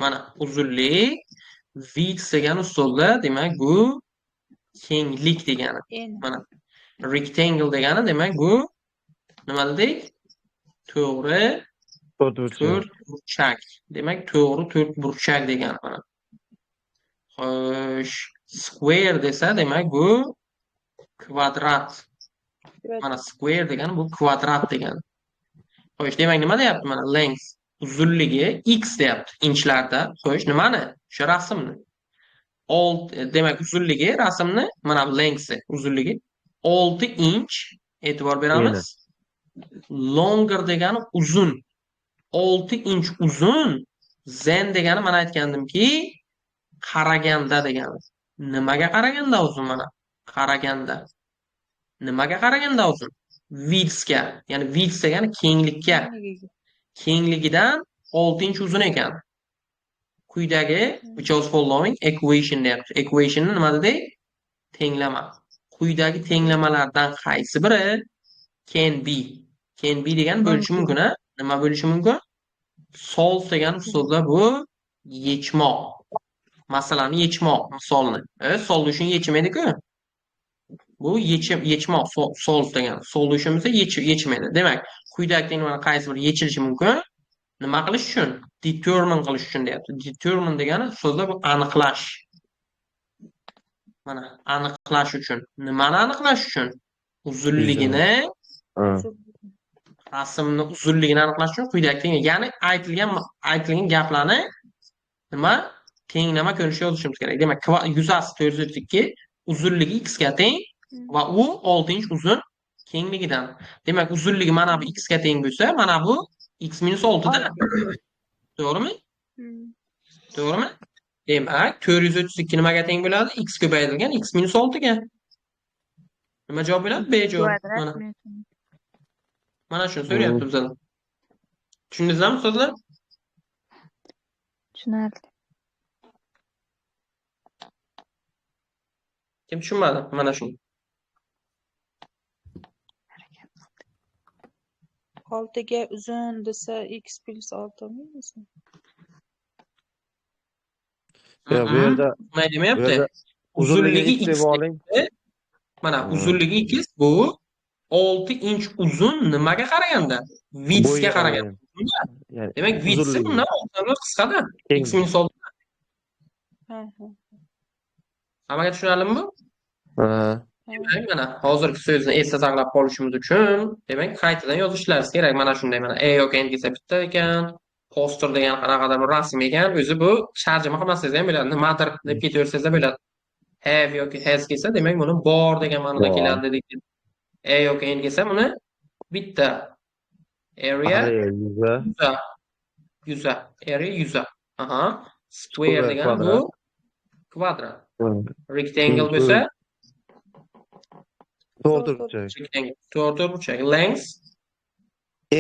Mana uzunlik, width degani usulda demak bu kenglik degani. Mana rectangle degani demak bu nima dedik? To'g'ri to'rtburchak. Demak, to'g'ri to'rtburchak degani mana. Xo'sh, square desa demak bu kvadrat. Mana square degani bu kvadrat degani. Xo'sh, demak nima deyapti? Mana length uzunligi x deyapti inchlarda. Xo'sh, nimani? Shu rasmni. Demak uzunligi rasmni mana lengthsi uzunligi 6 inch e'tibor beramiz. Longer degani uzun. 6 inch uzun. Zen degani mana aytgandimki qaraganda degani. Nimaga qaraganda uzun mana? Qaraganda. Nimaga qaraganda uzun? Widthga. Ya'ni width degani kenglikka. Kengligidan 6 inch uzun ekan. Quyidagi which of following equation deyapti. Equation nima dedik? Tenglama. Quyidagi tenglamalardan qaysi biri can be degan bo'lishi mumkin, ha? Nima bo'lishi mumkin? Solve degan so'zda bu yechmoq. Masalani yechmoq misolni. Solution yechim edi-ku. Bu yechmoq solve degan. Solution esa yechim edi. Demak, quyidagi tenglardan qaysi biri yechilishi mumkin? Nima qilish uchun? Determine qilish uchun deyapti. Determine degani so'zda bu aniqlash. Mana aniqlash uchun. Nimani aniqlash uchun? Uzunligini, rasmni uzunligini aniqlash uchun quyidagi ya'ni aytilgan gaplarni nima tenglama ko'rinishida yozishimiz kerak. Demak, yuzasi 432, uzunligi x ga teng va u 6 inch uzun kengligidan. Demak, uzunligi mana bu x ga teng bo'lsa, mana bu x - 6 da. To'g'rimi? To'g'rimi? Demak, 432 nimaga teng bo'ladi? X ko'paytirilgan x - 6 ga. Nima javob bo'ladi? B javob. Mana shuni so'rayapti bizdan. Tushundingizmi ustozlar? Tushunarli. Kim tushunmadi? Mana shuni. 6 ga uzun desa x + 6 mi? Yo'q, bu yerda nima demayapti? uzunligi Uzunligi x x. deb oling. Mana uzunligi x bu 6 inch uzun nimaga qaraganda? Widthga qaraganda. Yani Demak, widthsi bundan 6 qisqada. X - 6. Ha, ha, Hammaga tushunarlimi? Ha. ha. Demak, mana hozirgi so'zni esda saqlab qolishimiz uchun, demak, qaytadan yozishlaringiz kerak. Mana shunday mana e yoki n kelsa bitta ekan, poster degan qanaqadir bir rasm ekan, o'zi bu tarjima qilmasangiz ham bo'ladi. Nimadir deb ketaversangiz ham bo'ladi. Have yoki has kelsa, demak, buni bor degan ma'noda Bor. keladi dedik. E yoki n kelsa, buni bitta. Area Area yuza. yuza. Yuza. Area yuza. Aha. Square Square, degan bu kvadrat. kvadrat. Hmm. Rectangle bo'lsa, To'rtburchak. rectangle. To'rtburchak. Length,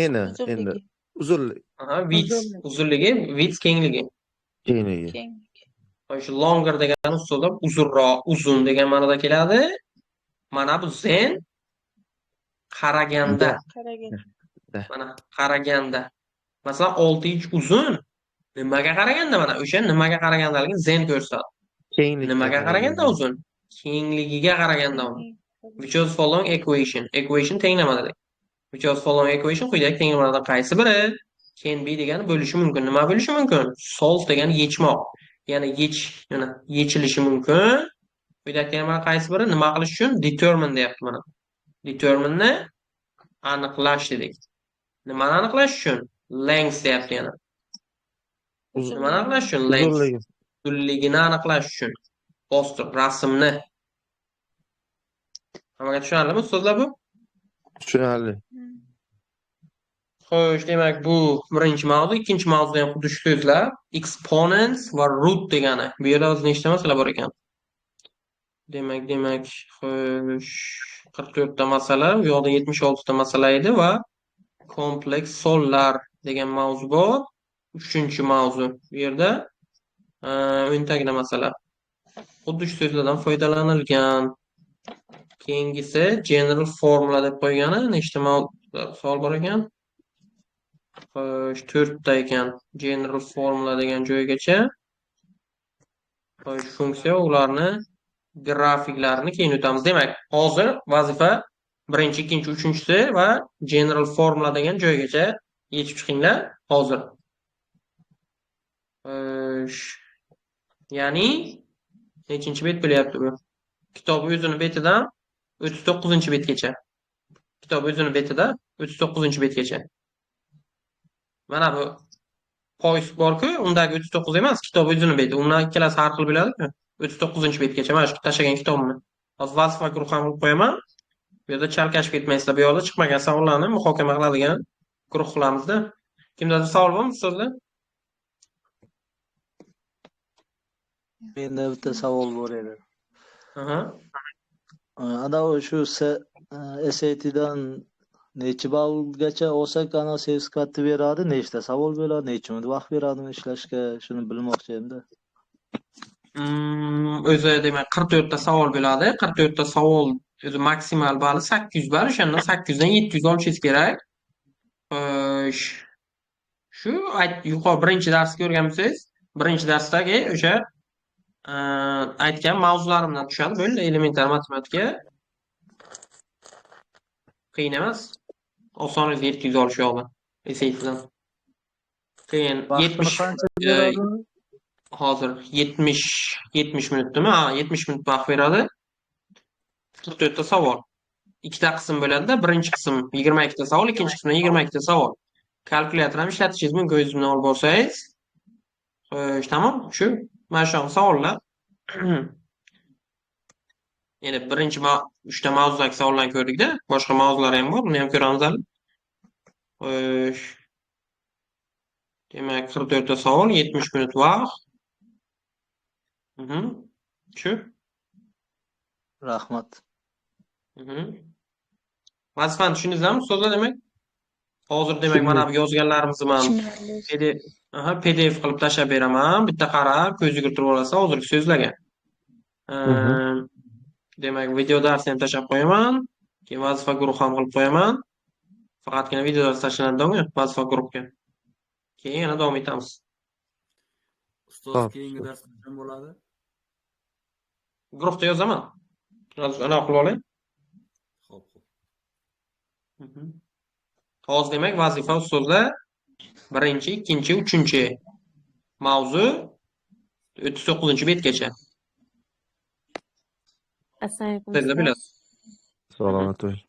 Eni, endi Uzunligi. uzunlik, aha, width, uzunligi, width kengligi. kengligi. Kenglik. Shu longer degani ustida uzunroq, uzun degan ma'noda keladi. Mana bu zen qaraganda, Qaragan. mana qaraganda. Masalan, 6 inch uzun. Nimaga qaraganda mana o'sha nimaga qaragandaligini zen ko'rsatadi. Kenglikka Nimaga qaraganda qaraganda. uzun? Kengligiga qaraganda uzun. Which was following equation. Equation tenglama dedik. Which was following equation quyidagi tenglamalardan qaysi biri can be degani bo'lishi mumkin. Nima bo'lishi mumkin? Solve degani yechmoq. Ya'ni yechilishi mumkin. Quyidagi tenglamalar qaysi biri nima qilish uchun determine deyapti mana. Determine ni aniqlash dedik. Nimani aniqlash uchun? Length deyapti yana. Nimani aniqlash uchun? Length. Uzunligi. Uzunligini aniqlash uchun. Poster rasmni. Hammaga tushunarlimi so'zlar bu? Tushunarli. Xo'sh, demak bu birinchi mavzu, ikkinchi mavzuda ham xuddi shu so'zlar exponents va root degani. Bu yerda o'zi nechta masala bor ekan? Demak, xo'sh, 44 ta masala, bu yoqda 76 ta masala edi va kompleks sollar degan mavzu bor. Uchinchi mavzu. Bu yerda o'ntagina masala. Xuddi shu so'zlardan foydalanilgan. Keyingisi general formula deb qo'ygani, nechta savol bor ekan? Xo'sh, 4 ta ekan. General formula degan joygacha. Xo'sh, funksiya ularni grafiklarini keyin o'tamiz. Demak, hozir vazifa birinchi, ikkinchi, uchinchisi va general formula degan joygacha yechib chiqinglar hozir. Xo'sh, ya'ni nechinchi bet bo'lyapti bu? Kitob o'zini betidan 39-betgacha. Kitob o'zini betida 39-betgacha. Mana bu poyst bor-ku, undagi 39 emas, kitob o'zini beti. Undan ikkalasi har xil bo'ladi-ku. 39-betgacha mana shu tashlagan kitobimni. Hozir vazifa guruhi ham qilib qo'yaman. Bu yerda chalkashib ketmaysizlar. Bu yoqda chiqmagan savollarni muhokama qiladigan guruh qilamizda. Kimdadir savol bormi so'zda? Menda bitta savol bor edi. Aha. Anavi shu SATdan necha ballgacha olsak ana sertifikatni beradi, nechta savol bo'ladi, necha minut vaqt beradimi ishlashga, shuni bilmoqchi edim-da. O'zi demak 44 ta savol bo'ladi. 44 ta savol o'zi maksimal balli 800 ball. O'shandan 800 dan 700 olishingiz kerak. Xo'sh. Shu yuqori birinchi darsga ko'rganmisiz? Birinchi darsdagi o'sha aytgan mavzularimdan tushadi. Bo'ldi, elementar matematika. Qiyin emas. Oson 700 olish yo'qda. SATdan. Keyin 70 hozir 70 minutdami? Ha, 70 minut vaqt beradi. 44 ta savol. Ikkita qism bo'ladi-da. Birinchi qism 22 ta savol, ikkinchi qismda 22 ta savol. Kalkulyator ham ishlatishingiz mumkin, o'zingiz olib borsangiz. Xo'sh, tamom. Shu mana shu savollar. Endi birinchi 3 ta mavzudagi savollarni ko'rdik-da. Boshqa mavzular ham bor, buni ham ko'ramiz hali. Xo'sh. Demak, 44 ta savol, 70 minut vaqt. Shu. Rahmat. Vazifani tushundingizmi so'zlar demak? Hozir demak mana bu yozganlarimizni men PDF qilib tashlab beraman. Bitta qarab, ko'z yugurtirib olasiz hozirgi so'zlarga. Demak, video darsni ham tashlab qo'yaman. Keyin vazifa guruhi ham qilib qo'yaman. Faqatgina video dars tashlanadi-ku vazifa guruhga. Keyin yana davom etamiz. Ustoz keyingi dars qachon bo'ladi? Guruhda yozaman. Ana qilib oling. Xo'p. Hozir demak vazifa ustozlar birinchi, ikkinchi, uchinchi mavzu 39-betgacha. Assalomu Siz de alaykum. bilasiz. Salomat bo'ling.